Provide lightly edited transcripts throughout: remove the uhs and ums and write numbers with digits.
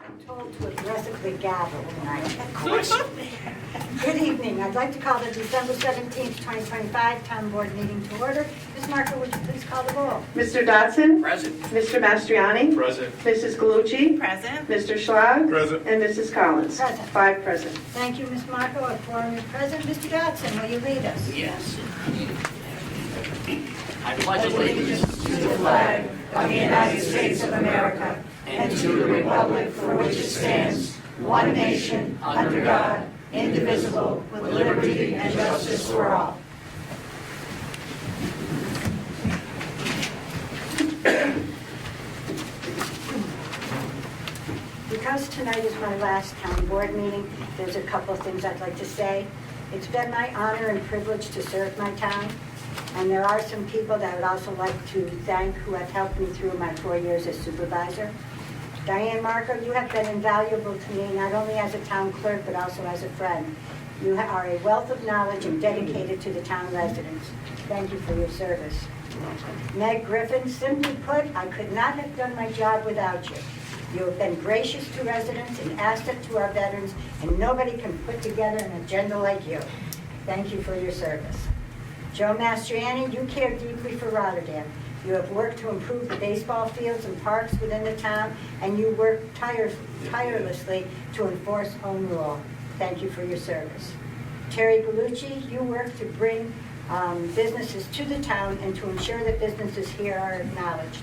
I'm told to aggressively gavel tonight. Of course. Good evening. I'd like to call the December 17th, 2025 Town Board meeting to order. Ms. Marco, would you please call the roll? Mr. Dodson? Present. Mr. Mastriani? Present. Mrs. Galucci? Present. Mr. Schlag? Present. And Mrs. Collins? Present. 5 present. Thank you, Ms. Marco. A quorum is present. Mr. Dodson, will you lead us? Yes. I pledge allegiance to the flag of the United States of America and to the republic for which it stands, one nation, under God, indivisible, with liberty and justice for all. Because tonight is my last town board meeting, there's a couple of things I'd like to say. It's been my honor and privilege to serve my town, and there are some people that I would also like to thank who have helped me through my 4 years as supervisor. Diane Marco, you have been invaluable to me, not only as a town clerk, but also as a friend. You are a wealth of knowledge and dedicated to the town residents. Thank you for your service. Meg Griffin, simply put, I could not have done my job without you. You have been gracious to residents and asset to our veterans, and nobody can put together an agenda like you. Thank you for your service. Joe Mastriani, you care deeply for Rotterdam. You have worked to improve the baseball fields and parks within the town, and you work tirelessly to enforce home rule. Thank you for your service. Terry Galucci, you work to bring businesses to the town and to ensure that businesses here are acknowledged.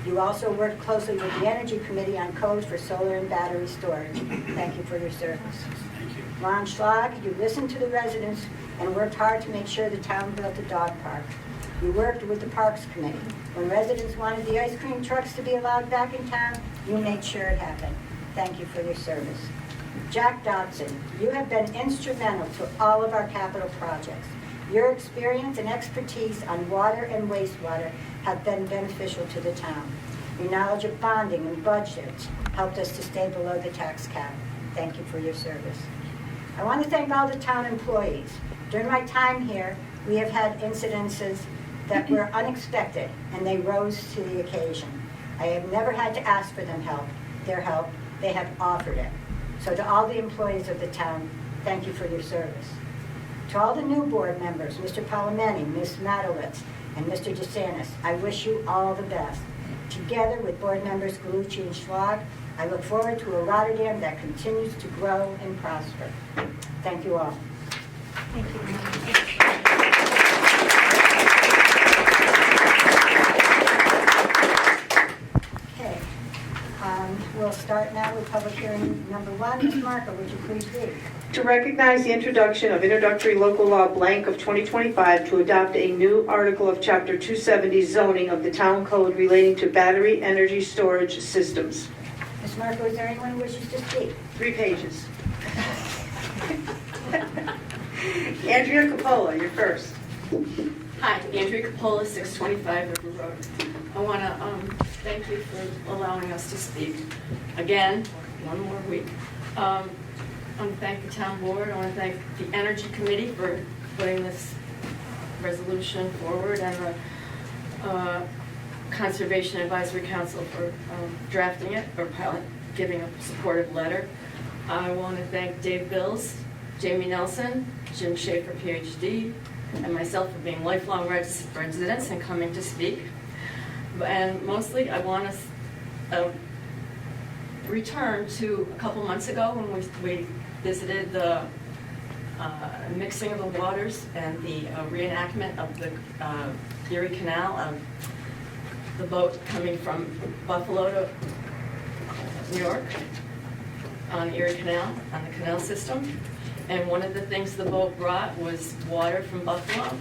You also work closely with the Energy Committee on codes for solar and battery storage. Thank you for your service. Thank you. Ron Schlag, you listened to the residents and worked hard to make sure the town built a dog park. You worked with the Parks Committee. When residents wanted the ice cream trucks to be allowed back in town, you made sure it happened. Thank you for your service. Jack Dodson, you have been instrumental to all of our capital projects. Your experience and expertise on water and wastewater have been beneficial to the town. Your knowledge of bonding and budgets helped us to stay below the tax cap. Thank you for your service. I want to thank all the town employees. During my time here, we have had incidences that were unexpected, and they rose to the occasion. I have never had to ask for their help. They have offered it. So to all the employees of the town, thank you for your service. To all the new board members, Mr. Palameni, Ms. Madowitz, and Mr. DeSantis, I wish you all the best. Together with board members Galucci and Schlag, I look forward to a Rotterdam that continues to grow and prosper. Thank you all. Thank you. Okay. We'll start now with public hearing number 1. Ms. Marco, would you please read? To recognize the introduction of introductory local law blank of 2025 to adopt a new article of Chapter 270 zoning of the town code relating to battery energy storage systems. Ms. Marco, is there anyone who wishes to speak? 3 pages. Andrea Capola, you're first. Hi, Andrea Capola, 625 River Road. I want to thank you for allowing us to speak again, one more week. I want to thank the town board. I want to thank the Energy Committee for putting this resolution forward, and the Conservation Advisory Council for drafting it or giving a supportive letter. I want to thank Dave Bills, Jamie Nelson, Jim Schaefer, PhD, and myself for being lifelong residents and coming to speak. And mostly, I want to return to a couple months ago when we visited the mixing of the waters and the reenactment of the Erie Canal, the boat coming from Buffalo to New York on the Erie Canal, on the canal system. And one of the things the boat brought was water from Buffalo.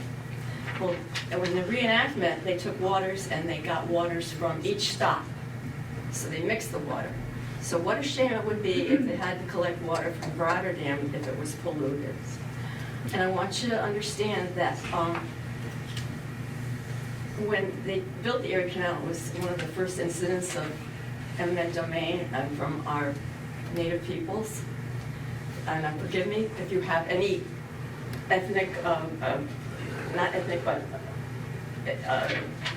Well, and in the reenactment, they took waters and they got waters from each stop. So they mixed the water. So what a shame it would be if they had to collect water from Rotterdam if it was polluted. And I want you to understand that when they built the Erie Canal, it was one of the first incidents of eminent domain from our native peoples. And forgive me if you have any ethnic, not ethnic, but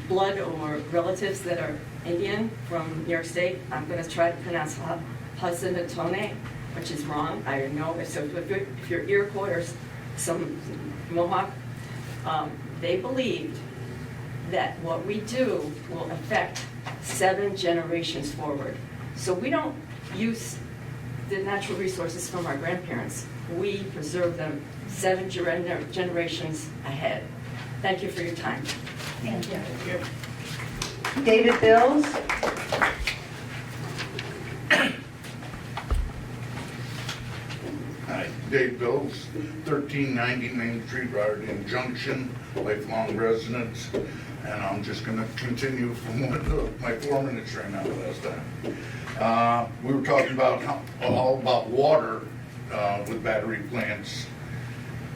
blood or relatives that are Indian from New York State. I'm going to try to pronounce Pasanatone, which is wrong, I know, so if you're Iroquois or some Mohawk, they believed that what we do will affect 7 generations forward. So we don't use the natural resources from our grandparents. We preserve them 7 generations ahead. Thank you for your time. Thank you. David Bills? Hi, Dave Bills, 1390 Main Street, Rotterdam Junction, lifelong resident, and I'm just going to continue from what my 4 minutes ran out last time. We were talking about all about water with battery plants.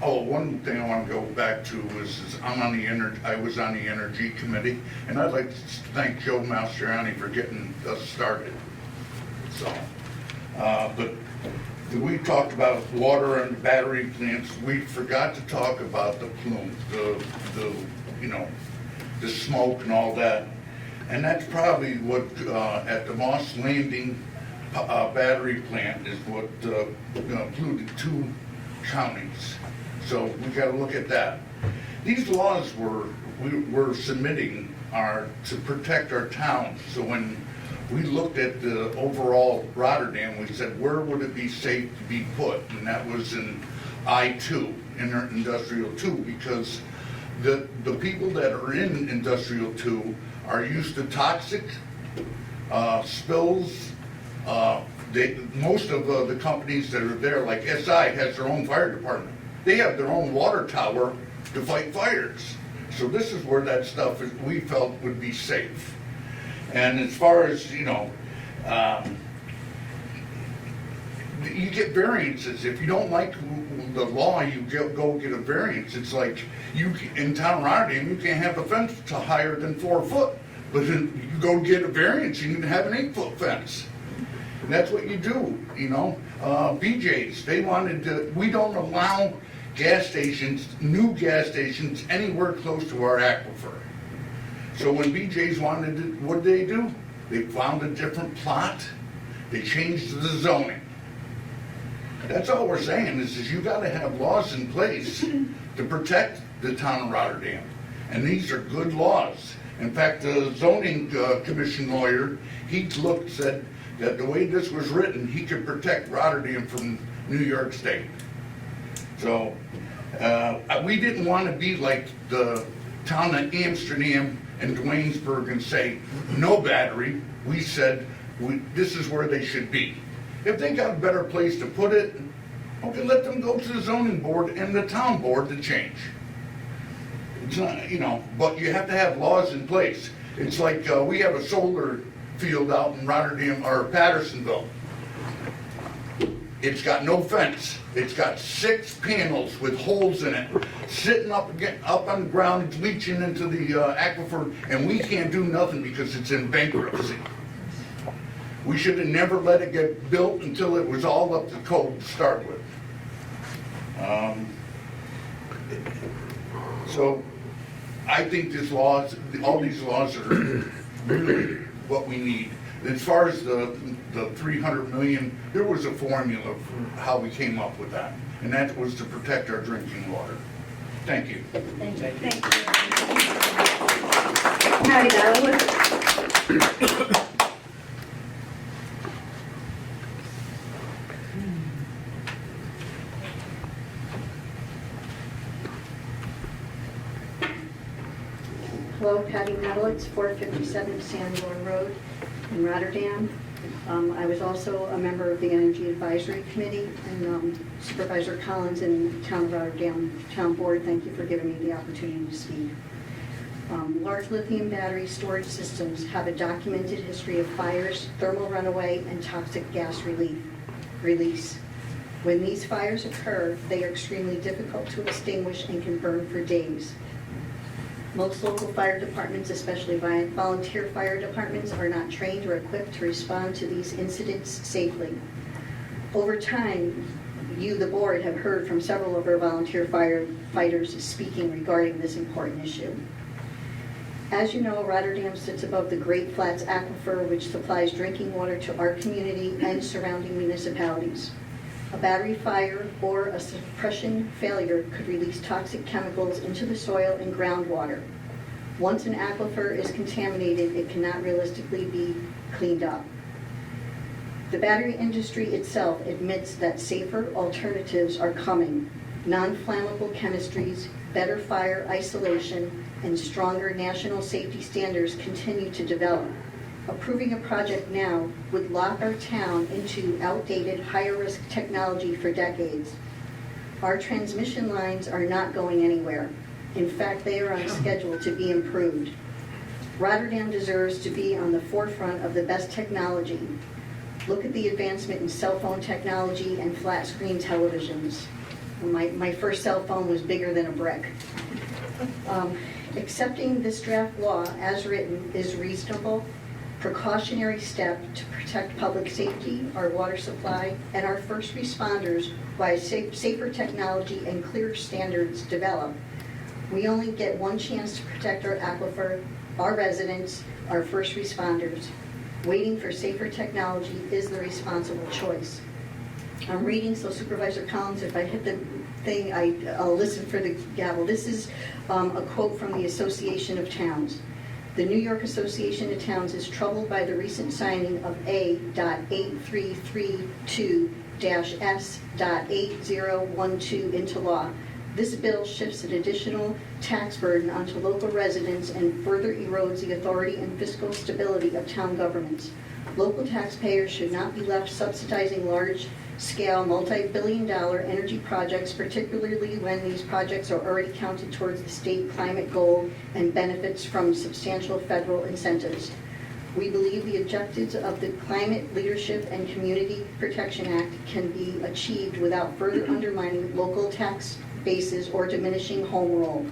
Oh, one thing I want to go back to is I was on the Energy Committee, and I'd like to thank Joe Mastriani for getting us started. So, but we talked about water and battery plants. We forgot to talk about the plume, the smoke and all that. And that's probably what at the Moss Landing battery plant is what polluted 2 counties. So we got to look at that. These laws we're submitting are to protect our town. So when we looked at the overall Rotterdam, we said, where would it be safe to be put? And that was in I-2, Industrial 2, because the people that are in Industrial 2 are used to toxic spills. Most of the companies that are there, like SI, has their own fire department. They have their own water tower to fight fires. So this is where that stuff we felt would be safe. And as far as, you get variances. If you don't like the law, you go get a variance. It's like in town Rotterdam, you can't have a fence to higher than 4 foot. But you go get a variance, you need to have an 8-foot fence. And that's what you do, BJ's, they wanted to, we don't allow new gas stations anywhere close to our aquifer. So when BJ's wanted to, what did they do? They found a different plot, they changed the zoning. That's all we're saying is you gotta have laws in place to protect the town of Rotterdam. And these are good laws. In fact, the zoning commission lawyer, he said that the way this was written, he could protect Rotterdam from New York State. So we didn't want to be like the town of Amsterdam and Dwaynesburg and say, no battery. We said, this is where they should be. If they got a better place to put it, okay, let them go to the zoning board and the town board to change. It's not, but you have to have laws in place. It's like we have a solar field out in Rotterdam or Pattersonville. It's got no fence. It's got 6 panels with holes in it, sitting up on the ground, it's leaching into the aquifer, and we can't do nothing because it's in bankruptcy. We should have never let it get built until it was all up to code to start with. So I think all these laws are really what we need. As far as the 300 million, there was a formula for how we came up with that, and that was to protect our drinking water. Thank you. Thank you. Thank you. Patty Dowd? Hello, Patty Medowitz, 457 Sanborn Road in Rotterdam. I was also a member of the Energy Advisory Committee, and Supervisor Collins and Town of Rotterdam Town Board, thank you for giving me the opportunity to speak. Large lithium battery storage systems have a documented history of fires, thermal runaway, and toxic gas release. When these fires occur, they are extremely difficult to extinguish and can burn for days. Most local fire departments, especially volunteer fire departments, are not trained or equipped to respond to these incidents safely. Over time, you, the board, have heard from several of our volunteer firefighters speaking regarding this important issue. As you know, Rotterdam sits above the Great Flats Aquifer, which supplies drinking water to our community and surrounding municipalities. A battery fire or a suppression failure could release toxic chemicals into the soil and groundwater. Once an aquifer is contaminated, it cannot realistically be cleaned up. The battery industry itself admits that safer alternatives are coming. Non-flammable chemistries, better fire isolation, and stronger national safety standards continue to develop. Approving a project now would lock our town into outdated, higher-risk technology for decades. Our transmission lines are not going anywhere. In fact, they are on schedule to be improved. Rotterdam deserves to be on the forefront of the best technology. Look at the advancement in cell phone technology and flat-screen televisions. My first cell phone was bigger than a brick. Accepting this draft law as written is reasonable, precautionary step to protect public safety, our water supply, and our first responders while safer technology and clearer standards develop. We only get one chance to protect our aquifer, our residents, our first responders. Waiting for safer technology is the responsible choice. I'm reading, so Supervisor Collins, if I hit the thing, I'll listen for the gavel. This is a quote from the Association of Towns. The New York Association of Towns is troubled by the recent signing of A.8332-S.8012 into law. This bill shifts an additional tax burden onto local residents and further erodes the authority and fiscal stability of town governments. Local taxpayers should not be left subsidizing large-scale, multi-billion-dollar energy projects, particularly when these projects are already counted towards the state climate goal and benefits from substantial federal incentives. We believe the objectives of the Climate Leadership and Community Protection Act can be achieved without further undermining local tax bases or diminishing home rule.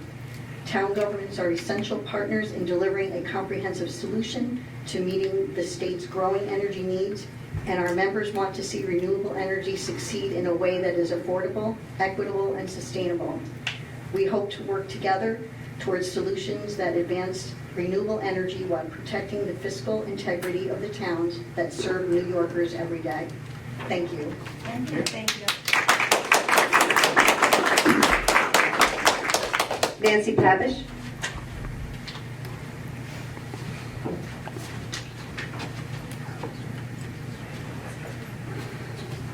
Town governments are essential partners in delivering a comprehensive solution to meeting the state's growing energy needs, and our members want to see renewable energy succeed in a way that is affordable, equitable, and sustainable. We hope to work together towards solutions that advance renewable energy while protecting the fiscal integrity of the towns that serve New Yorkers every day. Thank you. Thank you. Thank you. Nancy Pavish.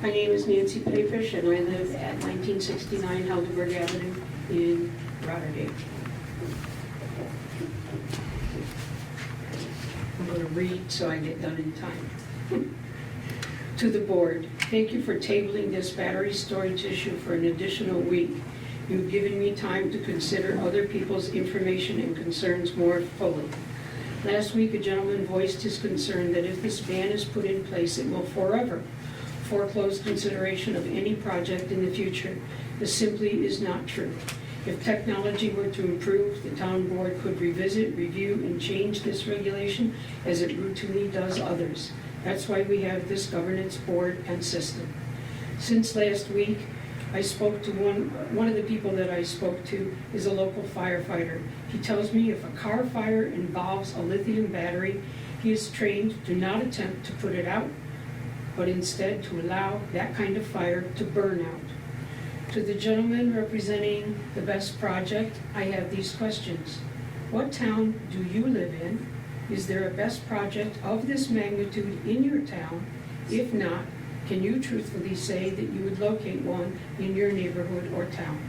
My name is Nancy Pavish, and I live at 1969 Helderberg Avenue in Rotterdam. I'm going to read so I get done in time. To the board, thank you for tabling this battery storage issue for an additional week. You've given me time to consider other people's information and concerns more fully. Last week, a gentleman voiced his concern that if this ban is put in place, it will forever foreclose consideration of any project in the future. This simply is not true. If technology were to improve, the town board could revisit, review, and change this regulation as it routinely does others. That's why we have this governance board and system. Since last week, I spoke to one of the people that I spoke to is a local firefighter. He tells me if a car fire involves a lithium battery, he is trained to not attempt to put it out, but instead to allow that kind of fire to burn out. To the gentleman representing the BEST project, I have these questions. What town do you live in? Is there a BEST project of this magnitude in your town? If not, can you truthfully say that you would locate one in your neighborhood or town?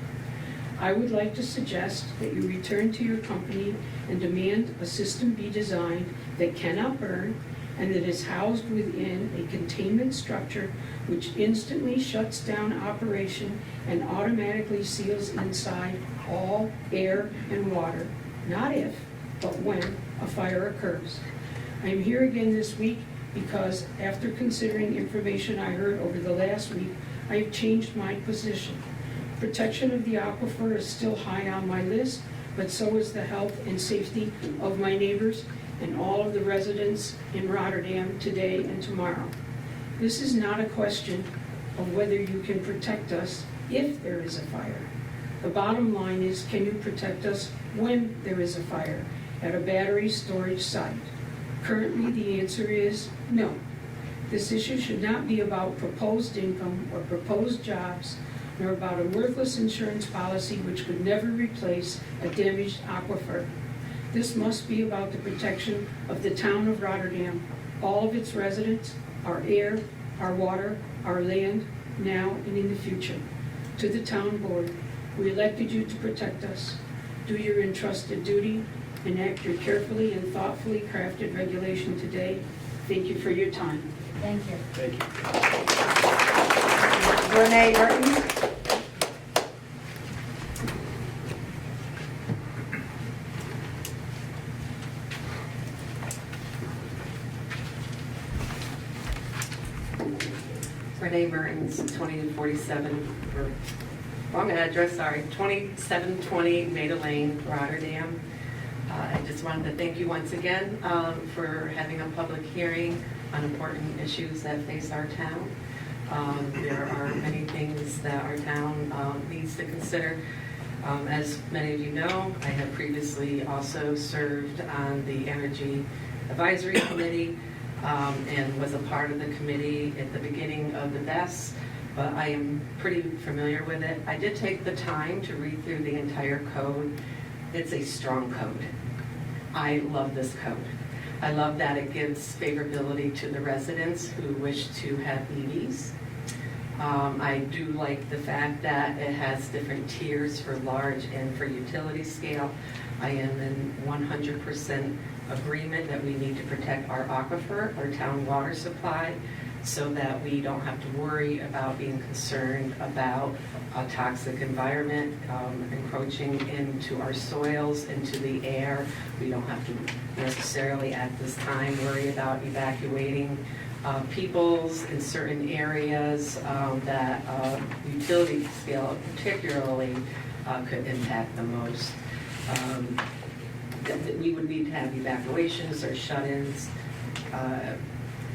I would like to suggest that you return to your company and demand a system be designed that cannot burn and that is housed within a containment structure which instantly shuts down operation and automatically seals inside all air and water, not if, but when a fire occurs. I am here again this week because after considering information I heard over the last week, I have changed my position. Protection of the aquifer is still high on my list, but so is the health and safety of my neighbors and all of the residents in Rotterdam today and tomorrow. This is not a question of whether you can protect us if there is a fire. The bottom line is, can you protect us when there is a fire? at a battery storage site? Currently, the answer is no. This issue should not be about proposed income or proposed jobs, nor about a worthless insurance policy which could never replace a damaged aquifer. This must be about the protection of the town of Rotterdam, all of its residents, our air, our water, our land, now and in the future. To the town board, we elected you to protect us. Do your entrusted duty, enact your carefully and thoughtfully crafted regulation today. Thank you for your time. Thank you. Thank you. Renee Mertens. Renee Mertens, 2047, or wrong address, sorry, 2720 Maida Lane, Rotterdam. I just wanted to thank you once again for having a public hearing on important issues that face our town. There are many things that our town needs to consider. As many of you know, I have previously also served on the Energy Advisory Committee and was a part of the committee at the beginning of the BES, but I am pretty familiar with it. I did take the time to read through the entire code. It's a strong code. I love this code. I love that it gives favorability to the residents who wish to have EVs. I do like the fact that it has different tiers for large and for utility scale. I am in 100% agreement that we need to protect our aquifer, our town water supply, so that we don't have to worry about being concerned about a toxic environment encroaching into our soils, into the air. We don't have to necessarily at this time worry about evacuating peoples in certain areas that utility scale particularly could impact the most. That we would need to have evacuations or shut-ins.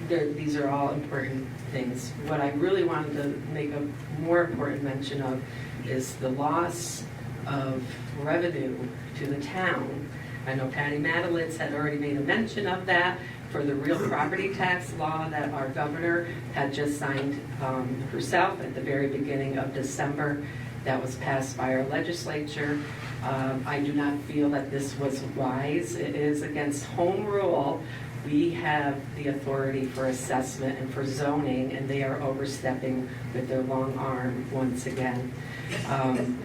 These are all important things. What I really wanted to make a more important mention of is the loss of revenue to the town. I know Patty Madalitz had already made a mention of that for the real property tax law that our governor had just signed herself at the very beginning of December. That was passed by our legislature. I do not feel that this was wise. It is against home rule. We have the authority for assessment and for zoning, and they are overstepping with their long arm once again.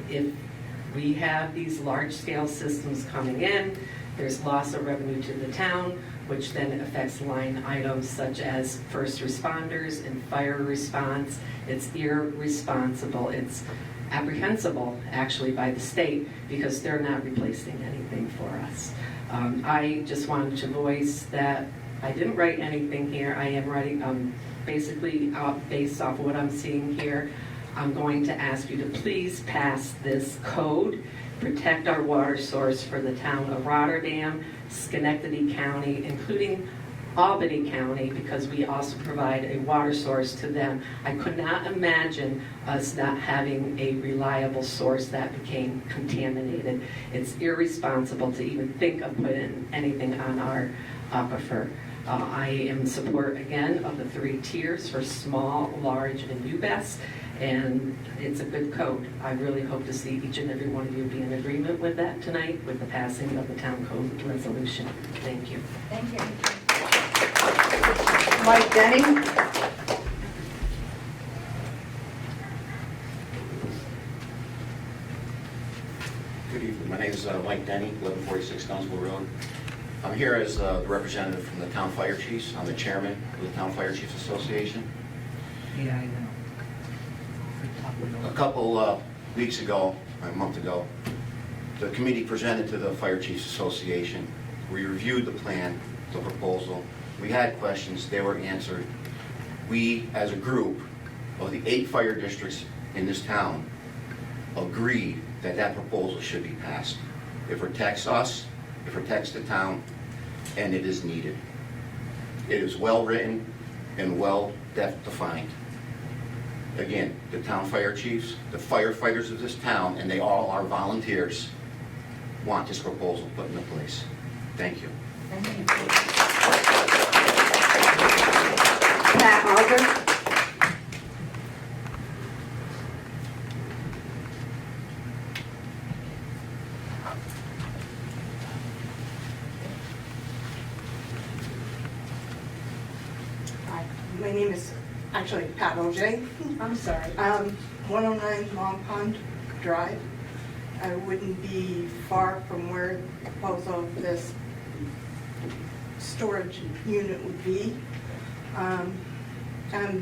If we have these large-scale systems coming in, there's loss of revenue to the town, which then affects line items such as first responders and fire response. It's irresponsible. It's apprehensible, actually, by the state because they're not replacing anything for us. I just wanted to voice that I didn't write anything here. I am writing basically based off of what I'm seeing here. I'm going to ask you to please pass this code, protect our water source for the town of Rotterdam, Schenectady County, including Albany County, because we also provide a water source to them. I could not imagine us not having a reliable source that became contaminated. It's irresponsible to even think of putting anything on our aquifer. I am in support, again, of the 3 tiers for small, large, and UBES, and it's a good code. I really hope to see each and every one of you be in agreement with that tonight with the passing of the town code resolution. Thank you. Thank you. Mike Denny. Good evening. My name is Mike Denny, 1146 Dunsville Road. I'm here as the representative from the Town Fire Chiefs. I'm the chairman of the Town Fire Chiefs Association. Yeah, I know. A couple weeks ago, a month ago, the committee presented to the Fire Chiefs Association. We reviewed the plan, the proposal. We had questions, they were answered. We, as a group of the 8 fire districts in this town, agreed that that proposal should be passed. It protects us, it protects the town, and it is needed. It is well-written and well-defined. Again, the town fire chiefs, the firefighters of this town, and they all are volunteers, want this proposal put into place. Thank you. Pat Alger. Hi, my name is actually Pat OJ. I'm sorry. 109 Long Pond Drive. I wouldn't be far from where the proposal of this storage unit would be. I'm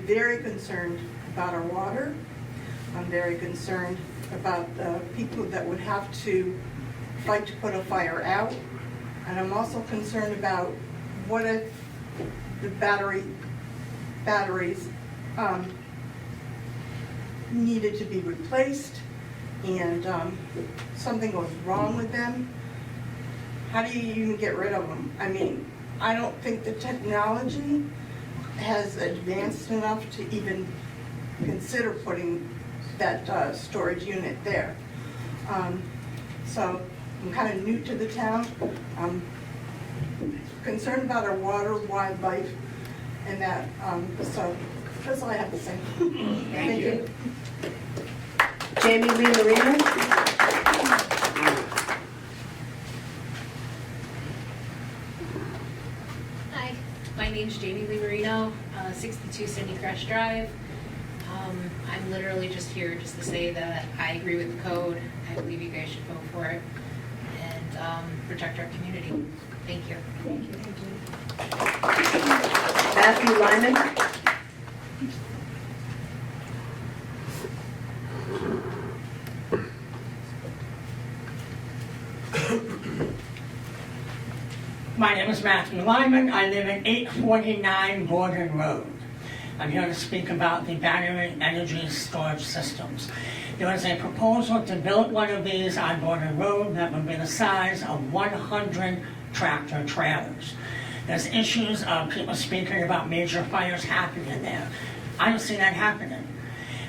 very concerned about our water. I'm very concerned about the people that would have to fight to put a fire out. And I'm also concerned about what if the batteries needed to be replaced and something goes wrong with them. How do you even get rid of them? I mean, I don't think the technology has advanced enough to even consider putting that storage unit there. So I'm kind of new to the town. I'm concerned about our water, wildlife, and that, so that's all I have to say. Thank you. Jamie Lee Marino. Hi, my name's Jamie Lee Marino, 62 Cindy Crest Drive. I'm literally just here just to say that I agree with the code. I believe you guys should vote for it and protect our community. Thank you. Thank you. Matthew Lyman. My name is Matthew Lyman. I live at 849 Gordon Road. I'm here to speak about the battery energy storage systems. There is a proposal to build one of these on Gordon Road that would be the size of 100 tractor trailers. There's issues of people speaking about major fires happening there. I don't see that happening.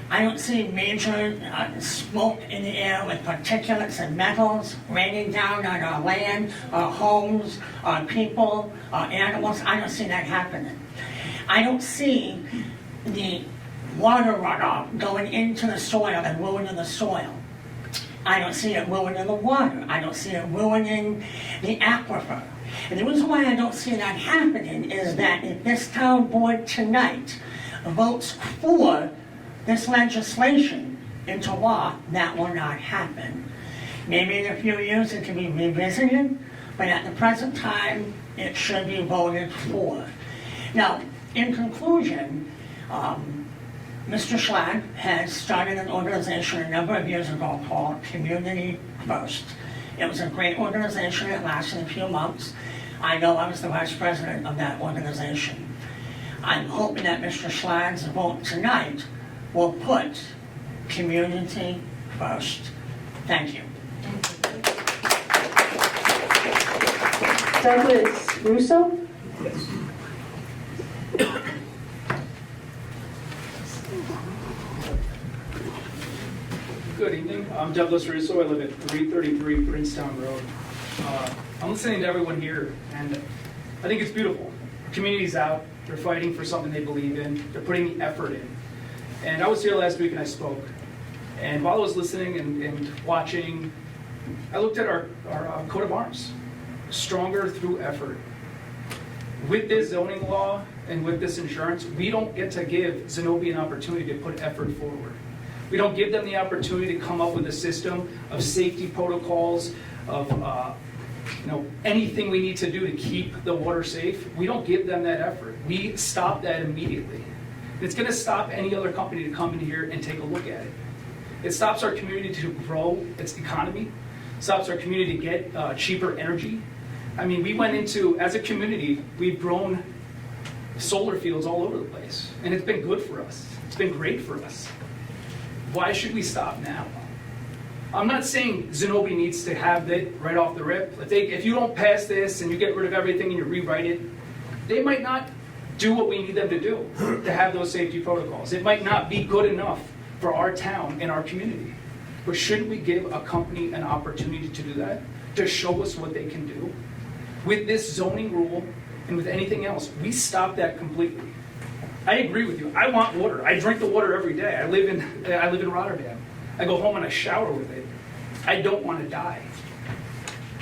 I don't see major smoke in the air with particulates and metals raining down on our land, our homes, our people, our animals. I don't see that happening. I don't see the water runoff going into the soil and ruining the soil. I don't see it ruining the water. I don't see it ruining the aquifer. And the reason why I don't see that happening is that if this town board tonight votes for this legislation into law, that will not happen. Maybe in a few years it can be revisited, but at the present time, it should be voted for. Now, in conclusion, Mr. Schlag has started an organization a number of years ago called Community First. It was a great organization. It lasted a few months. I know I was the vice president of that organization. I'm hoping that Mr. Schlag's vote tonight will put community first. Thank you. Douglas Russo. Good evening. I'm Douglas Russo. I live at 333 Princetown Road. I'm listening to everyone here, and I think it's beautiful. The community's out. They're fighting for something they believe in. They're putting the effort in. And I was here last week and I spoke. And while I was listening and watching, I looked at our coat of arms. Stronger through effort. With this zoning law and with this insurance, we don't get to give Zenobia an opportunity to put effort forward. We don't give them the opportunity to come up with a system of safety protocols, of anything we need to do to keep the water safe. We don't give them that effort. We stop that immediately. It's going to stop any other company to come in here and take a look at it. It stops our community to grow its economy, stops our community to get cheaper energy. I mean, we went into, as a community, we've grown solar fields all over the place, and it's been good for us. It's been great for us. Why should we stop now? I'm not saying Zenobia needs to have it right off the rip. If you don't pass this and you get rid of everything and you rewrite it, they might not do what we need them to do to have those safety protocols. It might not be good enough for our town and our community. But shouldn't we give a company an opportunity to do that? To show us what they can do? With this zoning rule and with anything else, we stop that completely. I agree with you. I want water. I drink the water every day. I live in Rotterdam. I go home and I shower with it. I don't want to die.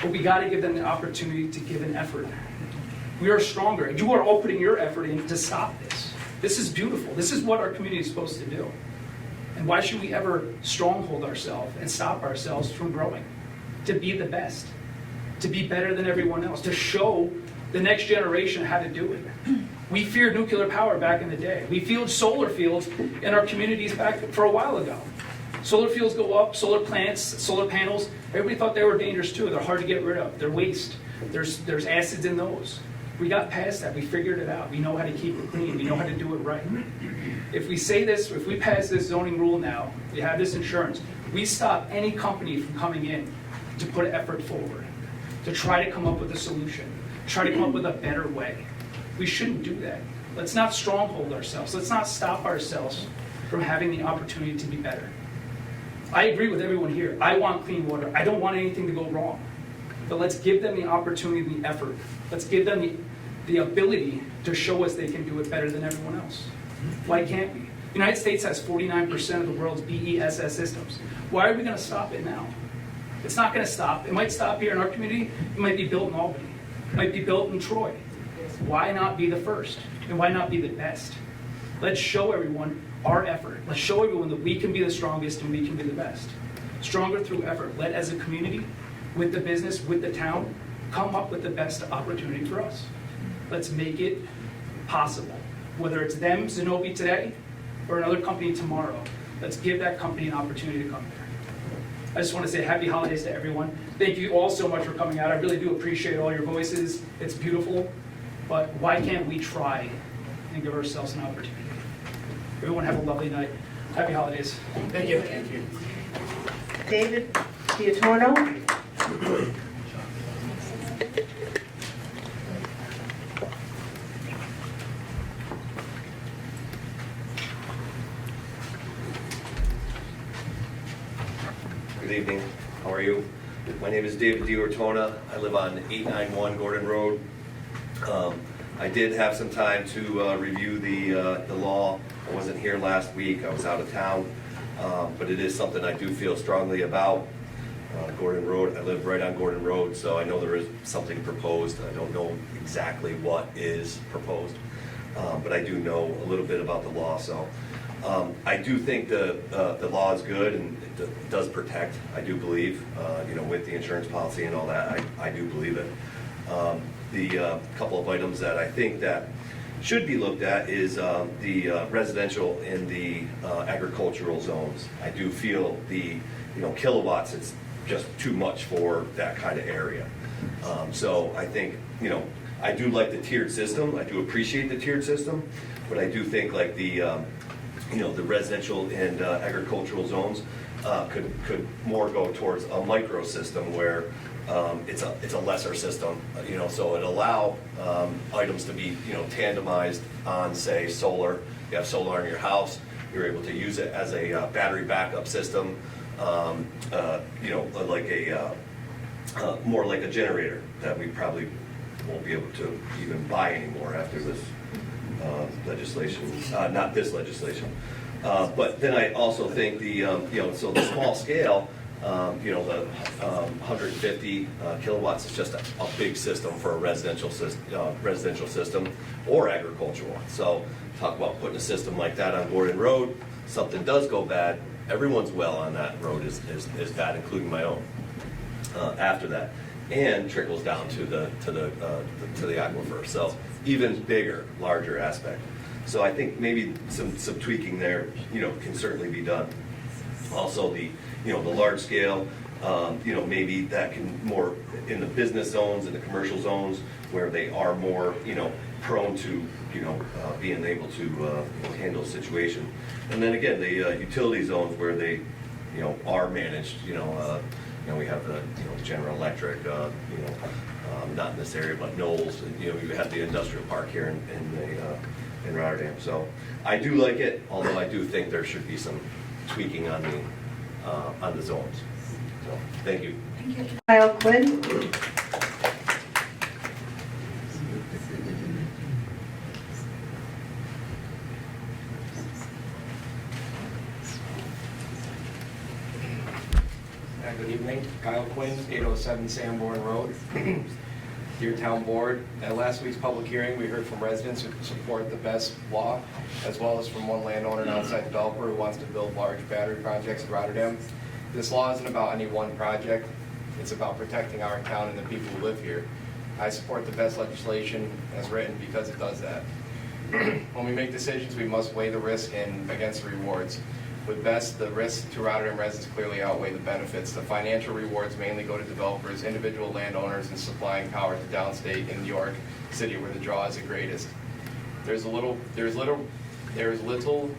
But we got to give them the opportunity to give an effort. We are stronger. You are all putting your effort in to stop this. This is beautiful. This is what our community is supposed to do. And why should we ever stronghold ourselves and stop ourselves from growing? To be the best, to be better than everyone else, to show the next generation how to do it. We feared nuclear power back in the day. We feared solar fields in our communities back for a while ago. Solar fields go up, solar plants, solar panels. Everybody thought they were dangerous too. They're hard to get rid of. They're waste. There's acids in those. We got past that. We figured it out. We know how to keep it clean. We know how to do it right. If we say this, if we pass this zoning rule now, we have this insurance, we stop any company from coming in to put effort forward, to try to come up with a solution, try to come up with a better way. We shouldn't do that. Let's not stronghold ourselves. Let's not stop ourselves from having the opportunity to be better. I agree with everyone here. I want clean water. I don't want anything to go wrong. But let's give them the opportunity, the effort. Let's give them the ability to show us they can do it better than everyone else. Why can't we? The United States has 49% of the world's BESS systems. Why are we going to stop it now? It's not going to stop. It might stop here in our community. It might be built in Albany. It might be built in Troy. Why not be the first? And why not be the best? Let's show everyone our effort. Let's show everyone that we can be the strongest and we can be the best. Stronger through effort. Let as a community, with the business, with the town, come up with the best opportunity for us. Let's make it possible. Whether it's them, Zenobia today, or another company tomorrow, let's give that company an opportunity to come there. I just want to say happy holidays to everyone. Thank you all so much for coming out. I really do appreciate all your voices. It's beautiful. But why can't we try and give ourselves an opportunity? Everyone have a lovely night. Happy holidays. Thank you. Thank you. David Diatorno. Good evening. How are you? My name is David Diortona. I live on 891 Gordon Road. I did have some time to review the law. I wasn't here last week. I was out of town. But it is something I do feel strongly about. Gordon Road, I live right on Gordon Road, so I know there is something proposed. I don't know exactly what is proposed, but I do know a little bit about the law. So I do think the law is good and it does protect. I do believe, with the insurance policy and all that, I do believe it. The couple of items that I think that should be looked at is the residential and the agricultural zones. I do feel the kilowatts, it's just too much for that kind of area. So I think, I do like the tiered system. I do appreciate the tiered system, but I do think like the residential and agricultural zones could more go towards a micro system where it's a lesser system, so it allow items to be, tandemized on, say, solar. You have solar in your house, you're able to use it as a battery backup system, like more like a generator that we probably won't be able to even buy anymore after this legislation, not this legislation. But then I also think so the small scale, the 150 kilowatts is just a big system for a residential system or agricultural. So talk about putting a system like that on Gordon Road. Something does go bad, everyone's well on that road is bad, including my own. After that, and trickles down to the aquifer. So even bigger, larger aspect. So I think maybe some tweaking there, can certainly be done. Also the large scale, maybe that can more in the business zones and the commercial zones where they are more, prone to, being able to handle a situation. And then again, the utility zones where they, are managed, we have the, General Electric, not in this area, but Knowles, and, we have the industrial park here in Rotterdam. So I do like it, although I do think there should be some tweaking on the zones. So, thank you. Kyle Quinn. Good evening, Kyle Quinn, 807 Sanborn Road. Dear Town Board, at last week's public hearing, we heard from residents who support the BEST law, as well as from one landowner and outside developer who wants to build large battery projects in Rotterdam. This law isn't about any one project, it's about protecting our town and the people who live here. I support the BEST legislation as written because it does that. When we make decisions, we must weigh the risk and against the rewards. With BEST, the risks to Rotterdam residents clearly outweigh the benefits. The financial rewards mainly go to developers, individual landowners, and supplying power to downstate in New York City, where the draw is the greatest. There is little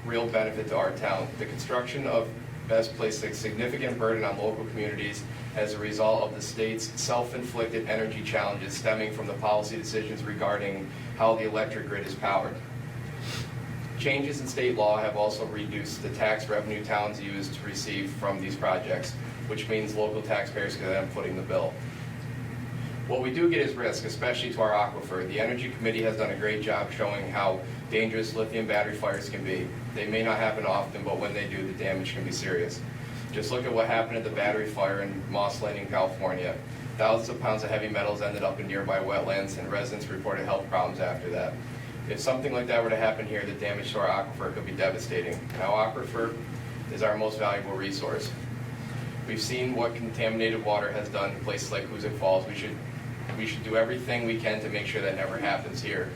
real benefit to our town. The construction of BEST placed a significant burden on local communities as a result of the state's self-inflicted energy challenges stemming from the policy decisions regarding how the electric grid is powered. Changes in state law have also reduced the tax revenue towns use to receive from these projects, which means local taxpayers can then footing the bill. What we do get is risk, especially to our aquifer. The Energy Committee has done a great job showing how dangerous lithium battery fires can be. They may not happen often, but when they do, the damage can be serious. Just look at what happened at the battery fire in Moss Landing, California. Thousands of pounds of heavy metals ended up in nearby wetlands, and residents reported health problems after that. If something like that were to happen here, the damage to our aquifer could be devastating. Our aquifer is our most valuable resource. We've seen what contaminated water has done in places like Hoosick Falls. We should do everything we can to make sure that never happens here.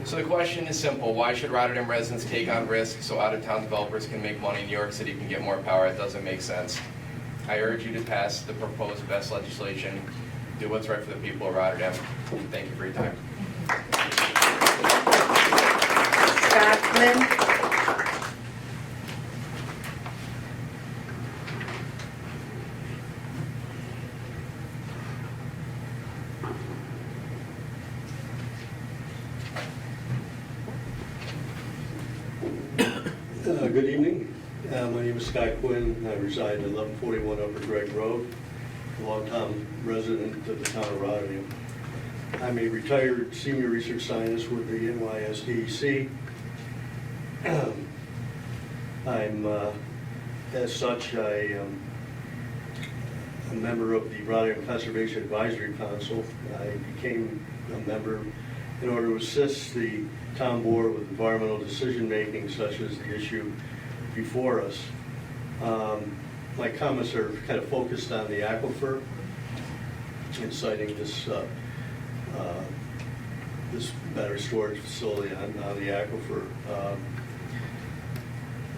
So the question is simple. Why should Rotterdam residents take on risk so out-of-town developers can make money and New York City can get more power? It doesn't make sense. I urge you to pass the proposed BEST legislation. Do what's right for the people of Rotterdam. Thank you for your time. Scott Flynn. Good evening. My name is Scott Quinn. I reside at 1141 Upper Greg Road, a longtime resident of the town of Rotterdam. I'm a retired senior research scientist with the NYSDEC. As such, I am a member of the Rotterdam Conservation Advisory Council. I became a member in order to assist the town board with environmental decision-making, such as the issue before us. My comments are kind of focused on the aquifer and citing this this battery storage facility on the aquifer.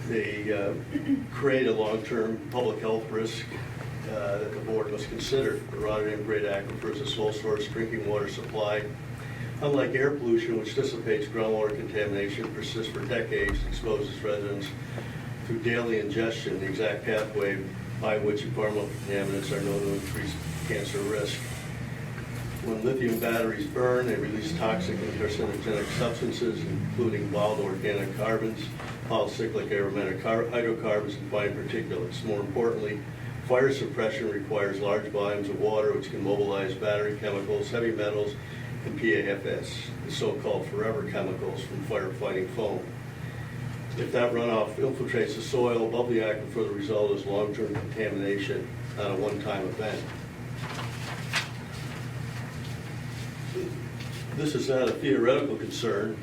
They create a long-term public health risk that the board must consider. The Rotterdam Great Aquifer is a sole source drinking water supply. Unlike air pollution, which dissipates, groundwater contamination persists for decades, exposes residents through daily ingestion, the exact pathway by which environmental contaminants are known to increase cancer risk. When lithium batteries burn, they release toxic and carcinogenic substances, including volatile organic carbons, polycyclic aromatic hydrocarbons, and fine particulates. More importantly, fire suppression requires large volumes of water, which can mobilize battery chemicals, heavy metals, and PAFS, the so-called forever chemicals from firefighting foam. If that runoff infiltrates the soil above the aquifer, the result is long-term contamination, not a one-time event. This is not a theoretical concern.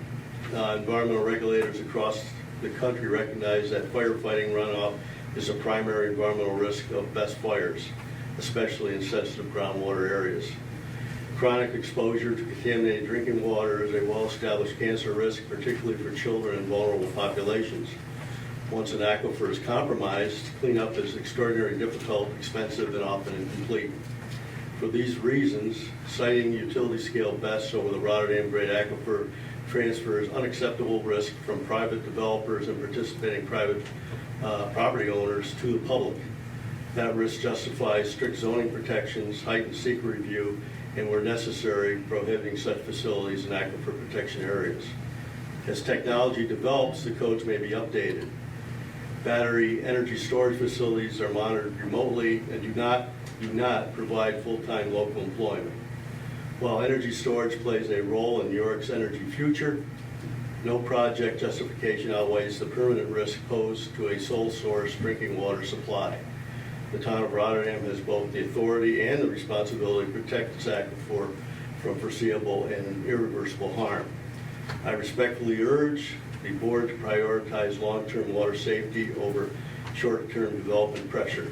Environmental regulators across the country recognize that firefighting runoff is a primary environmental risk of BEST fires, especially in sensitive groundwater areas. Chronic exposure to contaminated drinking water is a well-established cancer risk, particularly for children and vulnerable populations. Once an aquifer is compromised, cleanup is extraordinarily difficult, expensive, and often incomplete. For these reasons, citing utility-scale BEST over the Rotterdam Great Aquifer transfers unacceptable risk from private developers and participating private property owners to the public. That risk justifies strict zoning protections, heightened secret review, and where necessary, prohibiting such facilities in aquifer protection areas. As technology develops, the codes may be updated. Battery energy storage facilities are monitored remotely and do not provide full-time local employment. While energy storage plays a role in New York's energy future, no project justification outweighs the permanent risk posed to a sole source drinking water supply. The town of Rotterdam has both the authority and the responsibility to protect this aquifer from foreseeable and irreversible harm. I respectfully urge the board to prioritize long-term water safety over short-term development pressure.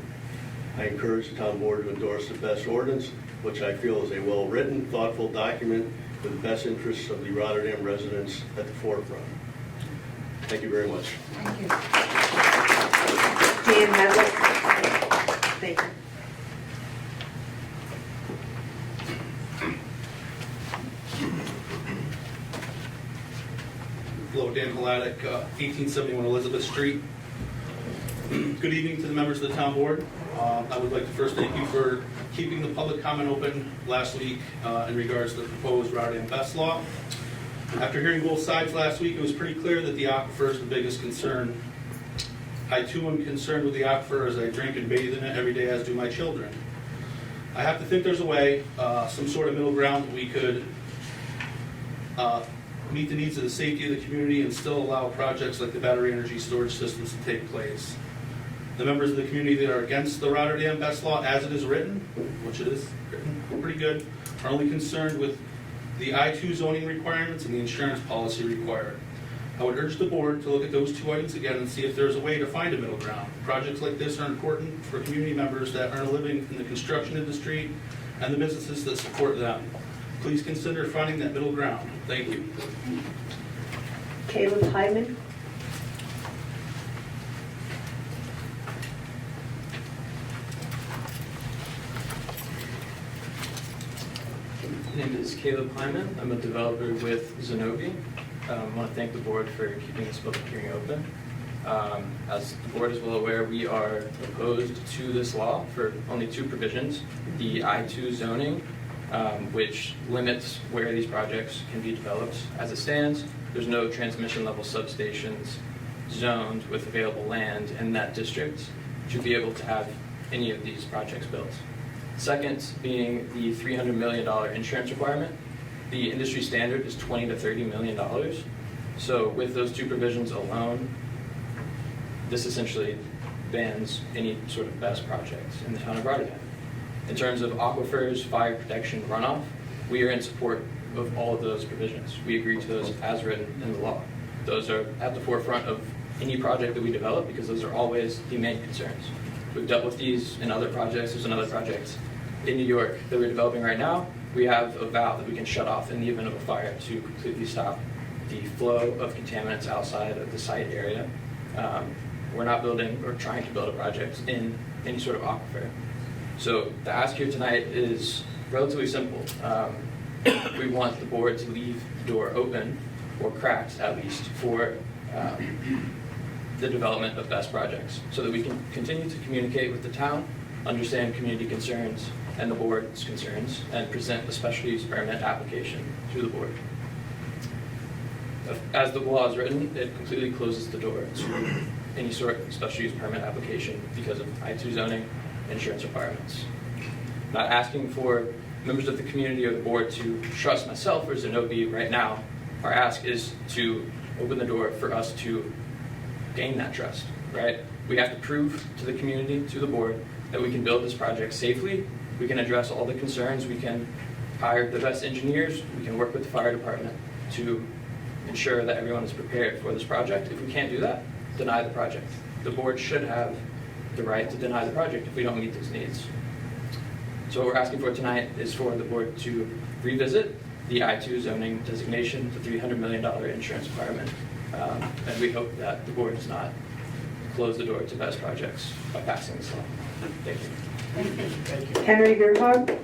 I encourage the town board to endorse the BEST ordinance, which I feel is a well-written, thoughtful document with the best interests of the Rotterdam residents at the forefront. Thank you very much. Thank you. Dan Hadley. Thank you. Hello, Dan Haladic, 1871 Elizabeth Street. Good evening to the members of the town board. I would like to first thank you for keeping the public comment open last week in regards to the proposed Rotterdam BEST law. After hearing both sides last week, it was pretty clear that the aquifer is the biggest concern. I too am concerned with the aquifer as I drink and bathe in it every day, as do my children. I have to think there's a way, some sort of middle ground that we could meet the needs of the safety of the community and still allow projects like the battery energy storage systems to take place. The members of the community that are against the Rotterdam BEST law as it is written, which it is written pretty good, are only concerned with the I-2 zoning requirements and the insurance policy required. I would urge the board to look at those two items again and see if there's a way to find a middle ground. Projects like this are important for community members that earn a living in the construction industry and the businesses that support them. Please consider finding that middle ground. Thank you. Caleb Hyman. My name is Caleb Hyman. I'm a developer with Zenobi. I want to thank the board for keeping this public hearing open. As the board is well aware, we are opposed to this law for only two provisions. The I-2 zoning, which limits where these projects can be developed. As it stands, there's no transmission level substations zoned with available land in that district to be able to have any of these projects built. Second, being the $300 million insurance requirement. The industry standard is $20 to $30 million. So with those two provisions alone, this essentially bans any sort of BEST projects in the town of Rotterdam. In terms of aquifers, fire protection, runoff, we are in support of all of those provisions. We agree to those as written in the law. Those are at the forefront of any project that we develop because those are always the main concerns. We've dealt with these in other projects. There's another project in New York that we're developing right now. We have a valve that we can shut off in the event of a fire to completely stop the flow of contaminants outside of the site area. We're not building or trying to build a project in any sort of aquifer. So the ask here tonight is relatively simple. We want the board to leave the door open, or cracked at least, for the development of BEST projects so that we can continue to communicate with the town, understand community concerns and the board's concerns, and present a special use permit application to the board. As the law is written, it completely closes the door to any sort of special use permit application because of I-2 zoning insurance requirements. Not asking for members of the community or the board to trust myself or Zenobi right now. Our ask is to open the door for us to gain that trust, right? We have to prove to the community, to the board, that we can build this project safely, we can address all the concerns, we can hire the best engineers, we can work with the fire department to ensure that everyone is prepared for this project. If we can't do that, deny the project. The board should have the right to deny the project if we don't meet those needs. So what we're asking for tonight is for the board to revisit the I-2 zoning designation, the $300 million insurance requirement, and we hope that the board does not close the door to BEST projects by passing this law. Thank you. Thank you. Henry Gerhard.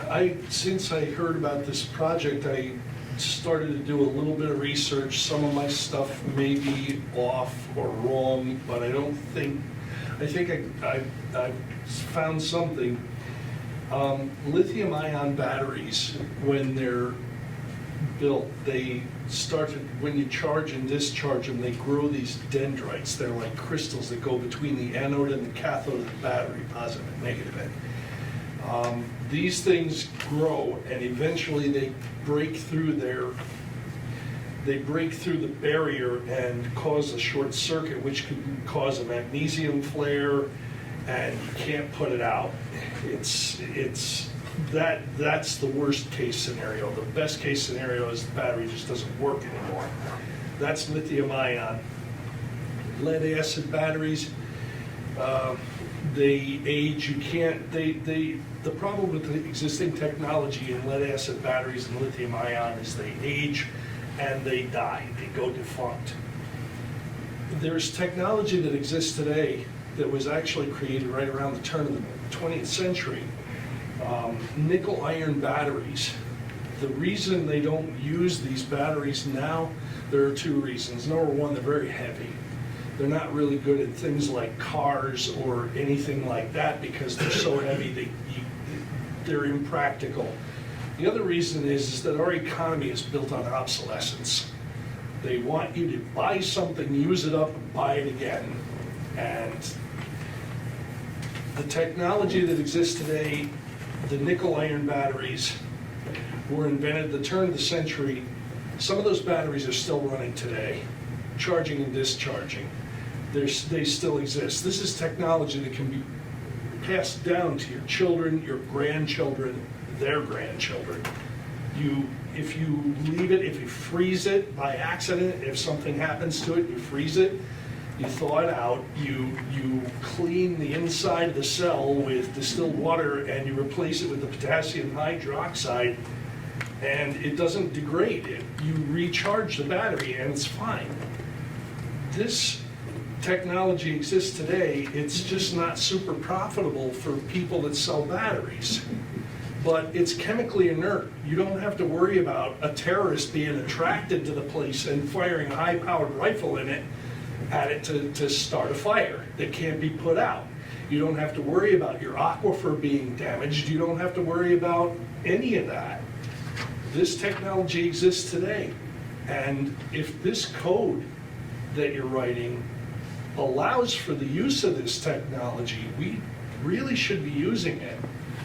Hi. Since I heard about this project, I started to do a little bit of research. Some of my stuff may be off or wrong, but I think I found something. Lithium-ion batteries, when they're built, they started, when you charge and discharge them, they grow these dendrites. They're like crystals that go between the anode and the cathode of the battery, positive and negative end. These things grow, and eventually they break through the barrier and cause a short circuit, which could cause a magnesium flare, and you can't put it out. That's the worst case scenario. The best case scenario is the battery just doesn't work anymore. That's lithium ion. Lead acid batteries, they age. You can't. The problem with the existing technology in lead acid batteries and lithium ion is they age and they die. They go defunct. There's technology that exists today that was actually created right around the turn of the 20th century. Nickel iron batteries. The reason they don't use these batteries now, there are two reasons. Number one, they're very heavy. They're not really good at things like cars or anything like that because they're so heavy they're impractical. The other reason is that our economy is built on obsolescence. They want you to buy something, use it up, and buy it again. And the technology that exists today, the nickel iron batteries, were invented at the turn of the century. Some of those batteries are still running today, charging and discharging. They still exist. This is technology that can be passed down to your children, your grandchildren, their grandchildren. If you leave it, if you freeze it by accident, if something happens to it, you freeze it, you thaw it out, you clean the inside of the cell with distilled water, and you replace it with the potassium hydroxide, and it doesn't degrade. You recharge the battery, and it's fine. This technology exists today. It's just not super profitable for people that sell batteries. But it's chemically inert. You don't have to worry about a terrorist being attracted to the place and firing a high-powered rifle at it to start a fire that can't be put out. You don't have to worry about your aquifer being damaged. You don't have to worry about any of that. This technology exists today. And if this code that you're writing allows for the use of this technology, we really should be using it.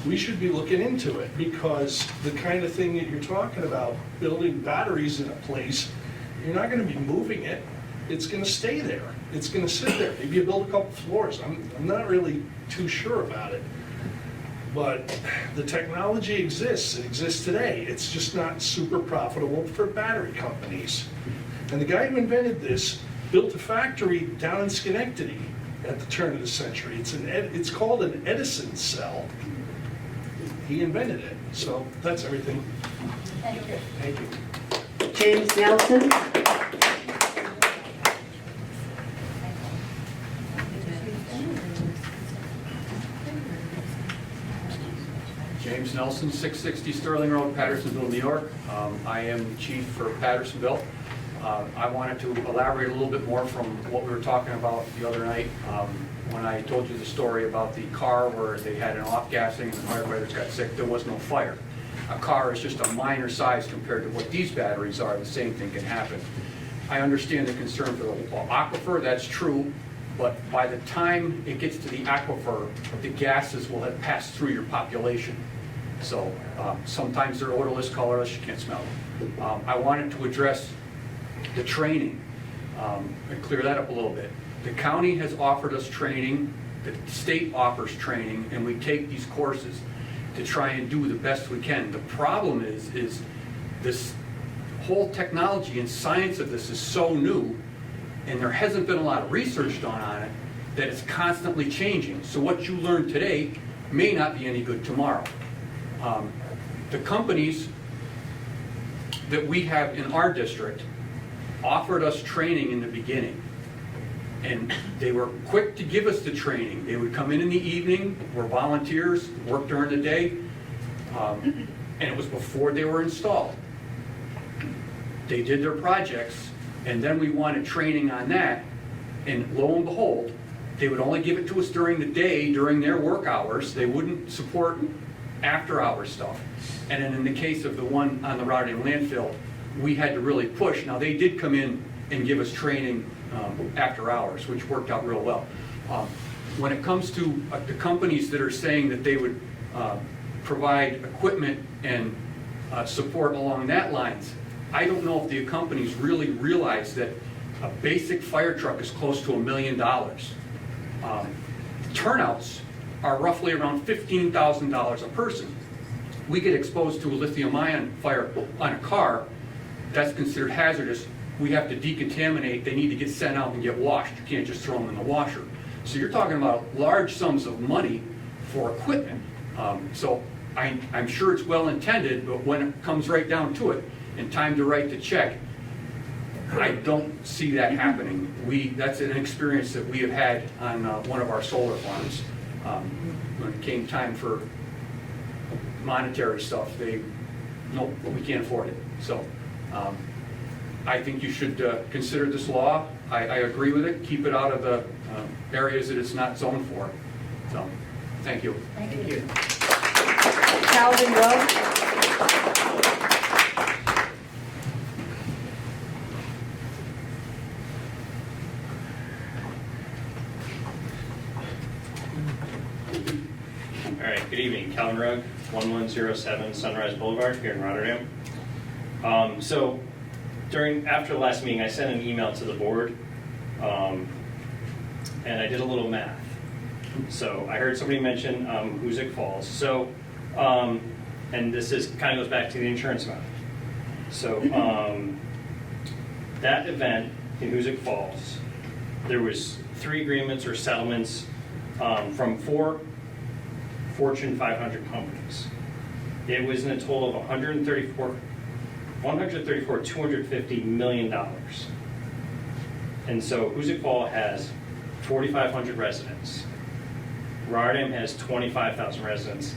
We should be looking into it, because the kind of thing that you're talking about, building batteries in a place, you're not going to be moving it. It's going to stay there. It's going to sit there. Maybe you build a couple floors. I'm not really too sure about it. But the technology exists. It exists today. It's just not super profitable for battery companies. And the guy who invented this built a factory down in Schenectady at the turn of the century. It's called an Edison cell. He invented it. So that's everything. Thank you. Thank you. James Nelson. James Nelson, 660 Sterling Road, Pattersonville, New York. I am chief for Pattersonville. I wanted to elaborate a little bit more from what we were talking about the other night when I told you the story about the car where they had an off-gassing and the firefighters got sick. There was no fire. A car is just a minor size compared to what these batteries are. The same thing can happen. I understand the concern for the aquifer. That's true. But by the time it gets to the aquifer, the gases will have passed through your population. So sometimes they're odorless, colorless, you can't smell them. I wanted to address the training and clear that up a little bit. The county has offered us training, the state offers training, and we take these courses to try and do the best we can. The problem is this whole technology and science of this is so new, and there hasn't been a lot of research done on it, that it's constantly changing. So what you learn today may not be any good tomorrow. The companies that we have in our district offered us training in the beginning, and they were quick to give us the training. They would come in the evening, we're volunteers, work during the day, and it was before they were installed. They did their projects, and then we wanted training on that, and lo and behold, they would only give it to us during the day, during their work hours. They wouldn't support after-hour stuff. And then in the case of the one on the Rotterdam landfill, we had to really push. Now, they did come in and give us training after hours, which worked out real well. When it comes to the companies that are saying that they would provide equipment and support along that lines, I don't know if the companies really realize that a basic fire truck is close to $1 million. Turnouts are roughly around $15,000 a person. We get exposed to a lithium-ion fire on a car, that's considered hazardous. We have to decontaminate, they need to get sent out and get washed. You can't just throw them in the washer. So you're talking about large sums of money for equipment. So I'm sure it's well intended, but when it comes right down to it, and time to write the check, I don't see that happening. That's an experience that we have had on one of our solar farms. When it came time for monetary stuff, nope, we can't afford it. So I think you should consider this law. I agree with it. Keep it out of the areas that it's not zoned for. So, thank you. Thank you. Calvin Rowe. All right, good evening. Calvin Rugg, 1107 Sunrise Boulevard here in Rotterdam. After the last meeting, I sent an email to the board, and I did a little math. So I heard somebody mention Hoosick Falls. And this kind of goes back to the insurance amount. So that event in Hoosick Falls, there was 3 agreements or settlements from 4 Fortune 500 companies. It was in a total of $250 million. And so Hoosick Falls has 4,500 residents. Rotterdam has 25,000 residents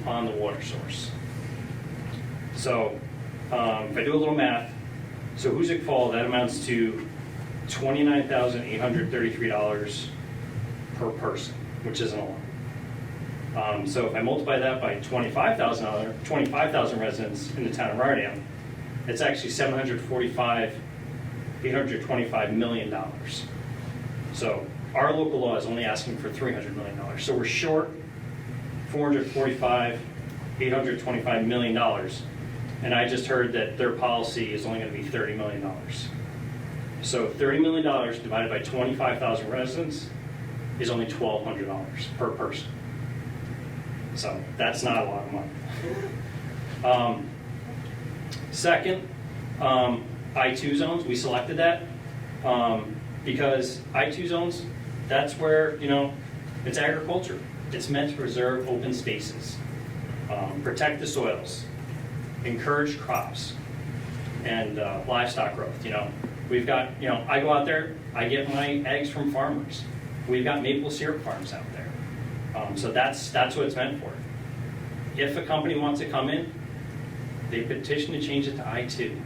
on the water source. So if I do a little math, so Hoosick Falls, that amounts to $29,833 per person, which isn't a lot. So if I multiply that by 25,000 residents in the town of Rotterdam, it's actually $825 million. So our local law is only asking for $300 million. So we're short $825 million. And I just heard that their policy is only going to be $30 million. So $30 million divided by 25,000 residents is only $1,200 per person. So that's not a lot of money. Second, I2 zones, we selected that because I2 zones, that's where, it's agriculture. It's meant to preserve open spaces, protect the soils, encourage crops, and livestock growth. We've got, I go out there, I get my eggs from farmers. We've got maple syrup farms out there. So that's what it's meant for. If a company wants to come in, they petition to change it to I2.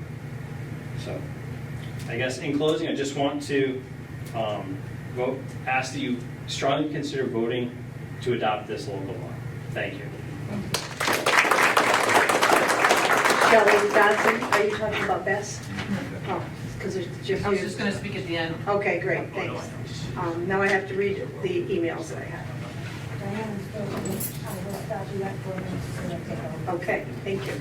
So I guess in closing, I just want to ask that you strongly consider voting to adopt this local law. Thank you. Kelly Johnson, are you talking about Bess? Oh, because it's just. I was just going to speak at the end. Okay, great, thanks. Now I have to read the emails that I have. Okay, thank you.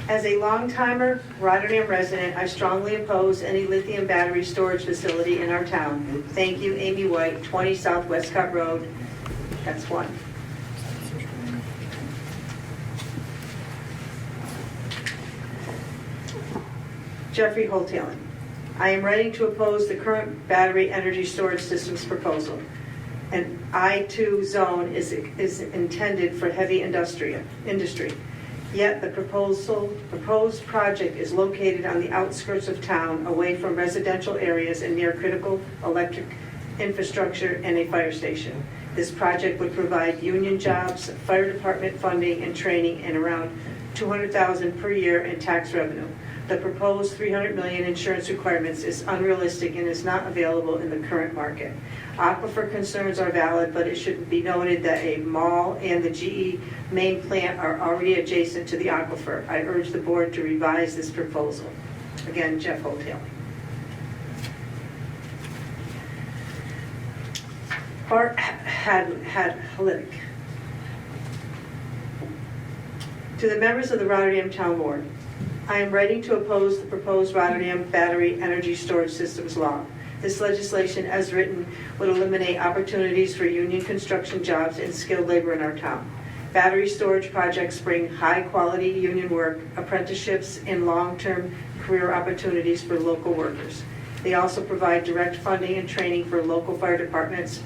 As a long-timer Rotterdam resident, I strongly oppose any lithium battery storage facility in our town. Thank you, Amy White, 20 South Westcott Road. That's one. Jeffrey Holtalen. I am writing to oppose the current battery energy storage systems proposal. An I2 zone is intended for heavy industry. Yet the proposed project is located on the outskirts of town, away from residential areas and near critical electric infrastructure and a fire station. This project would provide union jobs, fire department funding and training, and around $200,000 per year in tax revenue. The proposed $300 million insurance requirements is unrealistic and is not available in the current market. Aquifer concerns are valid, but it should be noted that a mall and the GE main plant are already adjacent to the aquifer. I urge the board to revise this proposal. Again, Jeff Hotel. Bart Hadlick. To the members of the Rotterdam Town Board, I am writing to oppose the proposed Rotterdam Battery Energy Storage Systems Law. This legislation, as written, would eliminate opportunities for union construction jobs and skilled labor in our town. Battery storage projects bring high-quality union work, apprenticeships, and long-term career opportunities for local workers. They also provide direct funding and training for local fire departments,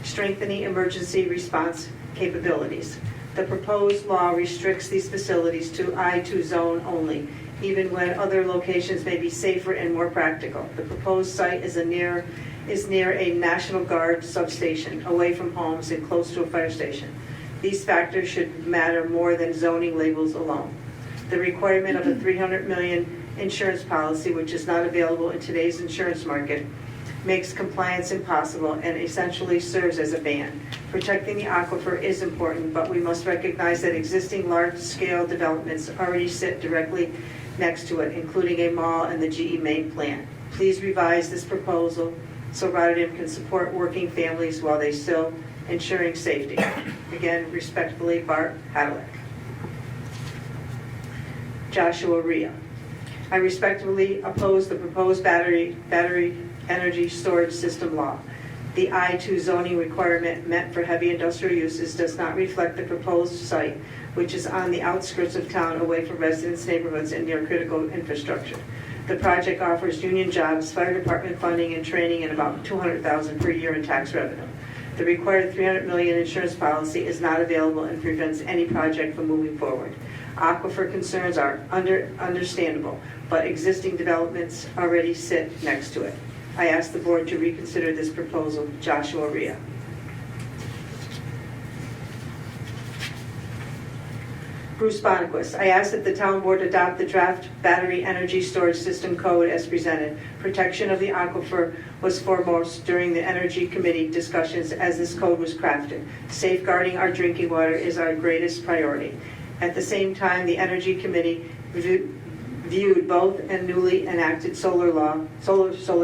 strengthening emergency response capabilities. The proposed law restricts these facilities to I-2 zone only, even when other locations may be safer and more practical. The proposed site is near a National Guard substation, away from homes and close to a fire station. These factors should matter more than zoning labels alone. The requirement of a $300 million insurance policy, which is not available in today's insurance market, makes compliance impossible and essentially serves as a ban. Protecting the aquifer is important, but we must recognize that existing large-scale developments already sit directly next to it, including a mall and the GE main plant. Please revise this proposal so Rotterdam can support working families while they still ensuring safety. Again, respectfully, Bart Hadlick. Joshua Rhea. I respectfully oppose the proposed battery energy storage system law. The I-2 zoning requirement meant for heavy industrial uses does not reflect the proposed site, which is on the outskirts of town, away from residents' neighborhoods and near critical infrastructure. The project offers union jobs, fire department funding and training, and about $200,000 per year in tax revenue. The required $300 million insurance policy is not available and prevents any project from moving forward. Aquifer concerns are understandable, but existing developments already sit next to it. I ask the board to reconsider this proposal. Joshua Rhea. Bruce Bonnequist. I ask that the town board adopt the draft battery energy storage system code as presented. Protection of the aquifer was foremost during the energy committee discussions as this code was crafted. Safeguarding our drinking water is our greatest priority. At the same time, the energy committee viewed both a newly enacted solar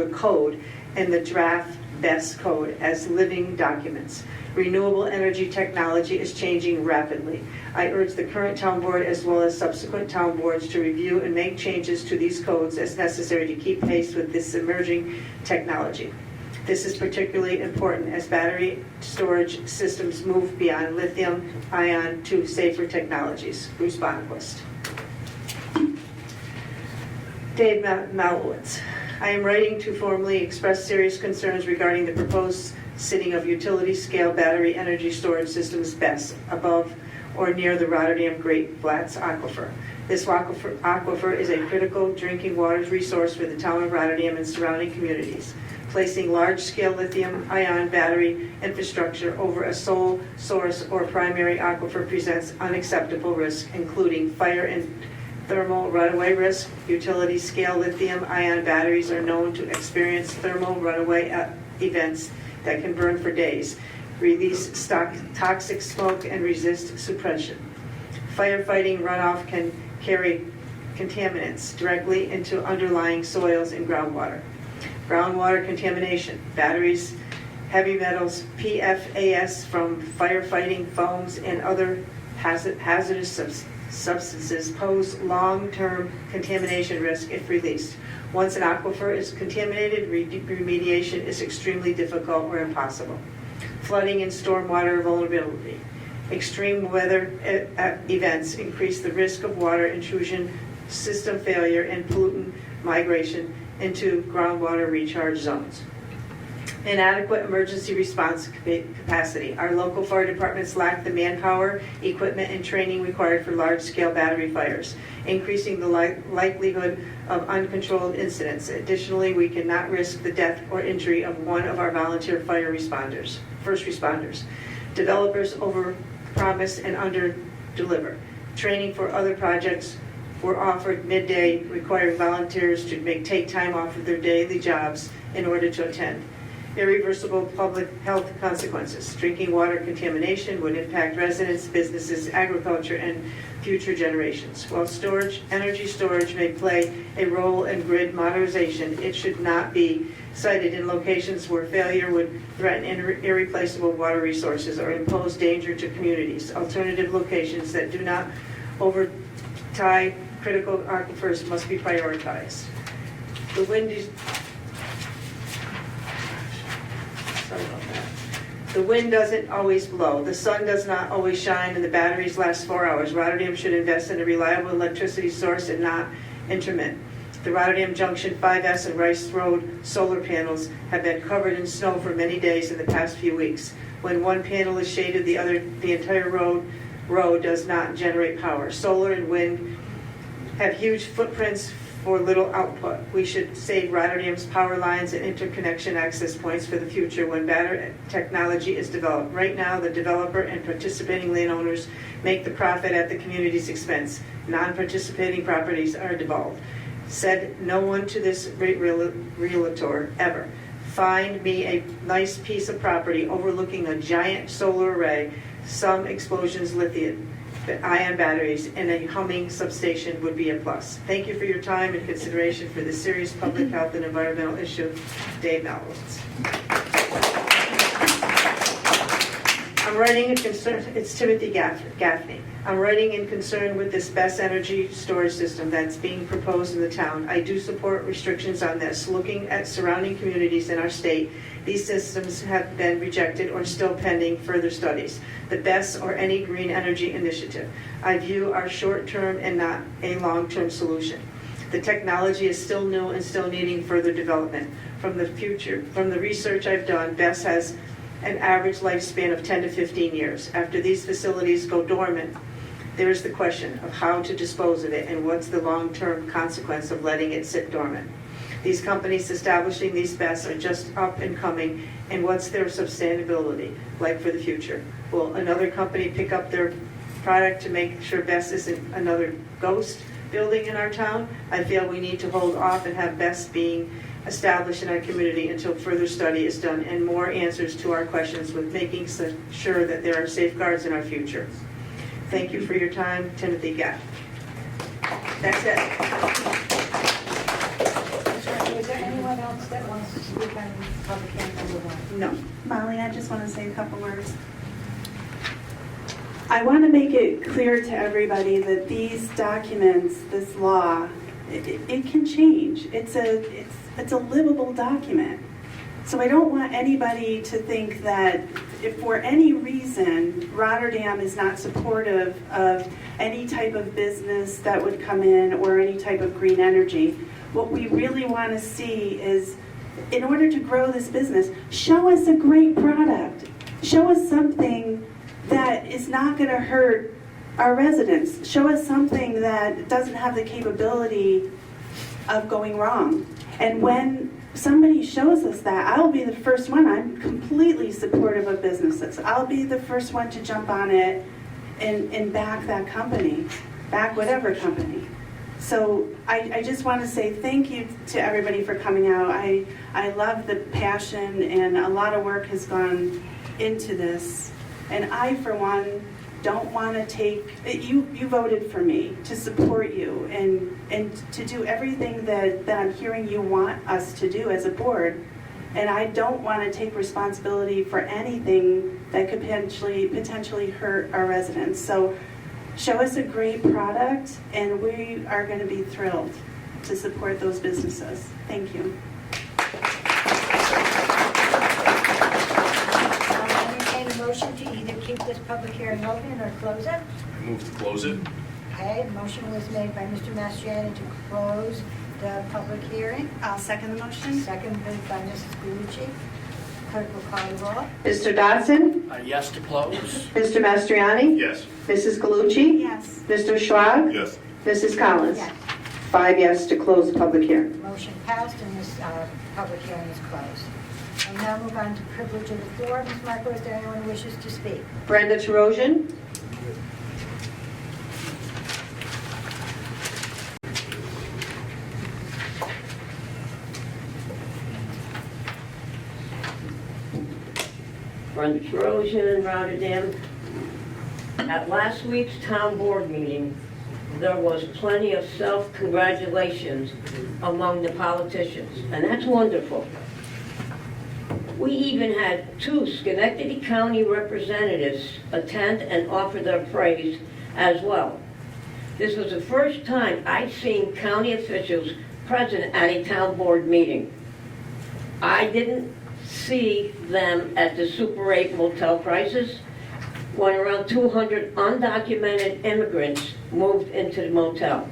code and the draft BESS code as living documents. Renewable energy technology is changing rapidly. I urge the current town board as well as subsequent town boards to review and make changes to these codes as necessary to keep pace with this emerging technology. This is particularly important as battery storage systems move beyond lithium-ion to safer technologies. Bruce Bonnequist. Dave Malowitz. I am writing to formally express serious concerns regarding the proposed sitting of utility-scale battery energy storage systems BESS above or near the Rotterdam Great Flats Aquifer. This aquifer is a critical drinking water resource for the town of Rotterdam and surrounding communities. Placing large-scale lithium-ion battery infrastructure over a sole source or primary aquifer presents unacceptable risk, including fire and thermal runaway risk. Utility-scale lithium-ion batteries are known to experience thermal runaway events that can burn for days, release toxic smoke, and resist suppression. Firefighting runoff can carry contaminants directly into underlying soils and groundwater. Groundwater contamination, batteries, heavy metals, PFAS from firefighting foams, and other hazardous substances pose long-term contamination risk if released. Once an aquifer is contaminated, remediation is extremely difficult or impossible. Flooding and stormwater vulnerability. Extreme weather events increase the risk of water intrusion, system failure, and pollutant migration into groundwater recharge zones. Inadequate emergency response capacity. Our local fire departments lack the manpower, equipment, and training required for large-scale battery fires, increasing the likelihood of uncontrolled incidents. Additionally, we cannot risk the death or injury of one of our volunteer first responders. Developers overpromise and underdeliver. Training for other projects were offered midday, requiring volunteers to take time off of their daily jobs in order to attend. Irreversible public health consequences. Drinking water contamination would impact residents, businesses, agriculture, and future generations. While energy storage may play a role in grid modernization, it should not be sited in locations where failure would threaten irreplaceable water resources or impose danger to communities. Alternative locations that do not overtie critical aquifers must be prioritized. The wind is Sorry about that. The wind doesn't always blow, the sun does not always shine, and the batteries last 4 hours. Rotterdam should invest in a reliable electricity source and not intermittent. The Rotterdam Junction 5S and Rice Road solar panels have been covered in snow for many days in the past few weeks. When one panel is shaded, the entire road does not generate power. Solar and wind have huge footprints for little output. We should save Rotterdam's power lines and interconnection access points for the future when battery technology is developed. Right now, the developer and participating landowners make the profit at the community's expense. Non-participating properties are devolved. Said no one to this realtor ever. Find me a nice piece of property overlooking a giant solar array, some explosions lithium-ion batteries, and a humming substation would be a plus. Thank you for your time and consideration for this serious public health and environmental issue. Dave Malowitz. I'm writing in concern, it's Timothy Gaffney. I'm writing in concern with this best energy storage system that's being proposed in the town. I do support restrictions on this. Looking at surrounding communities in our state, these systems have been rejected or still pending further studies. The BESS or any green energy initiative. I view our short-term and not a long-term solution. The technology is still new and still needing further development. From the research I've done, BESS has an average lifespan of 10 to 15 years. After these facilities go dormant, there is the question of how to dispose of it and what's the long-term consequence of letting it sit dormant. These companies establishing these BESS are just up and coming, and what's their sustainability like for the future? Will another company pick up their product to make sure BESS isn't another ghost building in our town? I feel we need to hold off and have BESS being established in our community until further study is done and more answers to our questions, with making sure that there are safeguards in our future. Thank you for your time, Timothy Gaff. That's it. Is there anyone else that wants to speak on public hearing number one? No. Molly, I just want to say a couple words. I want to make it clear to everybody that these documents, this law, it can change. It's a livable document. So I don't want anybody to think that if for any reason Rotterdam is not supportive of any type of business that would come in or any type of green energy, what we really want to see is, in order to grow this business, show us a great product. Show us something that is not going to hurt our residents. Show us something that doesn't have the capability of going wrong. And when somebody shows us that, I'll be the first one. I'm completely supportive of businesses. I'll be the first one to jump on it and back that company, back whatever company. So I just want to say thank you to everybody for coming out. I love the passion, and a lot of work has gone into this. And I, for one, don't want to take, you voted for me to support you and to do everything that I'm hearing you want us to do as a board. And I don't want to take responsibility for anything that could potentially hurt our residents. So show us a great product, and we are going to be thrilled to support those businesses. Thank you. Motion to either keep this public hearing open or close it. I move to close it. Okay, the motion was made by Mr. Mastriani to close the public hearing. I'll second the motion. Seconded by Mrs. Gucci. Clerk will call the roll. Mr. Dodson? Yes to close. Mr. Mastriani? Yes. Mrs. Galucci? Yes. Mr. Schwab? Yes. Mrs. Collins? Yes. 5 yes to close the public hearing. Motion passed, and this public hearing is closed. We'll now move on to privilege of the floor. Ms. Marco, is there anyone who wishes to speak? Brenda Terosian? Brenda Trojan, Rotterdam. At last week's town board meeting, there was plenty of self-congratulations among the politicians, and that's wonderful. We even had 2 Schenectady County representatives attend and offer their praise as well. This was the first time I'd seen county officials present at a town board meeting. I didn't see them at the Super 8 motel crisis when around 200 undocumented immigrants moved into the motel.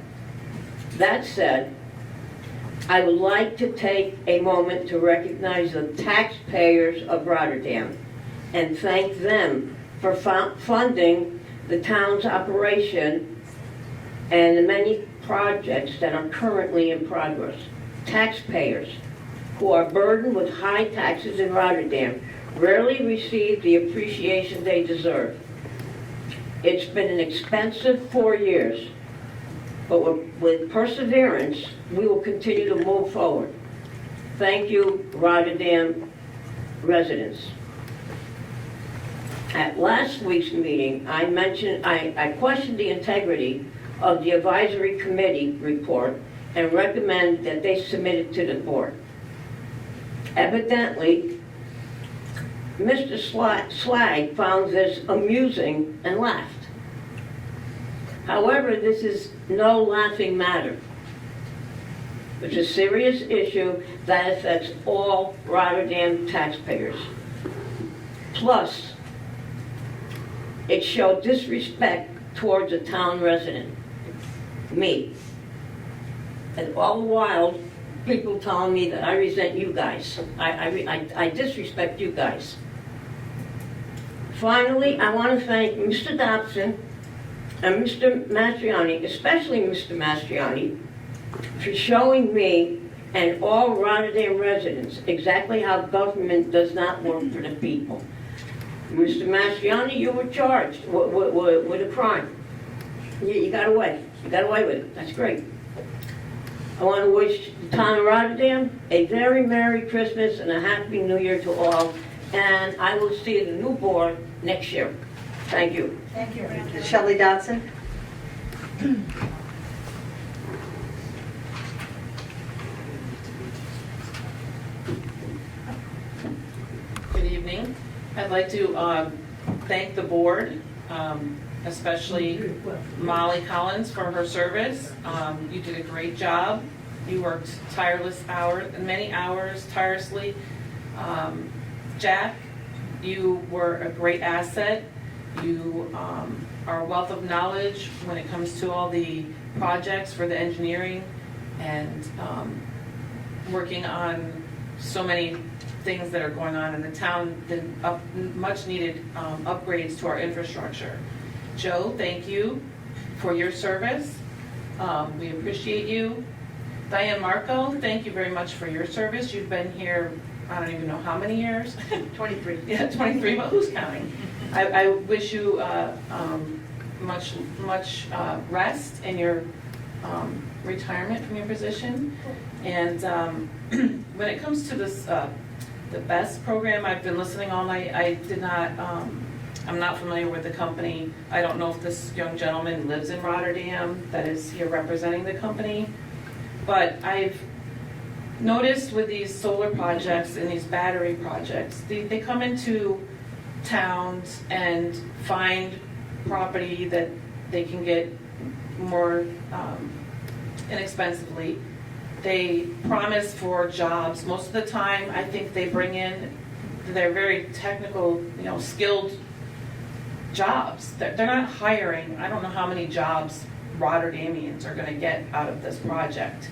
That said, I would like to take a moment to recognize the taxpayers of Rotterdam and thank them for funding the town's operation and the many projects that are currently in progress. Taxpayers who are burdened with high taxes in Rotterdam rarely receive the appreciation they deserve. It's been an expensive 4 years, but with perseverance, we will continue to move forward. Thank you, Rotterdam residents. At last week's meeting, I questioned the integrity of the advisory committee report and recommend that they submit it to the board. Evidently, Mr. Slag found this amusing and laughed. However, this is no laughing matter. It's a serious issue that affects all Rotterdam taxpayers. Plus, it showed disrespect towards a town resident, me. And all the while, people telling me that I resent you guys. I disrespect you guys. Finally, I want to thank Mr. Dobson and Mr. Mastriani, especially Mr. Mastriani, for showing me and all Rotterdam residents exactly how government does not work for the people. Mr. Mastriani, you were charged with a crime. You got away. You got away with it. That's great. I want to wish the town of Rotterdam a very Merry Christmas and a Happy New Year to all. And I will see the new board next year. Thank you. Thank you. Shelley Dotson. Good evening. I'd like to thank the board, especially Molly Collins for her service. You did a great job. You worked many hours tirelessly. Jack, you were a great asset. You are a wealth of knowledge when it comes to all the projects for the engineering and working on so many things that are going on in the town, the much needed upgrades to our infrastructure. Joe, thank you for your service. We appreciate you. Diane Marco, thank you very much for your service. You've been here, I don't even know how many years? 23. Yeah, 23, but who's counting? I wish you much rest in your retirement from your position. And when it comes to this, the BEST program, I've been listening all night. I'm not familiar with the company. I don't know if this young gentleman lives in Rotterdam that is here representing the company. But I've noticed with these solar projects and these battery projects, they come into towns and find property that they can get more inexpensively. They promise for jobs. Most of the time, I think they bring in, they're very technical, skilled jobs. They're not hiring. I don't know how many jobs Rotterdamians are going to get out of this project.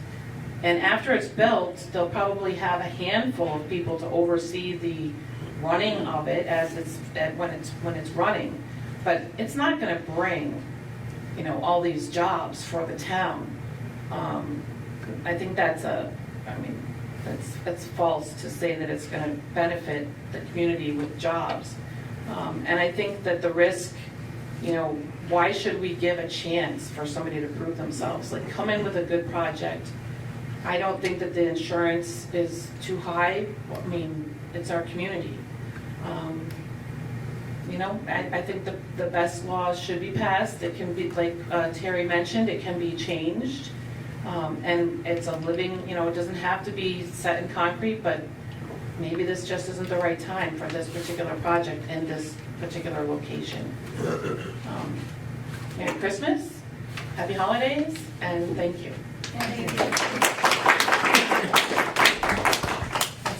And after it's built, they'll probably have a handful of people to oversee the running of it when it's running. But it's not going to bring, all these jobs for the town. I think that's false to say that it's going to benefit the community with jobs. And I think that the risk, why should we give a chance for somebody to prove themselves? Like, come in with a good project. I don't think that the insurance is too high. I mean, it's our community. I think the best laws should be passed. It can be, like Terry mentioned, it can be changed. And it's a living, it doesn't have to be set in concrete, but maybe this just isn't the right time for this particular project in this particular location. Merry Christmas, Happy Holidays, and thank you. That's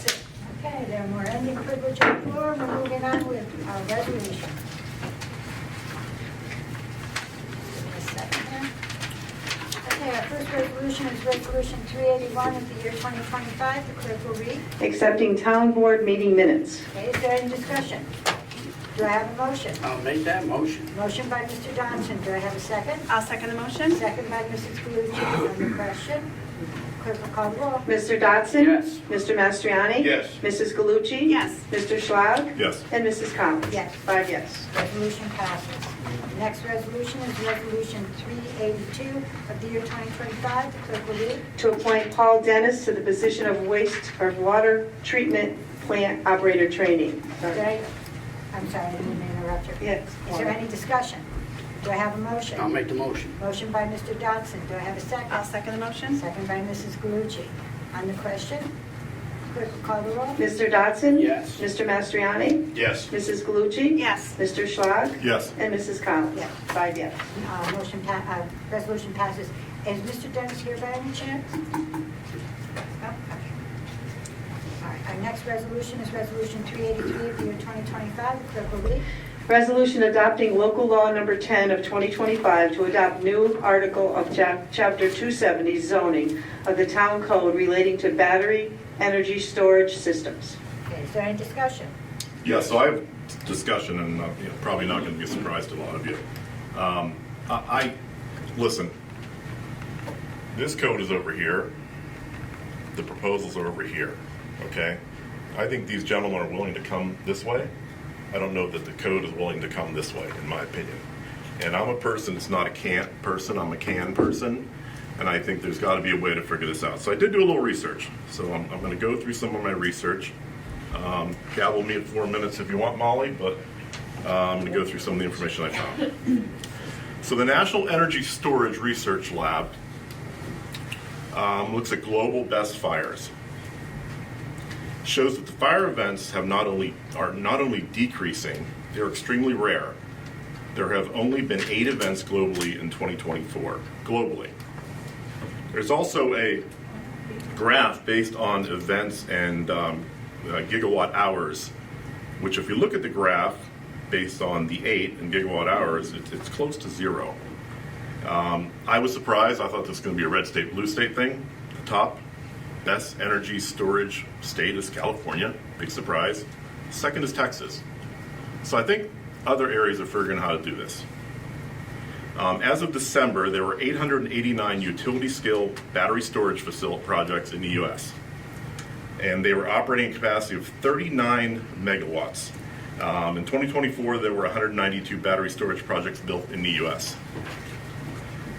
it. Okay, there are more ending privilege on the floor. We're moving on with our resolution. Give me a second here. Okay, our first resolution is Resolution 381 of the year 2025. The clerk will read. Accepting town board meeting minutes. Okay, is there any discussion? Do I have a motion? I'll make that motion. Motion by Mr. Johnson. Do I have a second? I'll second the motion. Second by Mrs. Galucci. On the question, clerk will call the roll. Mr. Dodson? Yes. Mr. Mastriani? Yes. Mrs. Galucci? Yes. Mr. Schlag? Yes. And Mrs. Collins? Yes. 5 yes. Resolution passes. The next resolution is Resolution 382 of the year 2025. The clerk will read. To appoint Paul Dennis to the position of water treatment plant operator training. I'm sorry, I didn't mean to interrupt you. Yes. Is there any discussion? Do I have a motion? I'll make the motion. Motion by Mr. Dodson. Do I have a second? I'll second the motion. Second by Mrs. Galucci. On the question, clerk will call the roll. Mr. Dodson? Yes. Mr. Mastriani? Yes. Mrs. Galucci? Yes. Mr. Schlag? Yes. And Mrs. Collins? Yes. 5 yes. Resolution passes. Is Mr. Dennis here by any chance? No? Okay. All right, our next resolution is Resolution 383 of the year 2025. The clerk will read. Resolution adopting local law number 10 of 2025 to adopt new article of chapter 270 zoning of the town code relating to battery energy storage systems. Okay, is there any discussion? Yeah, so I have discussion, and probably not going to be a surprise to a lot of you. Listen, this code is over here. The proposals are over here, okay? I think these gentlemen are willing to come this way. I don't know that the code is willing to come this way, in my opinion. And I'm a person that's not a can't person, I'm a can person, and I think there's got to be a way to figure this out. So I did do a little research. So I'm going to go through some of my research. Gavel me at 4 minutes if you want, Molly, but I'm going to go through some of the information I found. So the National Energy Storage Research Lab looks at global best fires. Shows that the fire events are not only decreasing, they're extremely rare. There have only been 8 events globally in 2024, globally. There's also a graph based on events and gigawatt hours, which if you look at the graph based on the 8 and gigawatt hours, it's close to 0. I was surprised. I thought this was going to be a red state, blue state thing. The top best energy storage state is California, big surprise. Second is Texas. So I think other areas are figuring out how to do this. As of December, there were 889 utility-scale battery storage facility projects in the U.S. And they were operating a capacity of 39 megawatts. In 2024, there were 192 battery storage projects built in the U.S.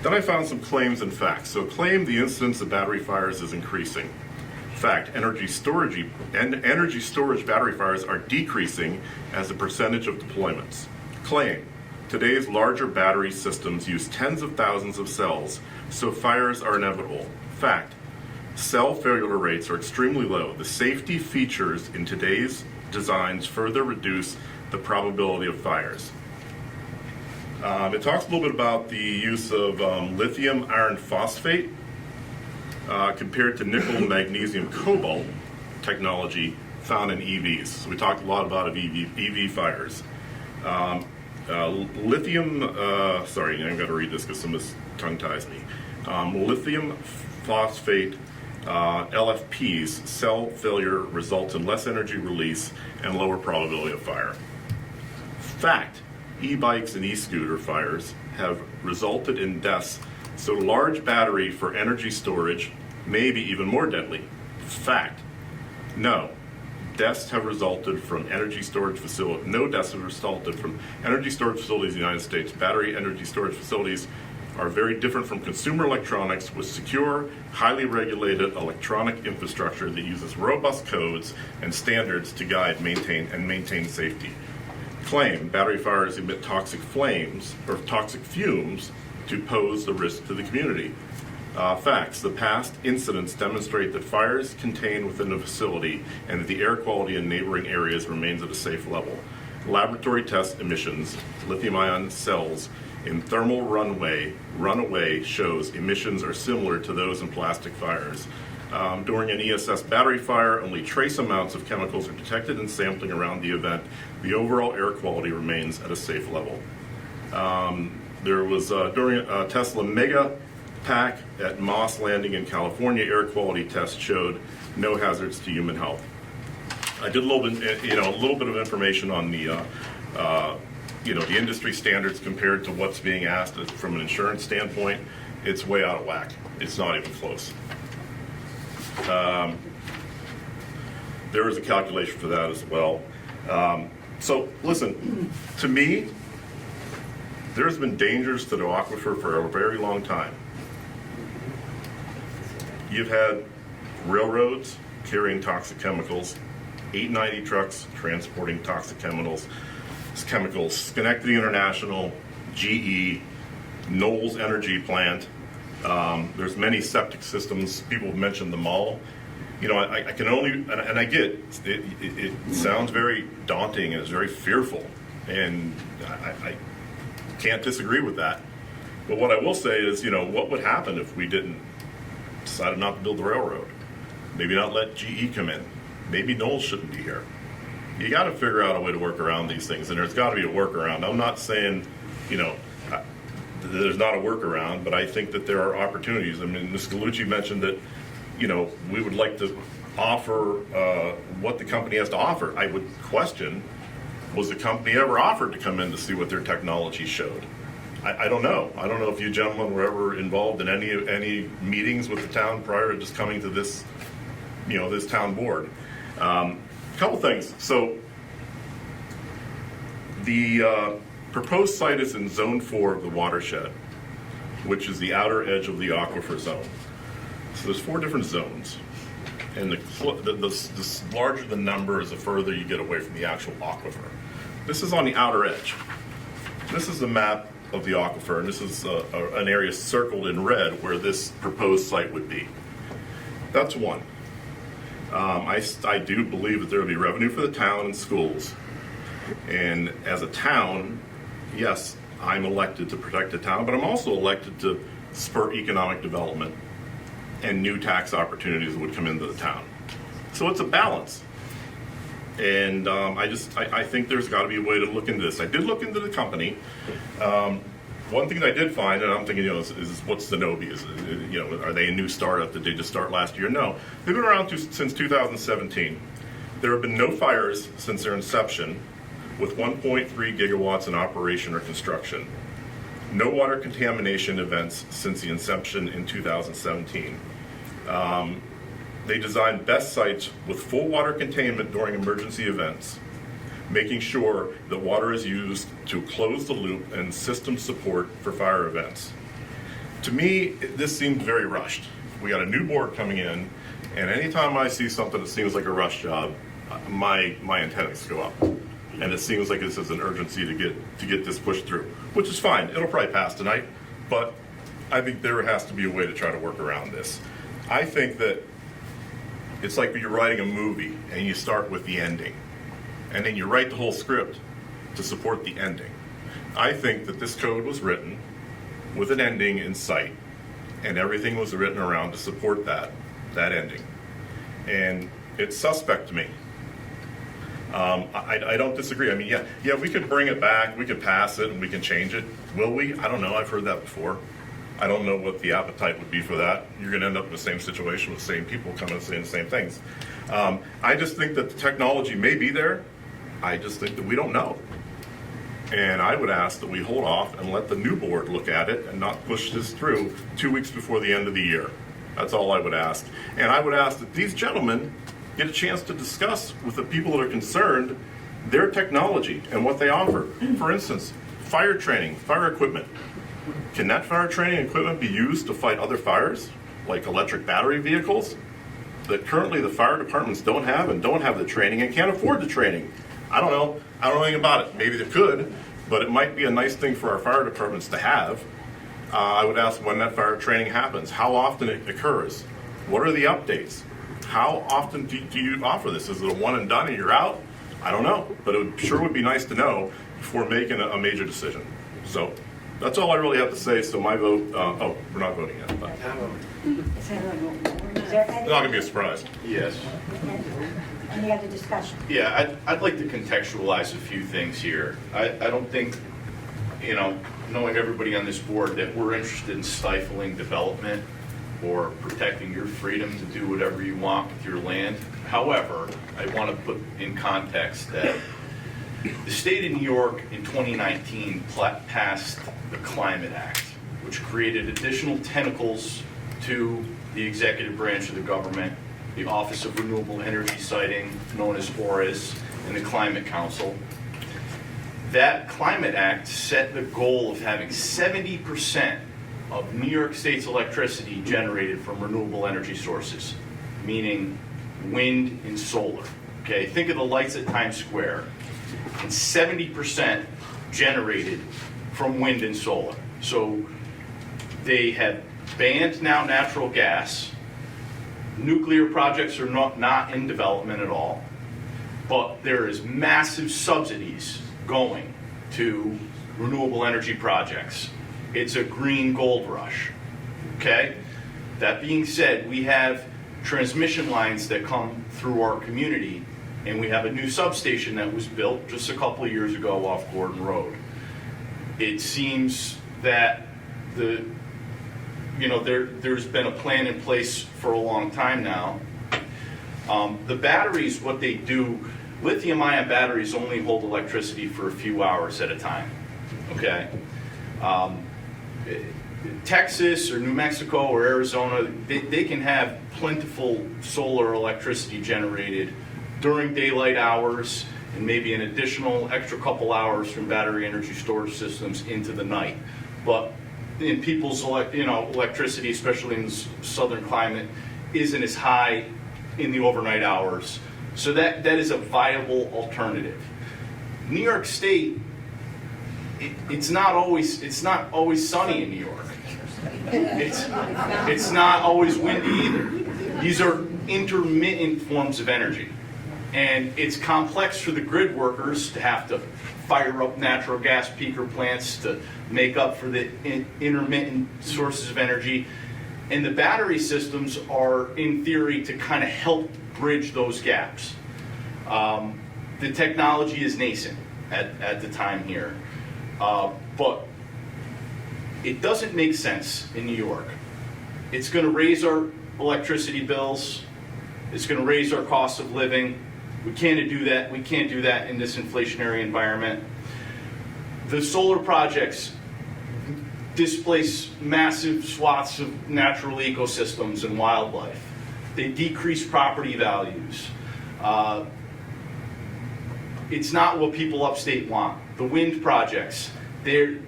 Then I found some claims and facts. So claim the incidence of battery fires is increasing. Fact, energy storage battery fires are decreasing as a percentage of deployments. Claim, today's larger battery systems use tens of thousands of cells, so fires are inevitable. Fact, cell failure rates are extremely low. The safety features in today's designs further reduce the probability of fires. It talks a little bit about the use of lithium iron phosphate compared to nickel magnesium cobalt technology found in EVs. So we talked a lot about EV fires. Lithium, sorry, I've got to read this because some of this tongue ties me. Lithium phosphate LFPs, cell failure results in less energy release and lower probability of fire. Fact, e-bikes and e-scooter fires have resulted in deaths, so large battery for energy storage may be even more deadly. Fact, no. Deaths have resulted from energy storage facilities. No deaths have resulted from energy storage facilities in the United States. Battery energy storage facilities are very different from consumer electronics with secure, highly regulated electronic infrastructure that uses robust codes and standards to guide, maintain safety. claim battery fires emit toxic flames or toxic fumes to pose a risk to the community. Facts. The past incidents demonstrate that fires contained within a facility and that the air quality in neighboring areas remains at a safe level. Laboratory test emissions, lithium-ion cells in thermal runaway shows emissions are similar to those in plastic fires. During an ESS battery fire, only trace amounts of chemicals are detected in sampling around the event. The overall air quality remains at a safe level. There was, during a Tesla Mega Pack at Moss Landing in California, air quality tests showed no hazards to human health. I did a little bit of information on the, the industry standards compared to what's being asked from an insurance standpoint. It's way out of whack. It's not even close. There is a calculation for that as well. So listen, to me, there's been dangers to the aquifer for a very long time. You've had railroads carrying toxic chemicals, 890 trucks transporting toxic chemicals, Schenectady International, GE, Knowles Energy Plant. There's many septic systems. People have mentioned them all. I can only, and I get it sounds very daunting and it's very fearful, and I can't disagree with that. But what I will say is, what would happen if we decided not to build the railroad? Maybe not let GE come in. Maybe Knowles shouldn't be here. You got to figure out a way to work around these things, and there's got to be a workaround. I'm not saying, there's not a workaround, but I think that there are opportunities. I mean, Ms. Galucci mentioned that, we would like to offer what the company has to offer. I would question, was the company ever offered to come in to see what their technology showed? I don't know. I don't know if you gentlemen were ever involved in any meetings with the town prior to just coming to this, this town board. A couple things. So the proposed site is in Zone 4 of the watershed, which is the outer edge of the aquifer zone. So there's 4 different zones, and the larger the number is the further you get away from the actual aquifer. This is on the outer edge. This is the map of the aquifer, and this is an area circled in red where this proposed site would be. That's one. I do believe that there will be revenue for the town and schools. And as a town, yes, I'm elected to protect the town, but I'm also elected to spur economic development and new tax opportunities that would come into the town. So it's a balance. And I think there's got to be a way to look into this. I did look into the company. One thing that I did find, and I'm thinking, is what's Zenobia? Are they a new startup? Did they just start last year? No, they've been around since 2017. There have been no fires since their inception, with 1.3 gigawatts in operation or construction. No water contamination events since the inception in 2017. They designed best sites with full water containment during emergency events, making sure that water is used to close the loop and system support for fire events. To me, this seemed very rushed. We got a new board coming in, and anytime I see something that seems like a rush job, my antennas go up. And it seems like this is an urgency to get this pushed through, which is fine. It'll probably pass tonight, but I think there has to be a way to try to work around this. I think that it's like when you're writing a movie and you start with the ending, and then you write the whole script to support the ending. I think that this code was written with an ending in sight, and everything was written around to support that ending. And it's suspect to me. I don't disagree. I mean, yeah, we could bring it back, we could pass it, and we can change it. Will we? I don't know. I've heard that before. I don't know what the appetite would be for that. You're going to end up in the same situation with the same people coming and saying the same things. I just think that the technology may be there. I just think that we don't know. And I would ask that we hold off and let the new board look at it and not push this through 2 weeks before the end of the year. That's all I would ask. And I would ask that these gentlemen get a chance to discuss with the people that are concerned their technology and what they offer. For instance, fire training, fire equipment. Can that fire training equipment be used to fight other fires, like electric battery vehicles, that currently the fire departments don't have and don't have the training and can't afford the training? I don't know. I don't know anything about it. Maybe they could, but it might be a nice thing for our fire departments to have. I would ask when that fire training happens, how often it occurs, what are the updates, how often do you offer this? Is it a one and done and you're out? I don't know, but it sure would be nice to know before making a major decision. So that's all I really have to say. So my vote, oh, we're not voting yet. But Is there it's not going to be a surprise. Yes. any other discussion? Yeah, I'd like to contextualize a few things here. I don't think, you know, knowing everybody on this board, that we're interested in stifling development or protecting your freedom to do whatever you want with your land. However, I want to put in context that the state of New York in 2019 passed the Climate Act, which created additional tentacles to the executive branch of the government, the Office of Renewable Energy Siting, known as ORIS, and the Climate Council. That Climate Act set the goal of having 70% of New York State's electricity generated from renewable energy sources, meaning wind and solar. Okay, think of the lights at Times Square, and 70% generated from wind and solar. So they have banned now natural gas. Nuclear projects are not in development at all, but there is massive subsidies going to renewable energy projects. It's a green gold rush, okay? That being said, we have transmission lines that come through our community, and we have a new substation that was built just a couple of years ago off Gordon Road. It seems that there's been a plan in place for a long time now. The batteries, what they do, lithium-ion batteries only hold electricity for a few hours at a time, okay? Texas or New Mexico or Arizona, they can have plentiful solar electricity generated during daylight hours and maybe an additional extra couple hours from battery energy storage systems into the night. But in people's electricity, especially in the southern climate, isn't as high in the overnight hours. So that is a viable alternative. New York State, it's not always sunny in New York. It's not always windy either. These are intermittent forms of energy. And it's complex for the grid workers to have to fire up natural gas peaker plants to make up for the intermittent sources of energy. And the battery systems are, in theory, to kind of help bridge those gaps. The technology is nascent at the time here. But it doesn't make sense in New York. It's going to raise our electricity bills. It's going to raise our cost of living. We can't do that. We can't do that in this inflationary environment. The solar projects displace massive swaths of natural ecosystems and wildlife. They decrease property values. It's not what people upstate want. The wind projects, they're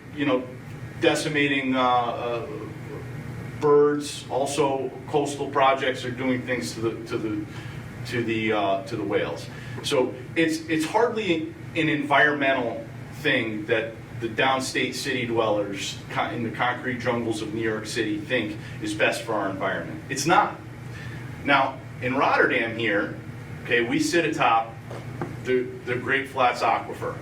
decimating birds. Also, coastal projects are doing things to the whales. So it's hardly an environmental thing that the downstate city dwellers in the concrete jungles of New York City think is best for our environment. It's not. Now, in Rotterdam here, okay, we sit atop the Great Flats Aquifer.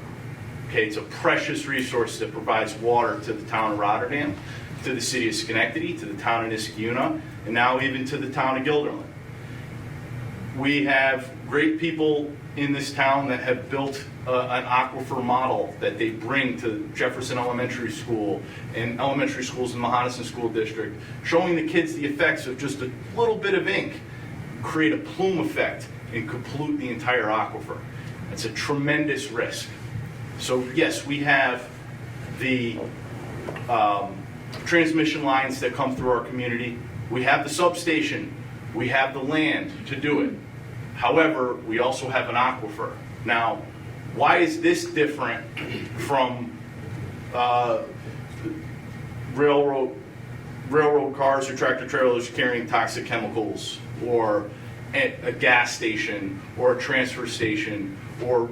Okay, it's a precious resource that provides water to the town of Rotterdam, to the city of Schenectady, to the town of Niskayuna, and now even to the town of Guilderland. We have great people in this town that have built an aquifer model that they bring to Jefferson Elementary School and elementary schools in the Mahonison School District, showing the kids the effects of just a little bit of ink create a plume effect and could pollute the entire aquifer. It's a tremendous risk. So yes, we have the transmission lines that come through our community. We have the substation. We have the land to do it. However, we also have an aquifer. Now, why is this different from railroad cars or tractor trailers carrying toxic chemicals, or a gas station, or a transfer station, or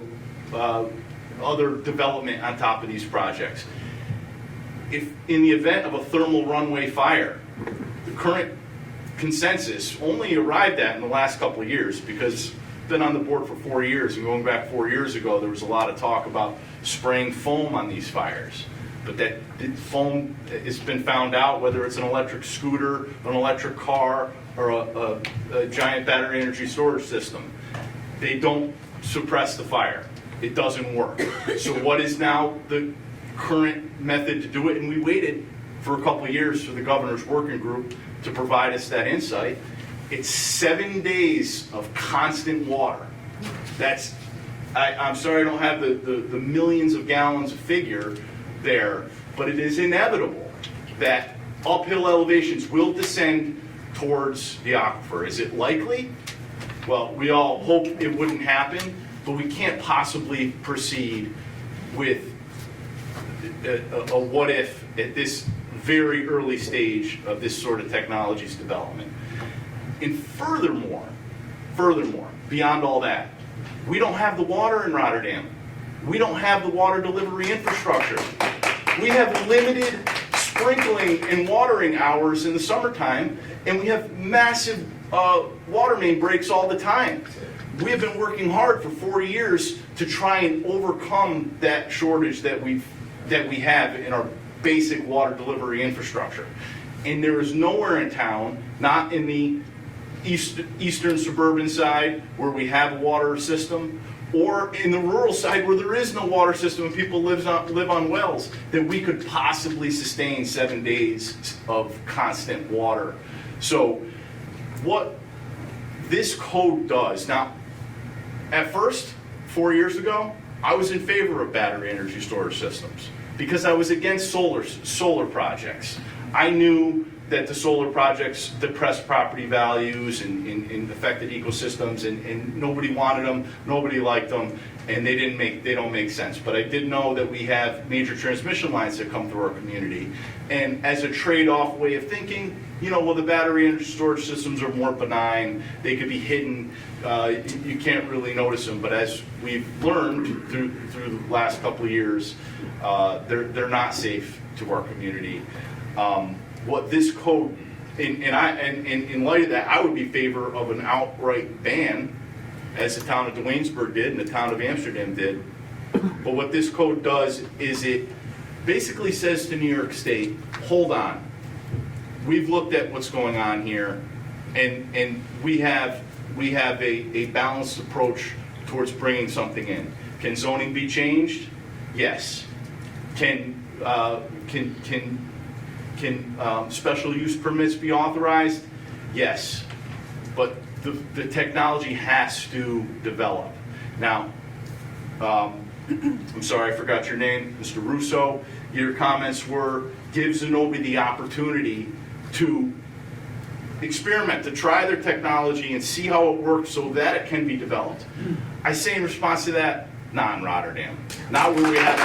other development on top of these projects. If in the event of a thermal runway fire, the current consensus only arrived at in the last couple of years, because I've been on the board for 4 years, and going back 4 years ago, there was a lot of talk about spraying foam on these fires. But that foam, it's been found out, whether it's an electric scooter, an electric car, or a giant battery energy storage system, they don't suppress the fire. It doesn't work. So what is now the current method to do it? And we waited for a couple of years for the governor's working group to provide us that insight. It's 7 days of constant water. That's, I'm sorry I don't have the millions of gallons figure there, but it is inevitable that uphill elevations will descend towards the aquifer. Is it likely? Well, we all hope it wouldn't happen, but we can't possibly proceed with a what if at this very early stage of this sort of technology's development. And furthermore, beyond all that, we don't have the water in Rotterdam. We don't have the water delivery infrastructure. We have limited sprinkling and watering hours in the summertime, and we have massive water main breaks all the time. We have been working hard for 4 years to try and overcome that shortage that we have in our basic water delivery infrastructure. And there is nowhere in town, not in the eastern suburban side where we have a water system, or in the rural side where there is no water system and people live on wells, that we could possibly sustain 7 days of constant water. So what this code does, now, at first, 4 years ago, I was in favor of battery energy storage systems because I was against solar projects. I knew that the solar projects depressed property values and affected ecosystems, and nobody wanted them, nobody liked them, and they don't make sense. But I did know that we have major transmission lines that come through our community, and as a trade-off way of thinking, well, the battery energy storage systems are more benign. They could be hidden. You can't really notice them. But as we've learned through the last couple of years, they're not safe to our community. What this code, and in light of that, I would be in favor of an outright ban, as the town of Duanesburg did and the town of Amsterdam did. But what this code does is it basically says to New York State, hold on. We've looked at what's going on here, and we have a balanced approach towards bringing something in. Can zoning be changed? Yes. Can special use permits be authorized? Yes. But the technology has to develop. Now, I'm sorry I forgot your name, Mr. Russo. Your comments were, give Zenobia the opportunity to experiment, to try their technology and see how it works so that it can be developed. I say in response to that, not in Rotterdam. Not where we have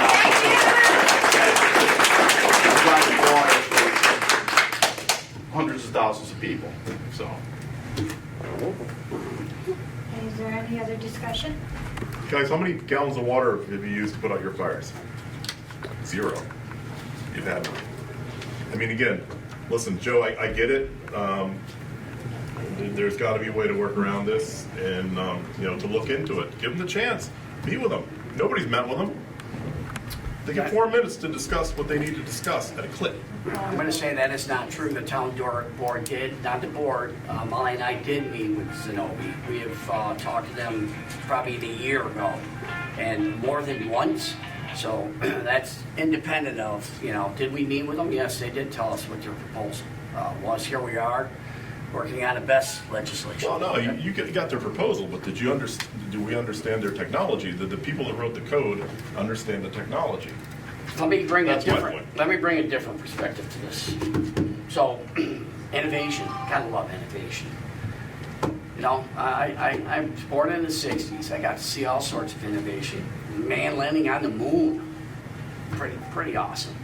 hundreds of thousands of people. So. Is there any other discussion? Guys, how many gallons of water have you used to put out your fires? 0. You've had none. I mean, again, listen, Joe, I get it. There's got to be a way to work around this, and to look into it. Give them the chance. Meet with them. Nobody's met with them. They get 4 minutes to discuss what they need to discuss at a clip. I'm going to say that is not true. The town board did, not the board. Molly and I did meet with Zenobia. We have talked to them probably a year ago, and more than once. So that's independent of, did we meet with them? Yes, they did tell us what their proposal was. Here we are, working on the best legislation. Well, no, you got their proposal, but do we understand their technology? Did the people that wrote the code understand the technology? Let me bring That's my point. Let me bring a different perspective to this. So, innovation, gotta love innovation. I was born in the 60s. I got to see all sorts of innovation. Man landing on the moon, pretty awesome.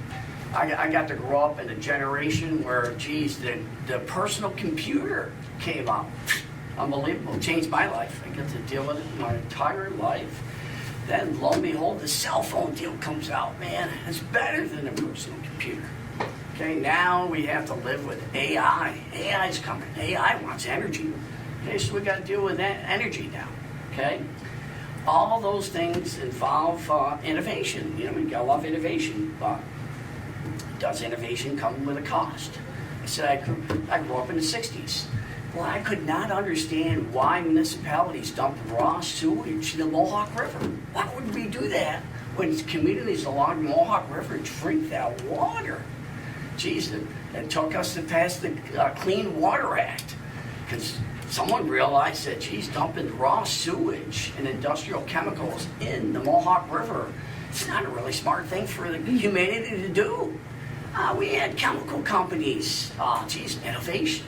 I got to grow up in a generation where, geez, the personal computer came out. Unbelievable. Changed my life. I get to deal with it my entire life. Then lo and behold, the cell phone deal comes out. Man, it's better than a personal computer. Okay, now we have to live with AI. AI's coming. AI wants energy. Okay, so we got to deal with that energy now. Okay, all those things involve innovation. You know, we gotta love innovation, but does innovation come with a cost? I said I grew up in the '60s. Well, I could not understand why municipalities dumped raw sewage in the Mohawk River. Why would we do that when communities along the Mohawk River drink that water? Geez, it took us to pass the Clean Water Act because someone realized that, geez, dumping raw sewage and industrial chemicals in the Mohawk River, it's not a really smart thing for the humanity to do. We had chemical companies, innovation,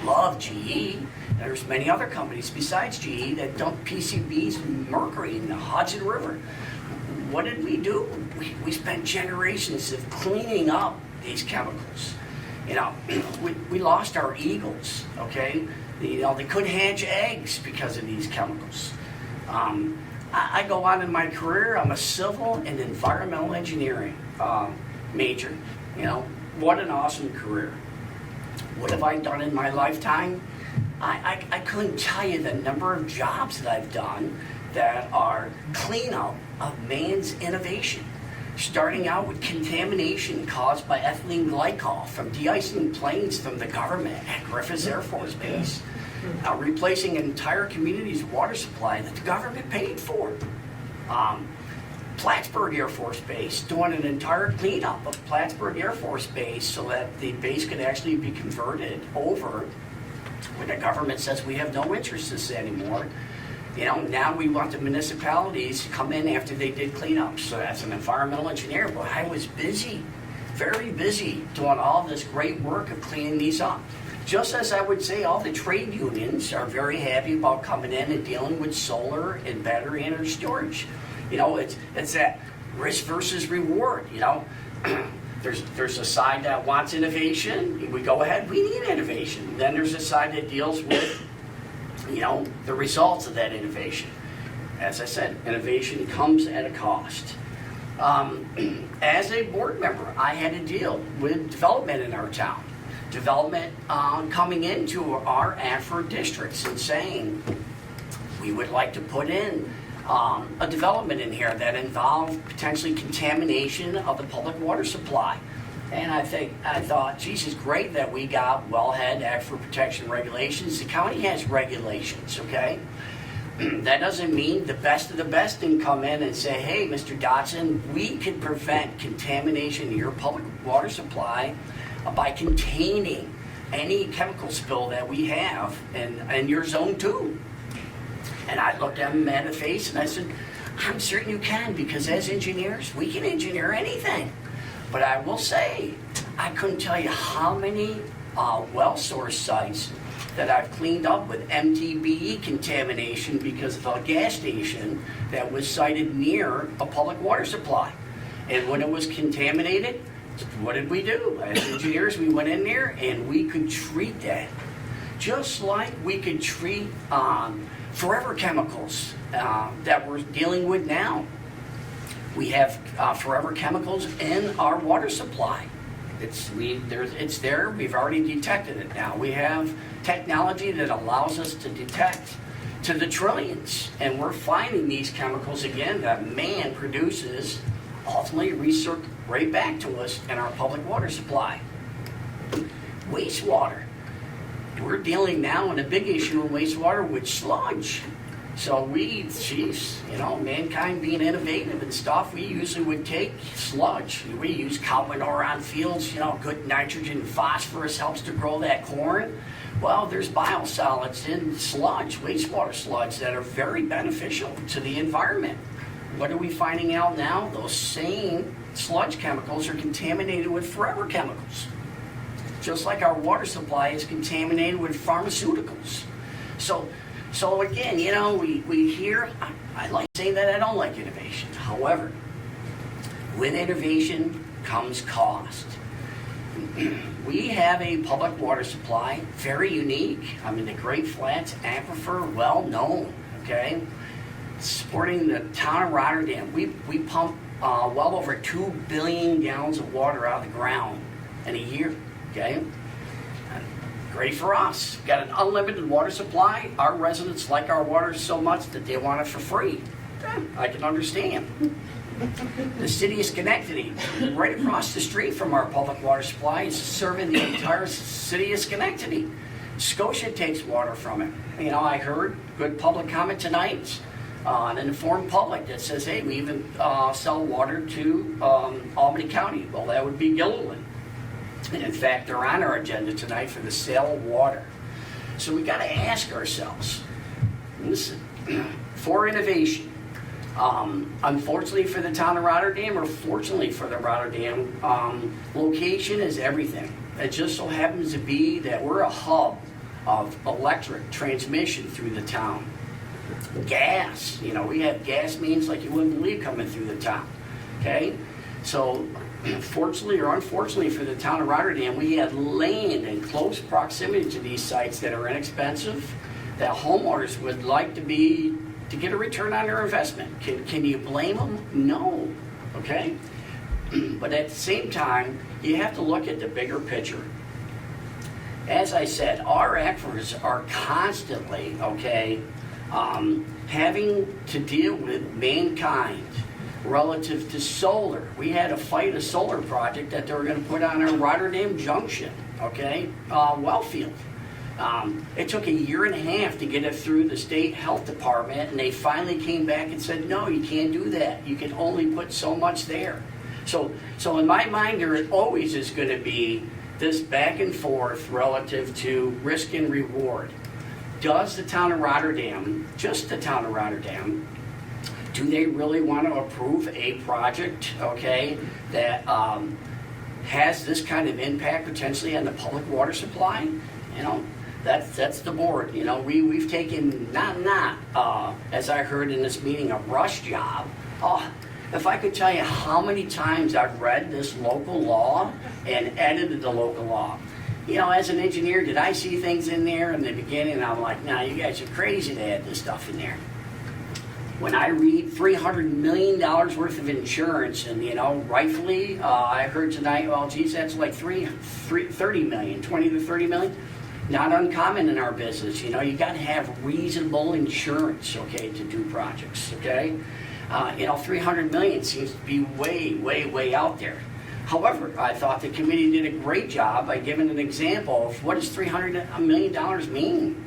love GE. There's many other companies besides GE that dump PCBs and mercury in the Hudson River. What did we do? We spent generations of cleaning up these chemicals. You know, we lost our eagles, okay? You know, they couldn't hatch eggs because of these chemicals. I go on in my career, I'm a civil and environmental engineering major. You know, what an awesome career. What have I done in my lifetime? I couldn't tell you the number of jobs that I've done that are cleanup of man's innovation. Starting out with contamination caused by ethylene glycol from de-icing planes from the government at Griffiths Air Force Base. Replacing an entire community's water supply that the government paid for. Plattsburgh Air Force Base, doing an entire cleanup of Plattsburgh Air Force Base so that the base could actually be converted over when the government says we have no interest in this anymore. You know, now we want the municipalities to come in after they did cleanup. So that's an environmental engineer, but I was busy, very busy doing all this great work of cleaning these up. Just as I would say all the trade unions are very happy about coming in and dealing with solar and battery energy storage. You know, it's that risk versus reward, you know. There's a side that wants innovation. We go ahead, we need innovation. Then there's a side that deals with, you know, the results of that innovation. As I said, innovation comes at a cost. As a board member, I had to deal with development in our town. Development coming into our AFR districts and saying, we would like to put in a development in here that involved potentially contamination of the public water supply. And I thought, geez, it's great that we got wellhead aquifer protection regulations. The county has regulations, okay? That doesn't mean the best of the best can come in and say, hey, Mr. Dotson, we can prevent contamination of your public water supply by containing any chemical spill that we have in your zone 2. And I looked at him in the face and I said, I'm certain you can, because as engineers, we can engineer anything. But I will say, I couldn't tell you how many well source sites that I've cleaned up with MTBE contamination because of a gas station that was sited near a public water supply. And when it was contaminated, what did we do? As engineers, we went in there and we could treat that. Just like we could treat forever chemicals that we're dealing with now. We have forever chemicals in our water supply. It's there, we've already detected it now. We have technology that allows us to detect to the trillions. And we're finding these chemicals again that man produces, ultimately recirculate right back to us in our public water supply. Wastewater. We're dealing now in a big issue in wastewater with sludge. So mankind being innovative and stuff, we usually would take sludge. We use cow manure on fields, good nitrogen and phosphorus helps to grow that corn. Well, there's biosolids in sludge, wastewater sludge, that are very beneficial to the environment. What are we finding out now? Those same sludge chemicals are contaminated with forever chemicals. Just like our water supply is contaminated with pharmaceuticals. So again, we hear, I like saying that I don't like innovation. However, with innovation comes cost. We have a public water supply, very unique. I mean, the Great Flats Aquifer, well known, okay? supporting the town of Rotterdam. We pump well over 2 billion gallons of water out of the ground in a year, okay? Great for us. Got an unlimited water supply. Our residents like our water so much that they want it for free. I can understand. The city of Schenectady, right across the street from our public water supply, is serving the entire city of Schenectady. Scotia takes water from it. You know, I heard good public comment tonight, an informed public that says, hey, we even sell water to Albany County. Well, that would be Gilliland. And in fact, they're on our agenda tonight for the sale of water. So we got to ask ourselves, listen, for innovation, unfortunately for the town of Rotterdam, or fortunately for the Rotterdam, location is everything. It just so happens to be that we're a hub of electric transmission through the town. Gas, you know, we have gas mains like you wouldn't believe coming through the town, okay? So, fortunately or unfortunately for the town of Rotterdam, we have land in close proximity to these sites that are inexpensive, that homeowners would like to get a return on their investment. Can you blame them? No, okay? But at the same time, you have to look at the bigger picture. As I said, our aquifers are constantly, okay, having to deal with mankind relative to solar. We had to fight a solar project that they were going to put on our Rotterdam Junction, okay, well field. It took 1.5 years to get it through the state health department, and they finally came back and said, no, you can't do that. You can only put so much there. So in my mind, there always is going to be this back and forth relative to risk and reward. Does the town of Rotterdam, just the town of Rotterdam, do they really want to approve a project, okay, that has this kind of impact potentially on the public water supply? You know, that's the board. You know, we've taken not as I heard in this meeting, a rush job. Oh, if I could tell you how many times I've read this local law and edited the local law. You know, as an engineer, did I see things in there in the beginning and I'm like, nah, you guys are crazy to add this stuff in there. When I read $300 million worth of insurance, and you know, rightfully, I heard tonight, well, geez, that's like 30 million, 20 to 30 million. Not uncommon in our business. You know, you got to have reasonable insurance, okay, to do projects, okay? You know, 300 million seems to be way, way, way out there. However, I thought the committee did a great job by giving an example of what does $300 million mean.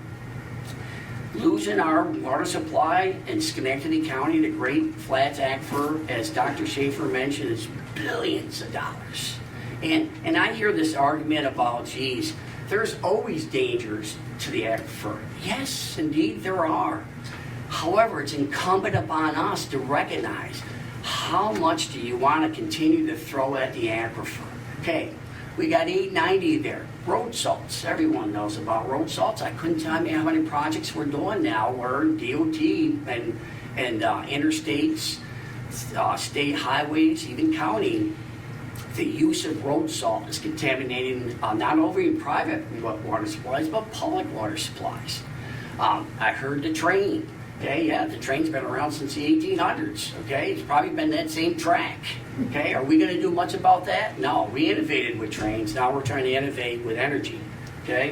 Losing our water supply in Schenectady County, the Great Flats Aquifer, as Dr. Schaefer mentioned, is billions of dollars. And I hear this argument about, geez, there's always dangers to the aquifer. Yes, indeed there are. However, it's incumbent upon us to recognize how much do you want to continue to throw at the aquifer. Okay, we got 890 there. Road salts, everyone knows about road salts. I couldn't tell you how many projects we're doing now where DOT and interstates, state highways, even county, the use of road salt is contaminating not only private water supplies, but public water supplies. I heard the train. Okay, yeah, the train's been around since the 1800s. Okay, it's probably been that same track. Okay, are we going to do much about that? No, we innovated with trains. Now we're trying to innovate with energy. Okay,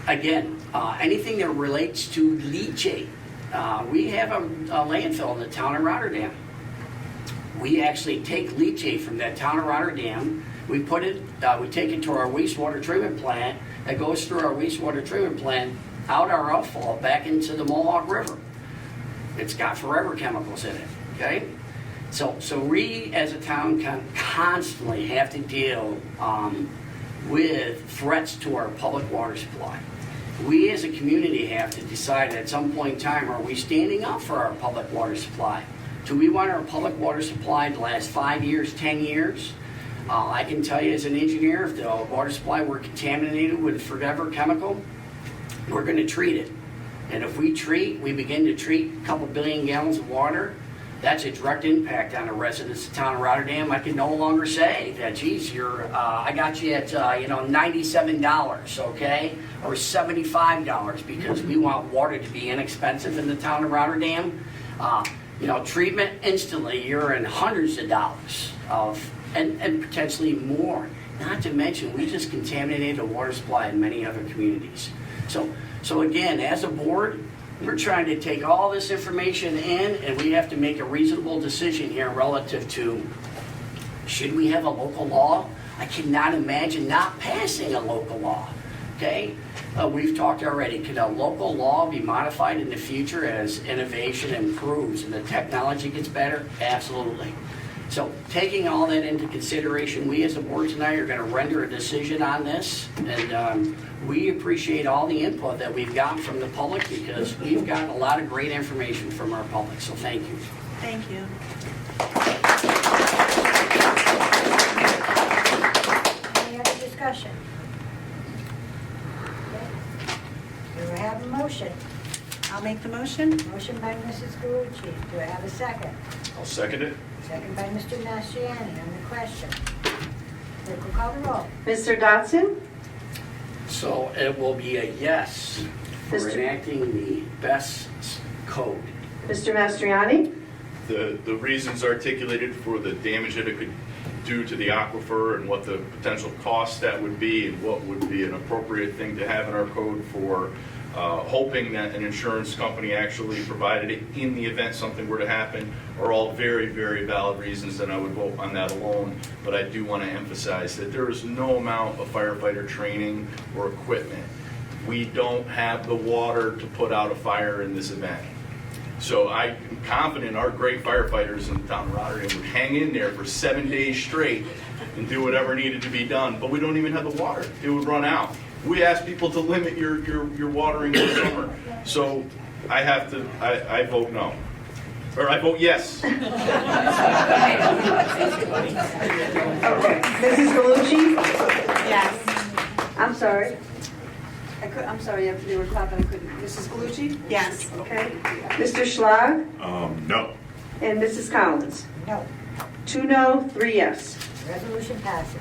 again, anything that relates to leachate. We have a landfill in the town of Rotterdam. We actually take leachate from that town of Rotterdam. We put it, we take it to our wastewater treatment plant. That goes through our wastewater treatment plant, out our outfall back into the Mohawk River. It's got forever chemicals in it, okay? So we as a town can constantly have to deal with threats to our public water supply. We as a community have to decide at some point in time, are we standing up for our public water supply? Do we want our public water supply to last 5 years, 10 years? I can tell you as an engineer, if the water supply were contaminated with forever chemical, we're going to treat it. And if we begin to treat a couple billion gallons of water, that's a direct impact on the residents of the town of Rotterdam. I can no longer say that, geez, I got you at, $97, okay? Or $75, because we want water to be inexpensive in the town of Rotterdam. Treatment, instantly, you're in hundreds of dollars and potentially more. Not to mention, we just contaminated the water supply in many other communities. So again, as a board, we're trying to take all this information in, and we have to make a reasonable decision here relative to, should we have a local law? I cannot imagine not passing a local law, okay? We've talked already, could a local law be modified in the future as innovation improves and the technology gets better? Absolutely. So taking all that into consideration, we as a board tonight are going to render a decision on this, and we appreciate all the input that we've gotten from the public, because we've gotten a lot of great information from our public, so thank you. Thank you. Any other discussion? Do I have a motion? I'll make the motion. Motion by Mrs. Galucci. Do I have a second? I'll second it. Second by Mr. Mastriani on the question. Clerk will call the roll. Mr. Dodson? So it will be a yes for enacting the best code. Mr. Mastriani? The reasons articulated for the damage that it could do to the aquifer and what the potential cost that would be and what would be an appropriate thing to have in our code for hoping that an insurance company actually provided it in the event something were to happen are all very, very valid reasons, and I would vote on that alone. But I do want to emphasize that there is no amount of firefighter training or equipment. We don't have the water to put out a fire in this event. So I'm confident our great firefighters in the town of Rotterdam would hang in there for 7 days straight and do whatever needed to be done, but we don't even have the water. It would run out. We ask people to limit your watering in the summer. So I vote no. Or I vote yes. Okay. Mrs. Galucci? Yes. I'm sorry. I'm sorry, you were clapping, I couldn't. Mrs. Galucci? Yes. Okay. Mr. Schlag? No. And Mrs. Collins? No. 2 no, 3 yes. Resolution passes.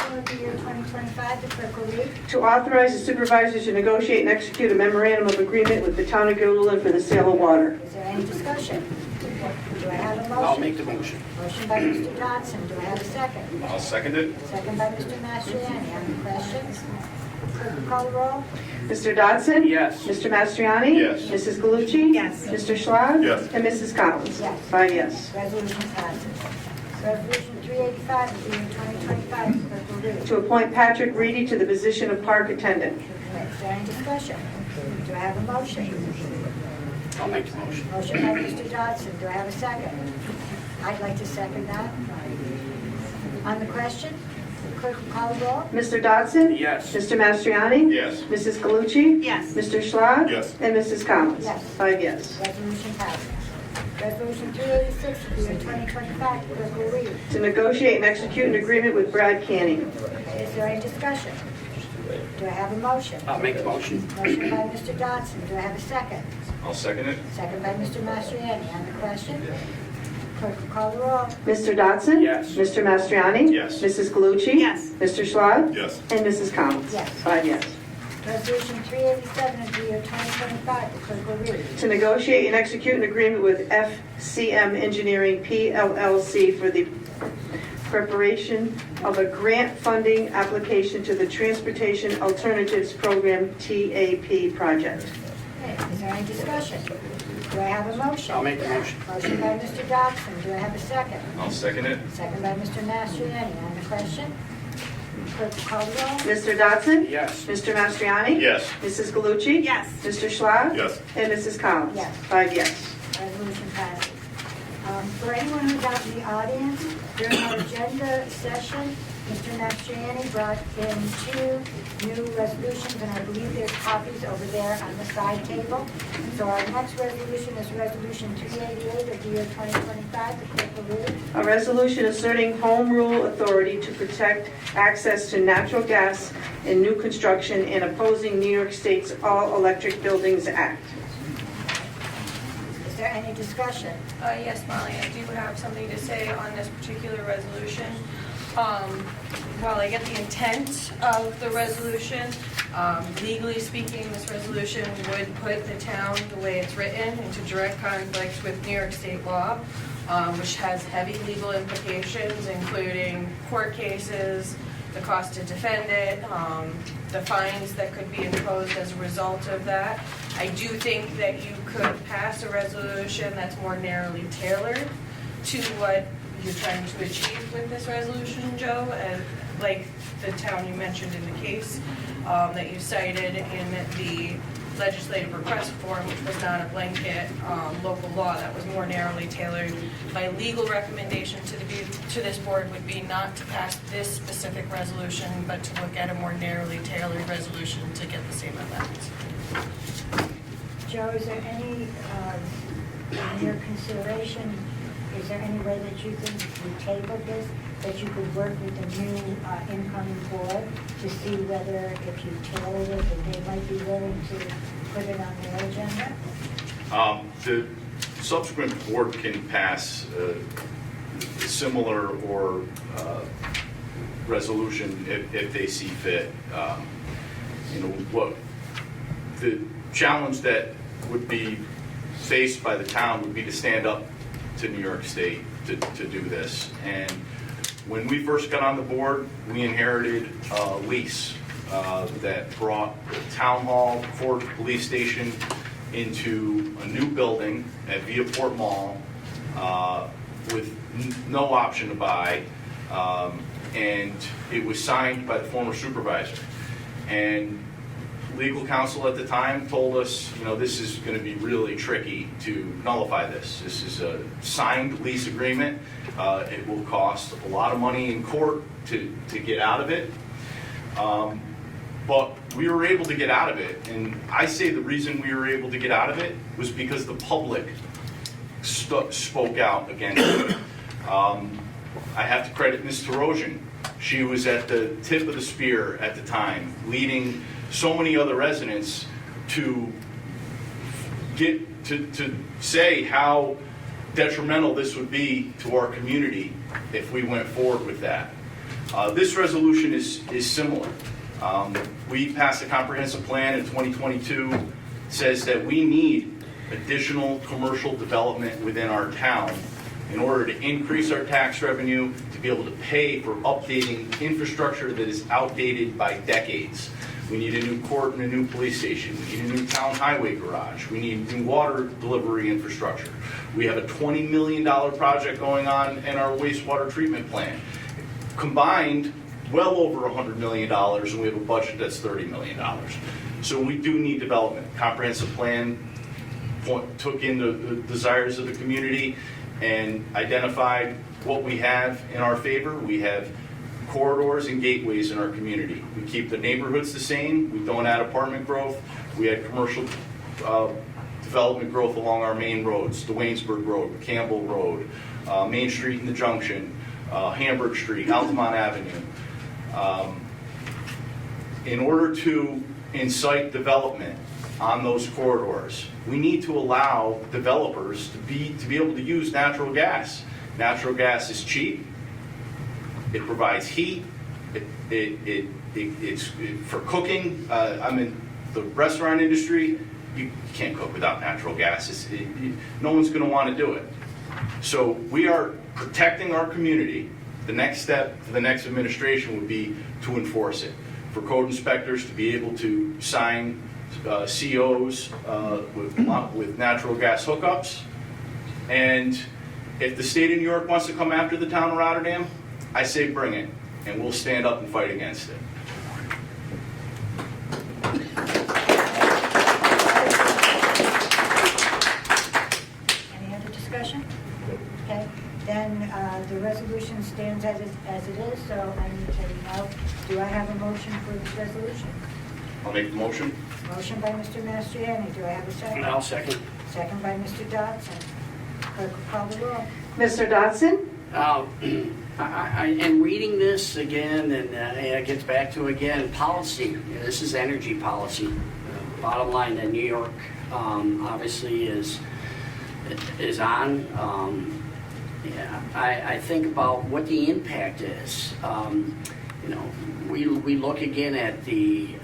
For the year 2025, the clerk will read. To authorize the supervisors to negotiate and execute a memorandum of agreement with the town of Gilliland for the sale of water. Is there any discussion? Do I have a motion? I'll make the motion. Motion by Mr. Dodson. Do I have a second? I'll second it. Second by Mr. Mastriani. On the question, clerk will call the roll. Mr. Dodson? Yes. Mr. Mastriani? Yes. Mrs. Galucci? Yes. Mr. Schlag? Yes. And Mrs. Collins? Yes. 5 yes. Resolution passes. Resolution 385 of the year 2025, the clerk will read. To appoint Patrick Reedy to the position of park attendant. Is there any discussion? Do I have a motion? I'll make the motion. Motion by Mr. Dodson. Do I have a second? I'd like to second that. On the question, clerk will call the roll. Mr. Dodson? Yes. Mr. Mastriani? Yes. Mrs. Galucci? Yes. Mr. Schlag? Yes. And Mrs. Collins? Yes. 5 yes. Resolution passes. Resolution 386 of the year 2025, the clerk will read. To negotiate and execute an agreement with Brad Canning. Is there any discussion? Do I have a motion? I'll make the motion. Motion by Mr. Dodson. Do I have a second? I'll second it. Second by Mr. Mastriani. On the question, clerk will call the roll. Mr. Dodson? Yes. Mr. Mastriani? Yes. Mrs. Galucci? Yes. Mr. Schlag? Yes. And Mrs. Collins? Yes. 5 yes. Resolution 387 of the year 2025, the clerk will read. To negotiate and execute an agreement with FCM Engineering PLLC for the preparation of a grant funding application to the Transportation Alternatives Program TAP project. Okay, is there any discussion? Do I have a motion? I'll make the motion. Motion by Mr. Dodson. Do I have a second? I'll second it. Second by Mr. Mastriani. On the question, clerk will call the roll. Mr. Dodson? Yes. Mr. Mastriani? Yes. Mrs. Galucci? Yes. Mr. Schlag? Yes. And Mrs. Collins? Yes. 5 yes. Resolution passes. For anyone who's out in the audience, during our agenda session, Mr. Mastriani brought in 2 new resolutions, and I believe there's copies over there on the side table. So our next resolution is Resolution 388 of the year 2025. The clerk will read. A resolution asserting home rule authority to protect access to natural gas in new construction and opposing New York State's All Electric Buildings Act. Is there any discussion? Yes, Molly, I do have something to say on this particular resolution. While I get the intent of the resolution, legally speaking, this resolution would put the town, the way it's written, into direct conflict with New York State law, which has heavy legal implications, including court cases, the cost to defend it, the fines that could be imposed as a result of that. I do think that you could pass a resolution that's more narrowly tailored to what you're trying to achieve with this resolution, Joe, and like the town you mentioned in the case that you cited in the legislative request form, which was not a blanket local law, that was more narrowly tailored. My legal recommendation to this board would be not to pass this specific resolution, but to look at a more narrowly tailored resolution to get the same effect. Joe, is there any, in your consideration, is there any way that you think if you table this, that you could work with the new incoming board to see whether if you tailor it, that they might be willing to put it on their agenda? The subsequent board can pass similar or resolution if they see fit. What the challenge that would be faced by the town would be to stand up to New York State to do this. And when we first got on the board, we inherited a lease that brought the town hall, Ford Police Station into a new building at Viaport Mall with no option to buy, and it was signed by the former supervisor. And legal counsel at the time told us, this is going to be really tricky to nullify this. This is a signed lease agreement. It will cost a lot of money in court to get out of it. But we were able to get out of it. And I say the reason we were able to get out of it was because the public spoke out against it. I have to credit Ms. Tarosian. She was at the tip of the spear at the time, leading so many other residents to get to say how detrimental this would be to our community if we went forward with that. This resolution is similar. We passed a comprehensive plan in 2022, says that we need additional commercial development within our town in order to increase our tax revenue, to be able to pay for updating infrastructure that is outdated by decades. We need a new court and a new police station. We need a new town highway garage. We need new water delivery infrastructure. We have a $20 million project going on in our wastewater treatment plant. Combined, well over $100 million, and we have a budget that's $30 million. So we do need development. Comprehensive plan took in the desires of the community and identified what we have in our favor. We have corridors and gateways in our community. We keep the neighborhoods the same. We don't add apartment growth. We had commercial development growth along our main roads, the Waynesburg Road, Campbell Road, Main Street and the Junction, Hamburg Street, Altamont Avenue. In order to incite development on those corridors, we need to allow developers to be able to use natural gas. Natural gas is cheap. It provides heat. It's for cooking. I'm in the restaurant industry. You can't cook without natural gas. No one's going to want to do it. So we are protecting our community. The next step for the next administration would be to enforce it. For code inspectors to be able to sign COs with natural gas hookups. And if the state of New York wants to come after the town of Rotterdam, I say bring it, and we'll stand up and fight against it. Any other discussion? Okay, as it is, so I need to know, do I have a motion for this resolution? I'll make the motion. Motion by Mr. Mastriani, do I have a second? I'll second. Second by Mr. Dodson. Clerk will call the roll. Mr. Dodson? And reading this again, and it gets back to, again, policy. This is energy policy. Bottom line, that New York obviously is on. I think about what the impact is. You know, we look again at the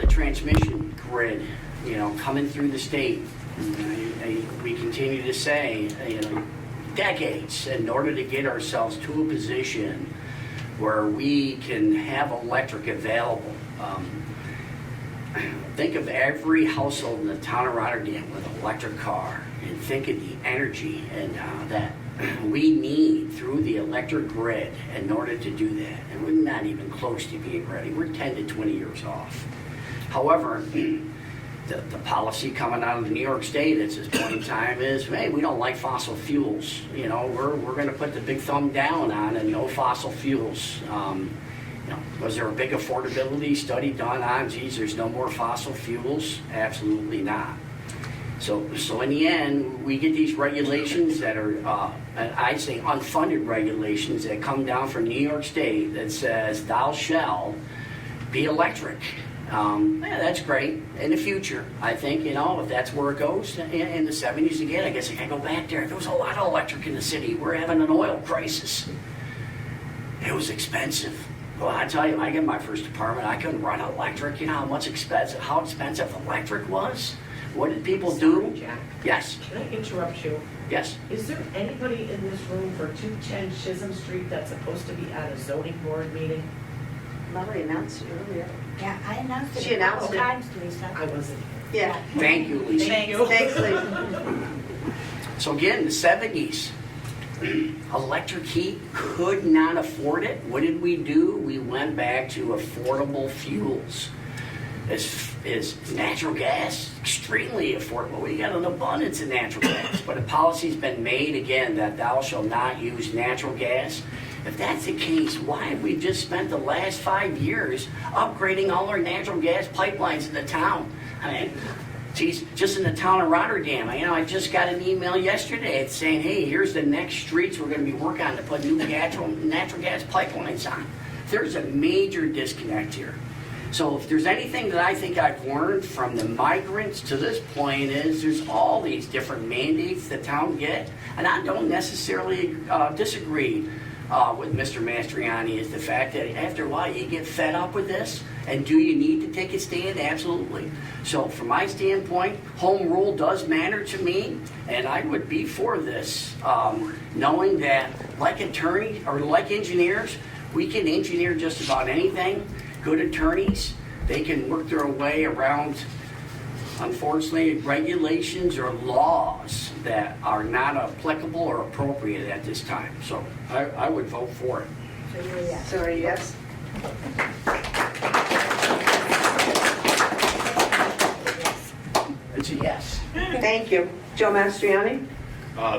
transmission grid, you know, coming through the state. We continue to say, you know, decades in order to get ourselves to a position where we can have electric available. Think of every household in the town of Rotterdam with an electric car, and think of the energy and that we need through the electric grid in order to do that. And we're not even close to being ready. We're 10 to 20 years off. However, the policy coming out of New York State at this point in time is, hey, we don't like fossil fuels. You know, we're going to put the big thumb down on and no fossil fuels. You know, was there a big affordability study done on, geez, there's no more fossil fuels? Absolutely not. So in the end, we get these regulations that are, I say unfunded regulations that come down from New York State that says, thou shall be electric. Yeah, that's great. In the future, I think, you know, if that's where it goes, in the 70s again, I guess I can go back there. There was a lot of electric in the city. We're having an oil crisis. It was expensive. Well, I tell you, I get my first apartment, I couldn't run electric. You know how expensive electric was? What did people do? Sorry, Jack. Yes. Can I interrupt you? Yes. Is there anybody in this room for 210 Chisholm Street that's supposed to be at a zoning board meeting? Molly announced it earlier. Yeah, I announced it. She announced it. Times, Lisa. I wasn't. Yeah. Thank you, Lisa. Thank you. Thanks, Lisa. So again, the 70s, electric heat, could not afford it. What did we do? We went back to affordable fuels. Is natural gas extremely affordable? We got an abundance of natural gas, but a policy's been made again that thou shalt not use natural gas. If that's the case, why have we just spent the last 5 years upgrading all our natural gas pipelines in the town? I mean, geez, just in the town of Rotterdam, you know, I just got an email yesterday. It's saying, hey, here's the next streets we're going to be working on to put new natural gas pipelines on. There's a major disconnect here. So if there's anything that I think I've learned from the migrants to this point is there's all these different mandates the town get, and I don't necessarily disagree with Mr. Mastriani, is the fact that after a while you get fed up with this, and do you need to take a stand? Absolutely. So from my standpoint, home rule does matter to me, and I would be for this, knowing that like attorneys or like engineers, we can engineer just about anything. Good attorneys, they can work their way around, unfortunately, regulations or laws that are not applicable or appropriate at this time. So I would vote for it. So you're a yes. So are you yes? It's a yes. Thank you. Joe Mastriani?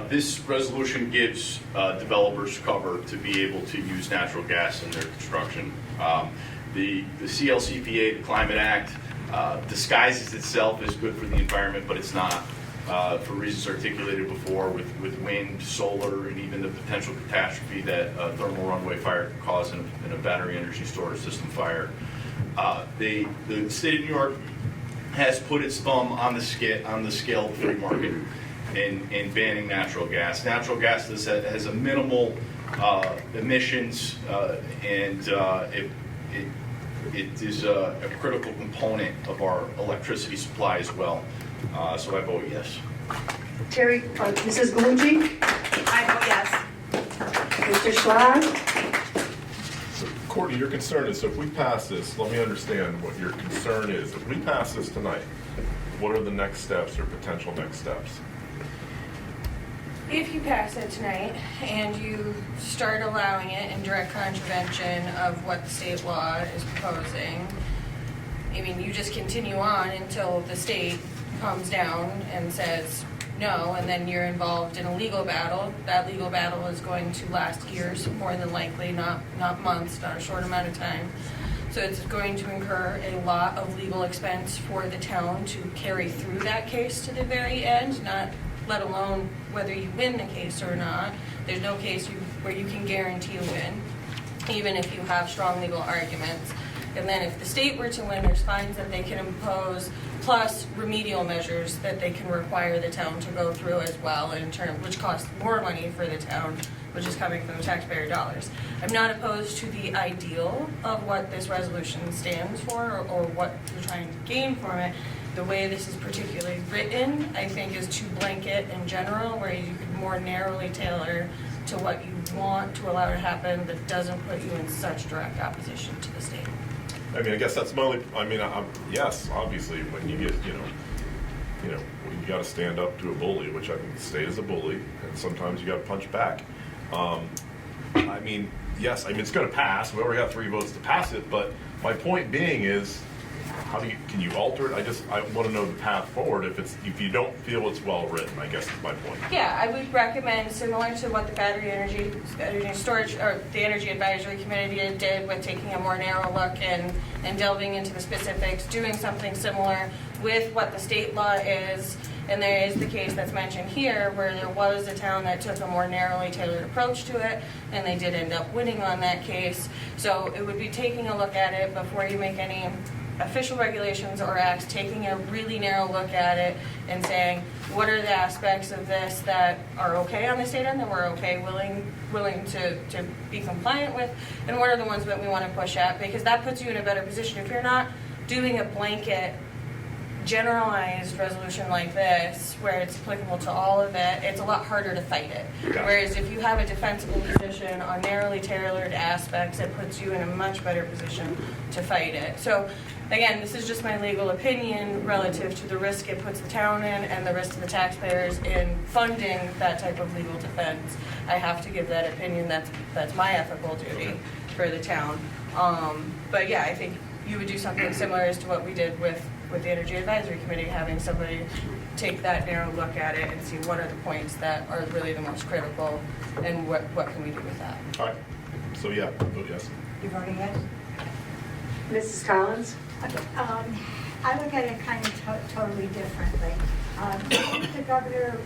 This resolution gives developers cover to be able to use natural gas in their construction. The CLCPA, the Climate Act, disguises itself as good for the environment, but it's not, for reasons articulated before with wind, solar, and even the potential catastrophe that a thermal runaway fire can cause in a battery energy storage system fire. The state of New York has put its thumb on the scale of the free market in banning natural gas. Natural gas has a minimal emissions, and it is a critical component of our electricity supply as well. So I vote yes. Terry, Mrs. Galucci? I vote yes. Mr. Schlage? So, Courtney, your concern is, so if we pass this, let me understand what your concern is. If we pass this tonight, what are the next steps or potential next steps? If you pass it tonight and you start allowing it in direct contravention of what the state law is proposing, I mean, you just continue on until the state comes down and says, no, and then you're involved in a legal battle. That legal battle is going to last years, more than likely, not months, not a short amount of time. So it's going to incur a lot of legal expense for the town to carry through that case to the very end, not let alone whether you win the case or not. There's no case where you can guarantee a win, even if you have strong legal arguments. And then if the state were to win, there's fines that they can impose, plus remedial measures that they can require the town to go through as well, which costs more money for the town, which is coming from the taxpayer dollars. I'm not opposed to the ideal of what this resolution stands for or what you're trying to gain from it. The way this is particularly written, I think, is too blanket in general, where you could more narrowly tailor to what you want to allow to happen that doesn't put you in such direct opposition to the state. I mean, I guess that's my only, yes, obviously, when you get, you got to stand up to a bully, which I think the state is a bully, and sometimes you got to punch back. Yes, it's going to pass. We already got 3 votes to pass it, but my point being is, can you alter it? I want to know the path forward if you don't feel it's well written, I guess is my point. Yeah, I would recommend, similar to what the battery energy storage, or the Energy Advisory Committee did with taking a more narrow look and delving into the specifics, doing something similar with what the state law is. And there is the case that's mentioned here where there was a town that took a more narrowly tailored approach to it, and they did end up winning on that case. So it would be taking a look at it before you make any official regulations or acts, taking a really narrow look at it and saying, what are the aspects of this that are okay on the state end that we're okay, willing to be compliant with, and what are the ones that we want to push at, because that puts you in a better position. If you're not doing a blanket generalized resolution like this, where it's applicable to all of it, it's a lot harder to fight it. Whereas if you have a defensible position on narrowly tailored aspects, it puts you in a much better position to fight it. So again, this is just my legal opinion relative to the risk it puts the town in and the risk to the taxpayers in funding that type of legal defense. I have to give that opinion. That's my ethical duty for the town. But yeah, I think you would do something similar as to what we did with the Energy Advisory Committee, having somebody take that narrow look at it and see what are the points that are really the most critical and what can we do with that. All right. So yeah, vote yes. You're voting yes? Mrs. Collins? Okay, I look at it kind of totally differently. Did the governor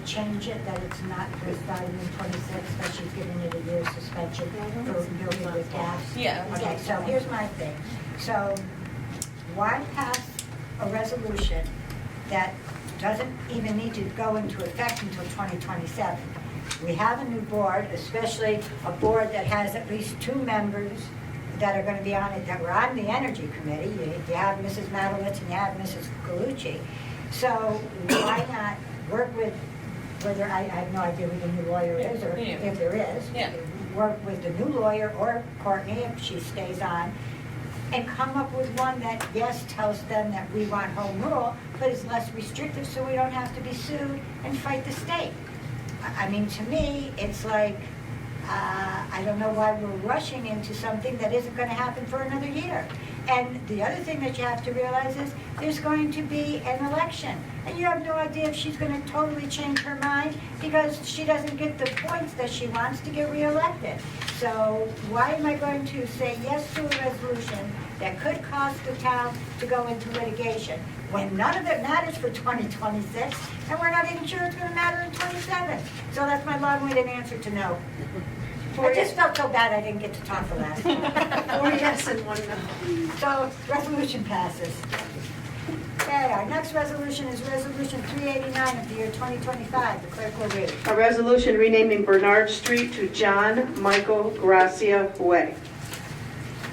change it that it's not first starting in 26, that she's giving it a year's suspension for building with gas? Yeah. Okay, so here's my thing. So why pass a resolution that doesn't even need to go into effect until 2027? We have a new board, especially a board that has at least 2 members that are going to be on it, that were on the Energy Committee. You have Mrs. Madowitz and you have Mrs. Galucci. So why not work with, whether I have no idea who the new lawyer is, or if there is, work with the new lawyer or Courtney if she stays on, and come up with one that, yes, tells them that we want home rule, but is less restrictive so we don't have to be sued and fight the state. I mean, to me, it's like, I don't know why we're rushing into something that isn't going to happen for another year. And the other thing that you have to realize is there's going to be an election. And you have no idea if she's going to totally change her mind because she doesn't get the points that she wants to get reelected. So why am I going to say yes to a resolution that could cost the town to go into litigation when none of it matters for 2026 and we're not even sure it's going to matter in 27? So that's my long-winded answer to no. I just felt so bad I didn't get to talk the last time. 4 yes and 1 no. So resolution passes. Okay, our next resolution is Resolution 389 of the year 2025. The clerk will read. A resolution renaming Bernard Street to John Michael Gracia Way.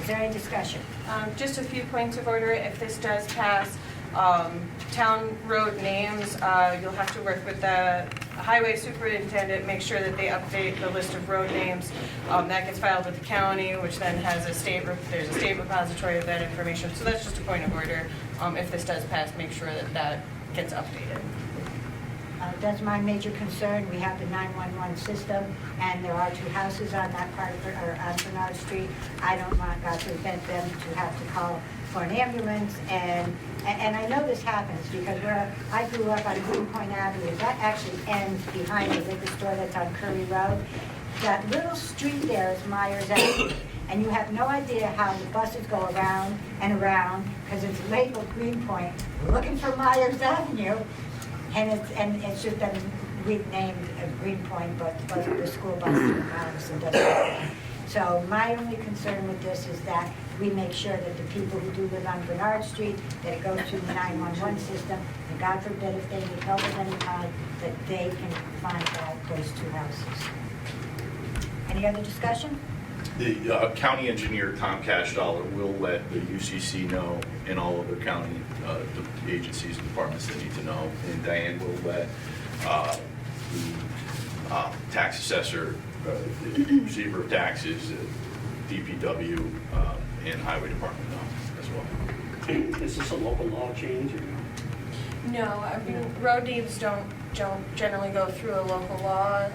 Is there any discussion? Just a few points of order. If this does pass, town road names, you'll have to work with the highway superintendent, make sure that they update the list of road names. That gets filed with the county, which then has there's a state repository of that information. So that's just a point of order. If this does pass, make sure that that gets updated. That's my major concern. We have the 911 system, and there are 2 houses on that part of on Bernard Street. I don't want, God to prevent them to have to call for an ambulance, and I know this happens because where I grew up on Greenpoint Avenue, that actually ends behind the liquor store that's on Curry Road. That little street there is Myers Avenue, and you have no idea how the buses go around and around because it's labeled Greenpoint, looking for Myers Avenue, and it's just been renamed Greenpoint, but the school bus Madison doesn't. So my only concern with this is that we make sure that the people who do live on Bernard Street, that it goes through the 911 system, and God forbid if they need help at any time, that they can find those two houses. Any other discussion? The county engineer, Tom Cashdollar, will let the UCC know and all other county the agencies and departments that need to know. And Diane will let the tax assessor, the receiver of taxes, DPW, and highway department know as well. Is this a local law change? No, I mean, road deeds don't generally go through a local law.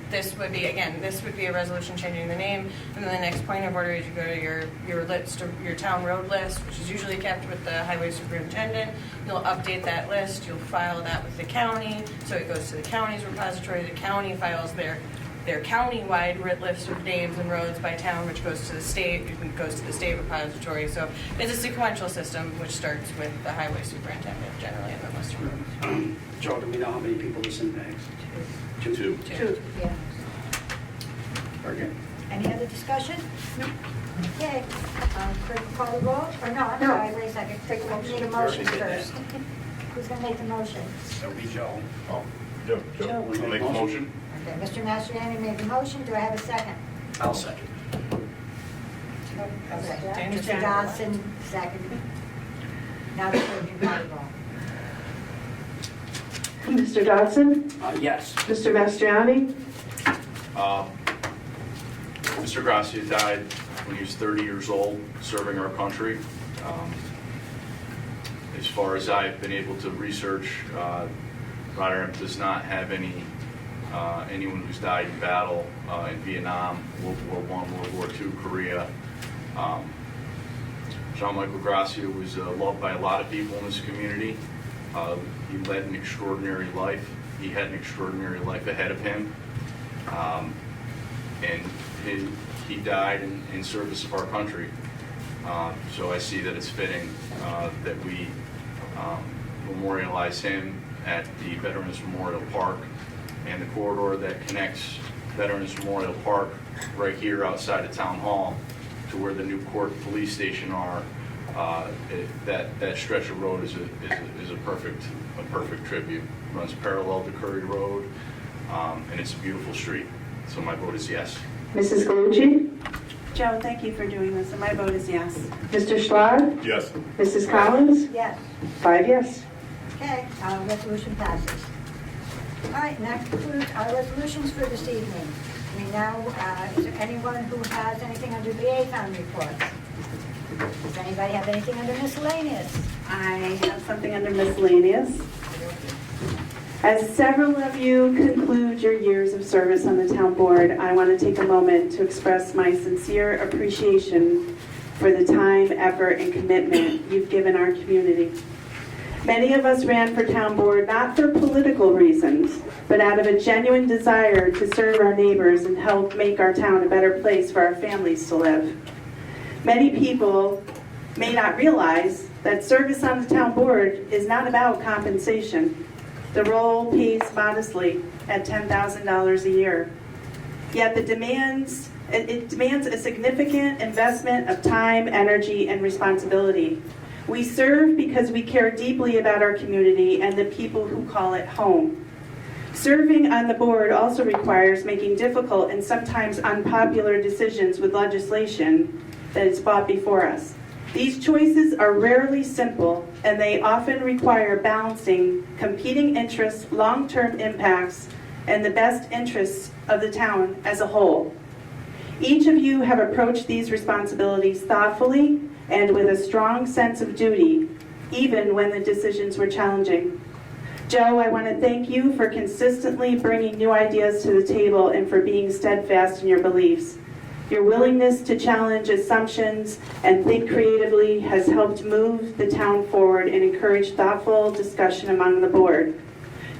This would be a resolution changing the name, and then the next point of order is you go to your list, your town road list, which is usually kept with the highway superintendent. You'll update that list, you'll file that with the county, so it goes to the county's repository. The county files their county-wide list of names and roads by town, which goes to the state, it goes to the state repository. So it's a sequential system, which starts with the highway superintendent generally, and then lists of roads. Joe, do we know how many people this impacts? Two. Yeah. Very good. Any other discussion? No. Okay, clerk will call the roll, or no, I'm sorry, wait a second. We need a motion first. Who's gonna make the motion? That'll be Joe. Oh, Joe. I'll make the motion. Okay, Mr. Mastriani made the motion, do I have a second? I'll second. Okay. Mr. Dodson, second. Now the clerk can call the roll. Mr. Dodson? Yes. Mr. Mastriani? Mr. Gracia died when he was 30 years old, serving our country. As far as I've been able to research, Rotterdam does not have anyone who's died in battle in Vietnam, World War I, World War II, Korea. Jean-Michael Gracia was loved by a lot of people in this community. He led an extraordinary life. He had an extraordinary life ahead of him. And he died in service of our country. So I see that it's fitting that we memorialize him at the Veterans Memorial Park, and the corridor that connects Veterans Memorial Park right here outside of Town Hall to where the new court police station are. That stretch of road is a perfect tribute. It runs parallel to Curry Road, and it's a beautiful street. So my vote is yes. Mrs. Galucci? Joe, thank you for doing this, and my vote is yes. Mr. Schlad? Yes. Mrs. Collins? Yes. 5 yes. Okay, resolution passes. All right, and that concludes our resolutions for this evening. We now, is there anyone who has anything under liaison reports? Does anybody have anything under miscellaneous? I have something under miscellaneous. As several of you conclude your years of service on the town board, I want to take a moment to express my sincere appreciation for the time, effort, and commitment you've given our community. Many of us ran for town board not for political reasons, but out of a genuine desire to serve our neighbors and help make our town a better place for our families to live. Many people may not realize that service on the town board is not about compensation. The role pays modestly at $10,000 a year. Yet it demands a significant investment of time, energy, and responsibility. We serve because we care deeply about our community and the people who call it home. Serving on the board also requires making difficult and sometimes unpopular decisions with legislation that is brought before us. These choices are rarely simple, and they often require balancing competing interests, long-term impacts, and the best interests of the town as a whole. Each of you have approached these responsibilities thoughtfully and with a strong sense of duty, even when the decisions were challenging. Joe, I want to thank you for consistently bringing new ideas to the table and for being steadfast in your beliefs. Your willingness to challenge assumptions and think creatively has helped move the town forward and encourage thoughtful discussion among the board.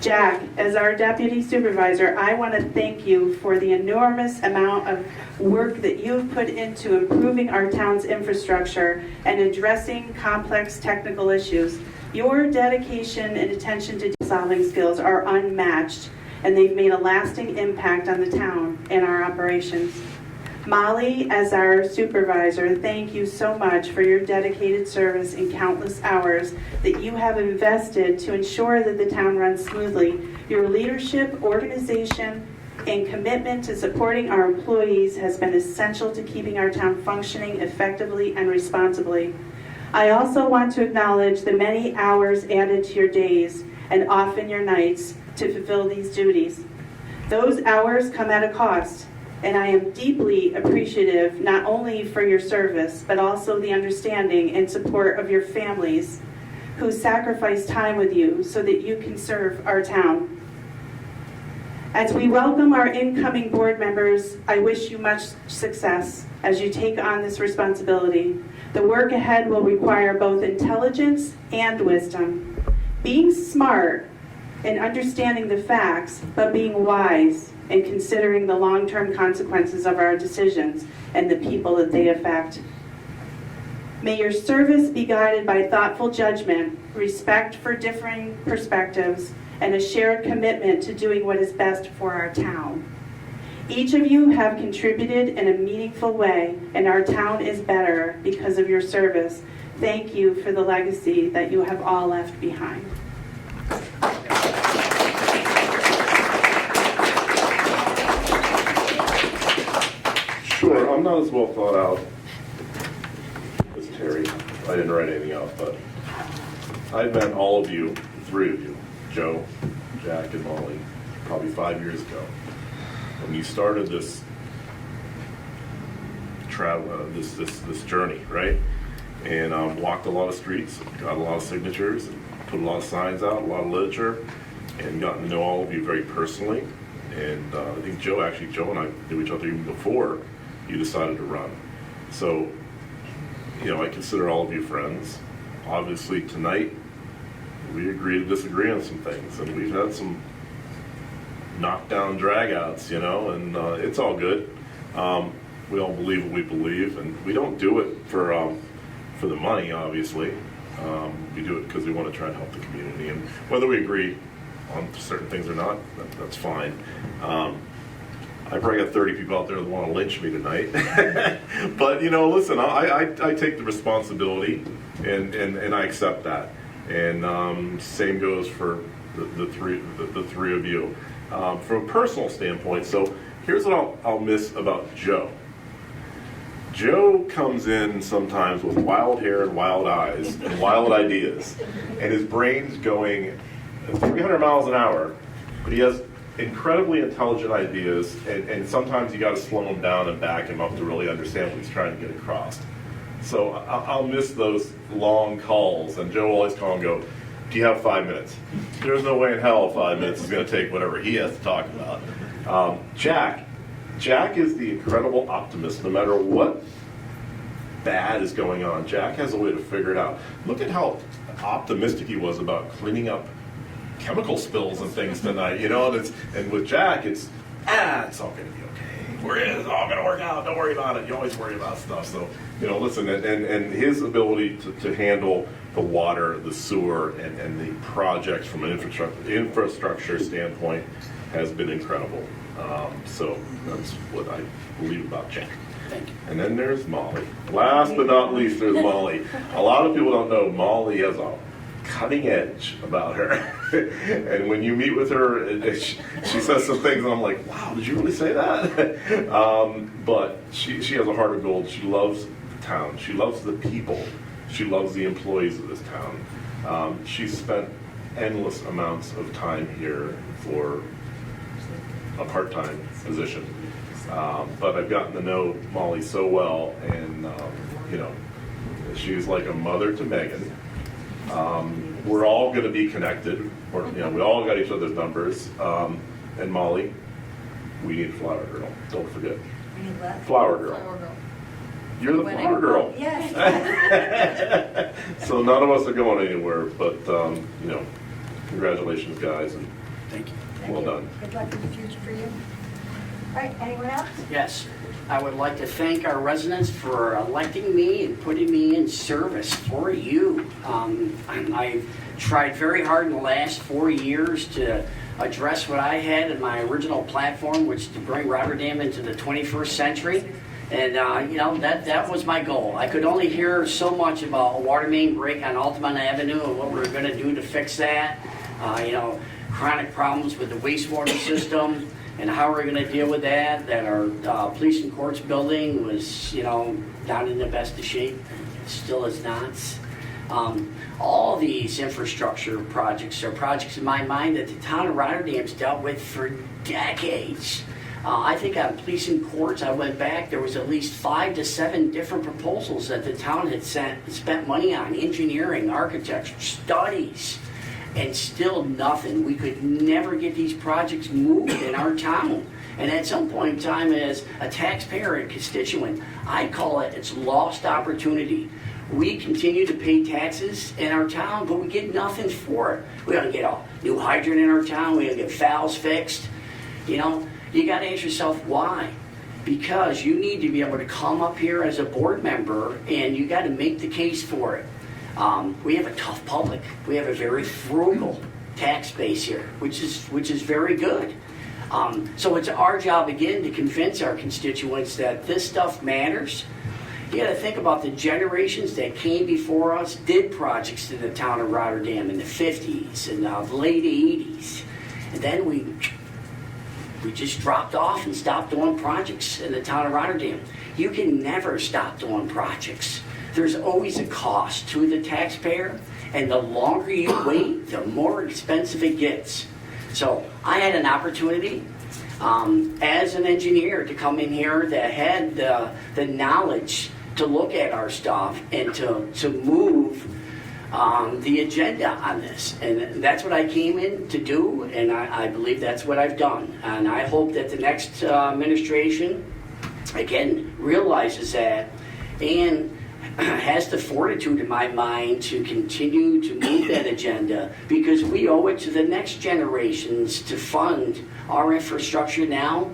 Jack, as our deputy supervisor, I want to thank you for the enormous amount of work that you've put into improving our town's infrastructure and addressing complex technical issues. Your dedication and attention to solving skills are unmatched, and they've made a lasting impact on the town and our operations. Molly, as our supervisor, thank you so much for your dedicated service and countless hours that you have invested to ensure that the town runs smoothly. Your leadership, organization, and commitment to supporting our employees has been essential to keeping our town functioning effectively and responsibly. I also want to acknowledge the many hours added to your days and often your nights to fulfill these duties. Those hours come at a cost, and I am deeply appreciative not only for your service, but also the understanding and support of your families who sacrifice time with you so that you can serve our town. As we welcome our incoming board members, I wish you much success as you take on this responsibility. The work ahead will require both intelligence and wisdom. Being smart and understanding the facts, but being wise and considering the long-term consequences of our decisions and the people that they affect. May your service be guided by thoughtful judgment, respect for differing perspectives, and a shared commitment to doing what is best for our town. Each of you have contributed in a meaningful way, and our town is better because of your service. Thank you for the legacy that you have all left behind. Sure, I'm not as well thought out as Terry. I didn't write anything out, but I've met all of you, 3 of you, Joe, Jack, and Molly, probably 5 years ago. When you started this travel, this journey, right? And walked a lot of streets, got a lot of signatures, and put a lot of signs out, a lot of literature, and gotten to know all of you very personally. And I think Joe and I knew each other even before you decided to run. So, I consider all of you friends. Obviously, tonight, we agree to disagree on some things, and we've had some knockdown dragouts, and it's all good. We all believe what we believe, and we don't do it for the money, obviously. We do it because we want to try and help the community, and whether we agree on certain things or not, that's fine. I probably got 30 people out there that want to lynch me tonight. But, listen, I take the responsibility, and I accept that. And same goes for the three of you. From a personal standpoint, so here's what I'll miss about Joe. Joe comes in sometimes with wild hair and wild eyes and wild ideas, and his brain's going 300 miles an hour, but he has incredibly intelligent ideas, and sometimes you got to slow him down and back him up to really understand what he's trying to get across. So I'll miss those long calls, and Joe will always call and go, do you have 5 minutes? There's no way in hell 5 minutes is going to take whatever he has to talk about. Jack is the incredible optimist. No matter what bad is going on, Jack has a way to figure it out. Look at how optimistic he was about cleaning up chemical spills and things tonight, and with Jack, it's all going to be okay. It's all going to work out. Don't worry about it. You always worry about stuff. So, listen, and his ability to handle the water, the sewer, and the projects from an infrastructure standpoint has been incredible. So that's what I believe about Jack. Thank you. And then there's Molly. Last but not least, there's Molly. A lot of people don't know Molly has a cutting edge about her. And when you meet with her, she says some things, and I'm like, wow, did you really say that? But she has a heart of gold. She loves the town. She loves the people. She loves the employees of this town. She's spent endless amounts of time here for a part-time position. But I've gotten to know Molly so well, and she's like a mother to Megan. We're all going to be connected. We all got each other's numbers. And Molly, we need a flower girl. Don't forget. Flower girl. Flower girl. You're the Winning. flower girl. Yes. So none of us are going anywhere, but, congratulations, guys, and Thank you. well done. Good luck in the future for you. All right, anyone else? Yes, I would like to thank our residents for electing me and putting me in service for you. I've tried very hard in the last 4 years to address what I had in my original platform, which is to bring Rotterdam into the 21st century. And, that was my goal. I could only hear so much about a water main break on Altamont Avenue and what we were going to do to fix that. Chronic problems with the wastewater system and how we're going to deal with that our police and courts building was, not in the best of shape, still is not. All these infrastructure projects are projects in my mind that the town of Rotterdam's dealt with for decades. I think on police and courts, I went back, there was at least 5 to 7 different proposals that the town had spent money on, engineering, architecture, studies, and still nothing. We could never get these projects moved in our town. And at some point in time, as a taxpayer and constituent, I call it's lost opportunity. We continue to pay taxes in our town, but we get nothing for it. We don't get a new hydrant in our town, we don't get valves fixed. You got to ask yourself why. Because you need to be able to come up here as a board member and you got to make the case for it. We have a tough public. We have a very frugal tax base here, which is very good. So it's our job again to convince our constituents that this stuff matters. You got to think about the generations that came before us, did projects in the town of Rotterdam in the 50s and the late 80s. And then we just dropped off and stopped doing projects in the town of Rotterdam. You can never stop doing projects. There's always a cost to the taxpayer, and the longer you wait, the more expensive it gets. So I had an opportunity as an engineer to come in here that had the knowledge to look at our stuff and to move the agenda on this. And that's what I came in to do, and I believe that's what I've done. And I hope that the next administration, again, realizes that and has the fortitude in my mind to continue to move that agenda, because we owe it to the next generations to fund our infrastructure now.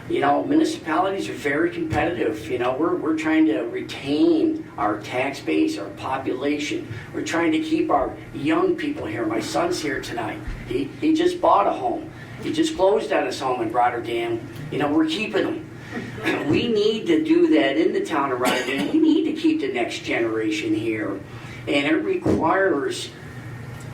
Municipalities are very competitive. We're trying to retain our tax base, our population. We're trying to keep our young people here. My son's here tonight. He just bought a home. He just closed on his home in Rotterdam. We're keeping him. We need to do that in the town of Rotterdam. We need to keep the next generation here. And it requires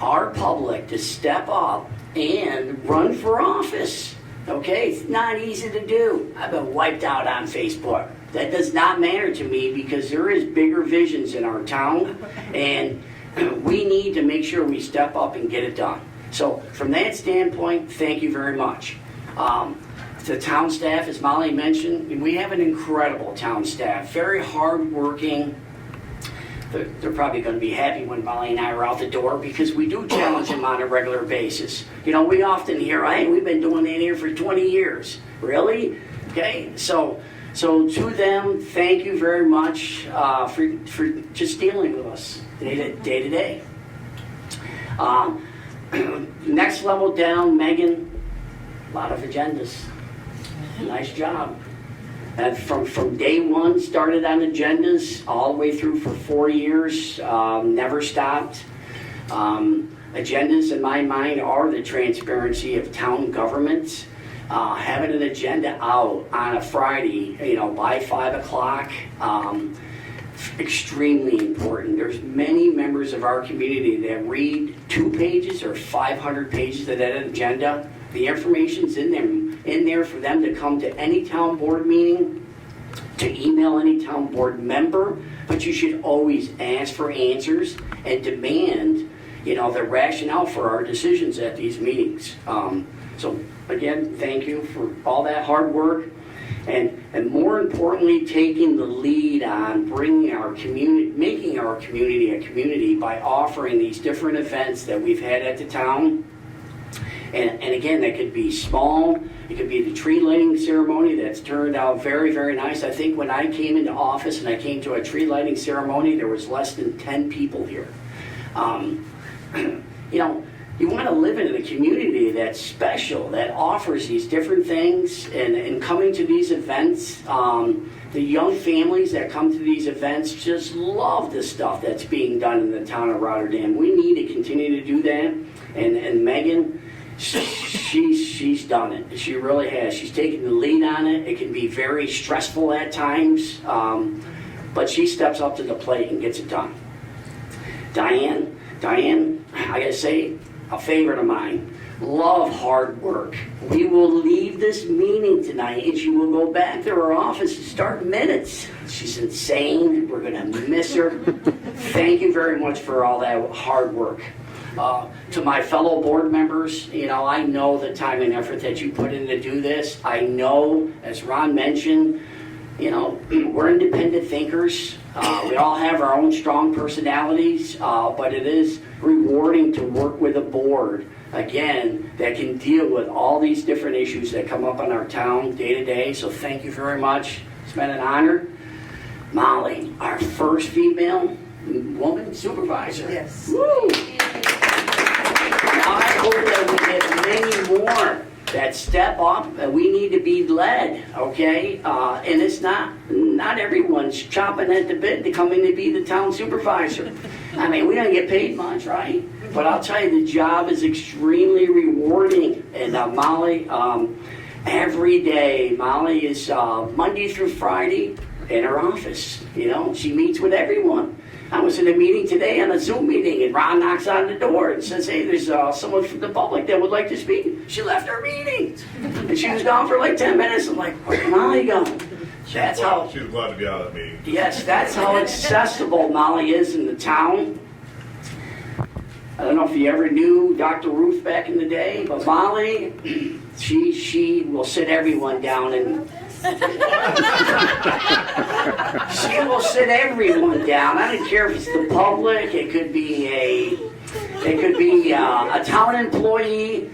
our public to step up and run for office. Okay, it's not easy to do. I've been wiped out on Facebook. That does not matter to me because there is bigger visions in our town, and we need to make sure we step up and get it done. So from that standpoint, thank you very much. The town staff, as Molly mentioned, we have an incredible town staff, very hardworking. They're probably going to be happy when Molly and I are out the door because we do challenge them on a regular basis. We often hear, hey, we've been doing that here for 20 years. Really? Okay, so to them, thank you very much for just dealing with us day to day. Next level down, Megan, a lot of agendas. Nice job. And from day one, started on agendas, all the way through for 4 years, never stopped. Agendas, in my mind, are the transparency of town government. Having an agenda out on a Friday, by 5 o'clock, extremely important. There's many members of our community that read 2 pages or 500 pages of that agenda. The information's in there for them to come to any town board meeting, to email any town board member, but you should always ask for answers and demand, the rationale for our decisions at these meetings. So again, thank you for all that hard work, and more importantly, taking the lead on bringing our community, making our community a community by offering these different events that we've had at the town. And again, they could be small, It could be the tree lighting ceremony that's turned out very, very nice. I think when I came into office and I came to a tree lighting ceremony, there was less than 10 people here. You know, you want to live in a community that's special, that offers these different things, and coming to these events, the young families that come to these events just love the stuff that's being done in the town of Rotterdam. We need to continue to do that, and Megan, she's done it. She really has. She's taken the lead on it. It can be very stressful at times, but she steps up to the plate and gets it done. Diane, I gotta say, a favorite of mine. Love hard work. We will leave this meeting tonight and she will go back to her office and start minutes. She's insane. We're gonna miss her. Thank you very much for all that hard work. To my fellow board members, you know, I know the time and effort that you put in to do this. I know, as Ron mentioned, you know, we're independent thinkers. We all have our own strong personalities, but it is rewarding to work with a board, again, that can deal with all these different issues that come up in our town day to day. So thank you very much. It's been an honor. Molly, our first female woman supervisor. Yes. Woo! Now I hope that we get many more that step up, and we need to be led, okay? And it's not everyone's chomping at the bit to come in to be the town supervisor. I mean, we don't get paid much, right? But I'll tell you, the job is extremely rewarding. And Molly, every day, Molly is Monday through Friday in her office. You know, she meets with everyone. I was in a meeting today, on a Zoom meeting, and Ron knocks on the door and says, hey, there's someone from the public that would like to speak. She left her meeting. And she was gone for like 10 minutes. I'm like, where'd Molly go? That's how. She was glad to be out of that meeting. Yes, that's how accessible Molly is in the town. I don't know if you ever knew Dr. Ruth back in the day, but Molly, she will sit everyone down and she will sit everyone down. I don't care if it's the public. It could be a town employee.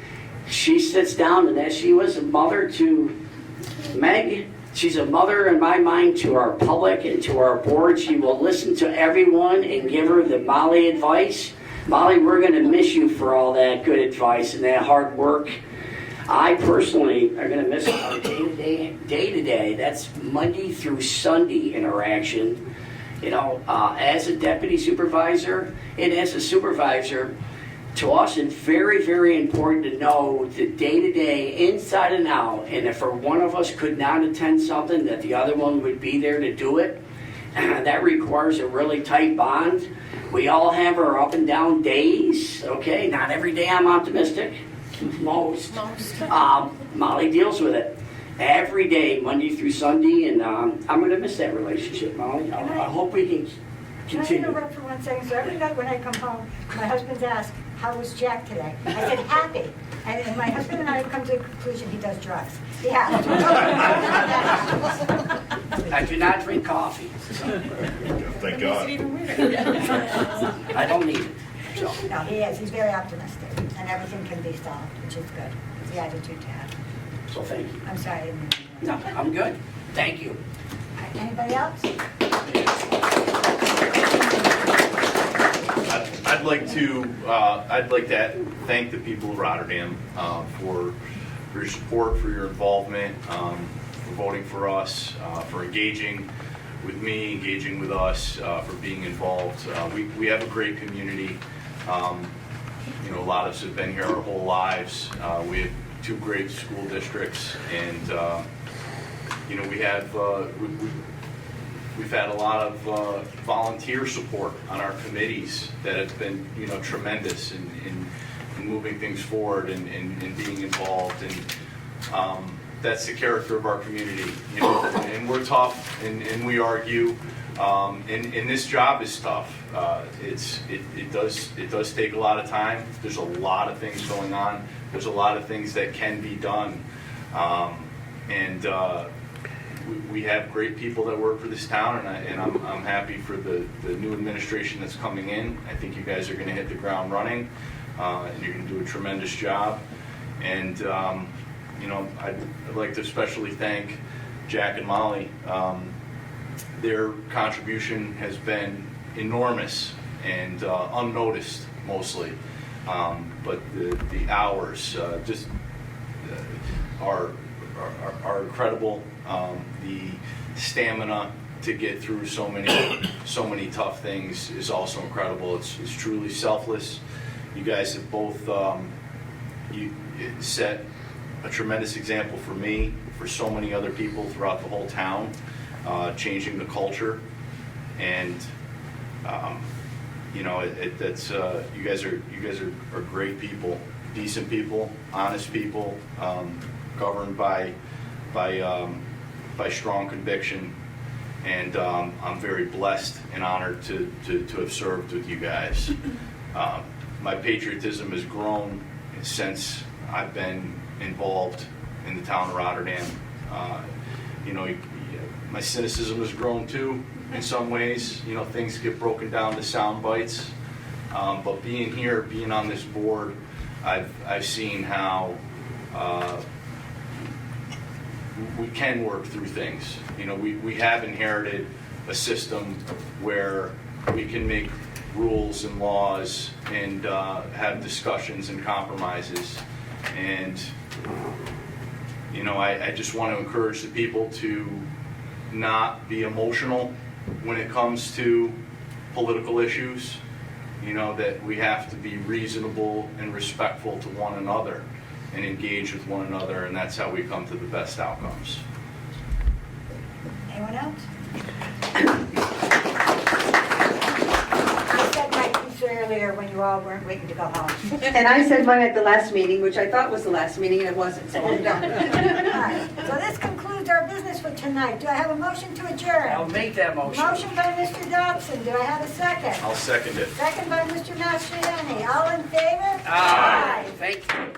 She sits down, and as she was a mother to Meg, she's a mother in my mind to our public and to our board. She will listen to everyone and give her the Molly advice. Molly, we're going to miss you for all that good advice and that hard work. I personally are going to miss our day-to-day. That's Monday through Sunday interaction. You know, as a deputy supervisor and as a supervisor, to us it's very, very important to know the day-to-day inside and out. And if one of us could not attend something, that the other one would be there to do it. That requires a really tight bond. We all have our up and down days, okay? Not every day I'm optimistic. Most. Molly deals with it every day, Monday through Sunday, and I'm going to miss that relationship, Molly. I hope we can continue. Can I interrupt for 1 second? So every night when I come home, my husband's asked, how was Jack today? I said, happy. And my husband and I have come to the conclusion he does drugs. Yeah. I do not drink coffee. So. Thank God. I don't need it. So. No, he is. He's very optimistic, and everything can be solved, which is good. It's the attitude to have. So thank you. I'm sorry. I didn't mean to. No, I'm good. Thank you. Anybody else? I'd like to thank the people of Rotterdam for your support, for your involvement, for voting for us, for engaging with me, engaging with us, for being involved. We have a great community. You know, a lot of us have been here our whole lives. We have 2 great school districts, and you know, we've had a lot of volunteer support on our committees that have been, you know, tremendous in moving things forward and being involved. And that's the character of our community, you know. And we're tough, and we argue. And this job is tough. It does take a lot of time. There's a lot of things going on. There's a lot of things that can be done. We have great people that work for this town, and I'm happy for the new administration that's coming in. I think you guys are going to hit the ground running, and you're going to do a tremendous job. And I'd like to especially thank Jack and Molly. Their contribution has been enormous and unnoticed mostly, but the hours just are incredible. The stamina to get through so many tough things is also incredible. It's truly selfless. You guys have both you set a tremendous example for me, for so many other people throughout the whole town, changing the culture, and you guys are great people, decent people, honest people, governed by strong conviction, and I'm very blessed and honored to have served with you guys. My patriotism has grown since I've been involved in the town of Rotterdam. My cynicism has grown too in some ways. Things get broken down to sound bites. But being here, being on this board, I've seen how we can work through things. We have inherited a system where we can make rules and laws and have discussions and compromises. And I just want to encourage the people to not be emotional when it comes to political issues. That we have to be reasonable and respectful to one another and engage with one another, and that's how we come to the best outcomes. Anyone else? I said my piece earlier when you all weren't waiting to go home. And I said mine at the last meeting, which I thought was the last meeting, and it wasn't, so I'm done. All right, so this concludes our business for tonight. Do I have a motion to adjourn? I'll make that motion. Motion by Mr. Dobson. Do I have a second? I'll second it. Second by Mr. Mastriani. All in favor? Aye. Thank you.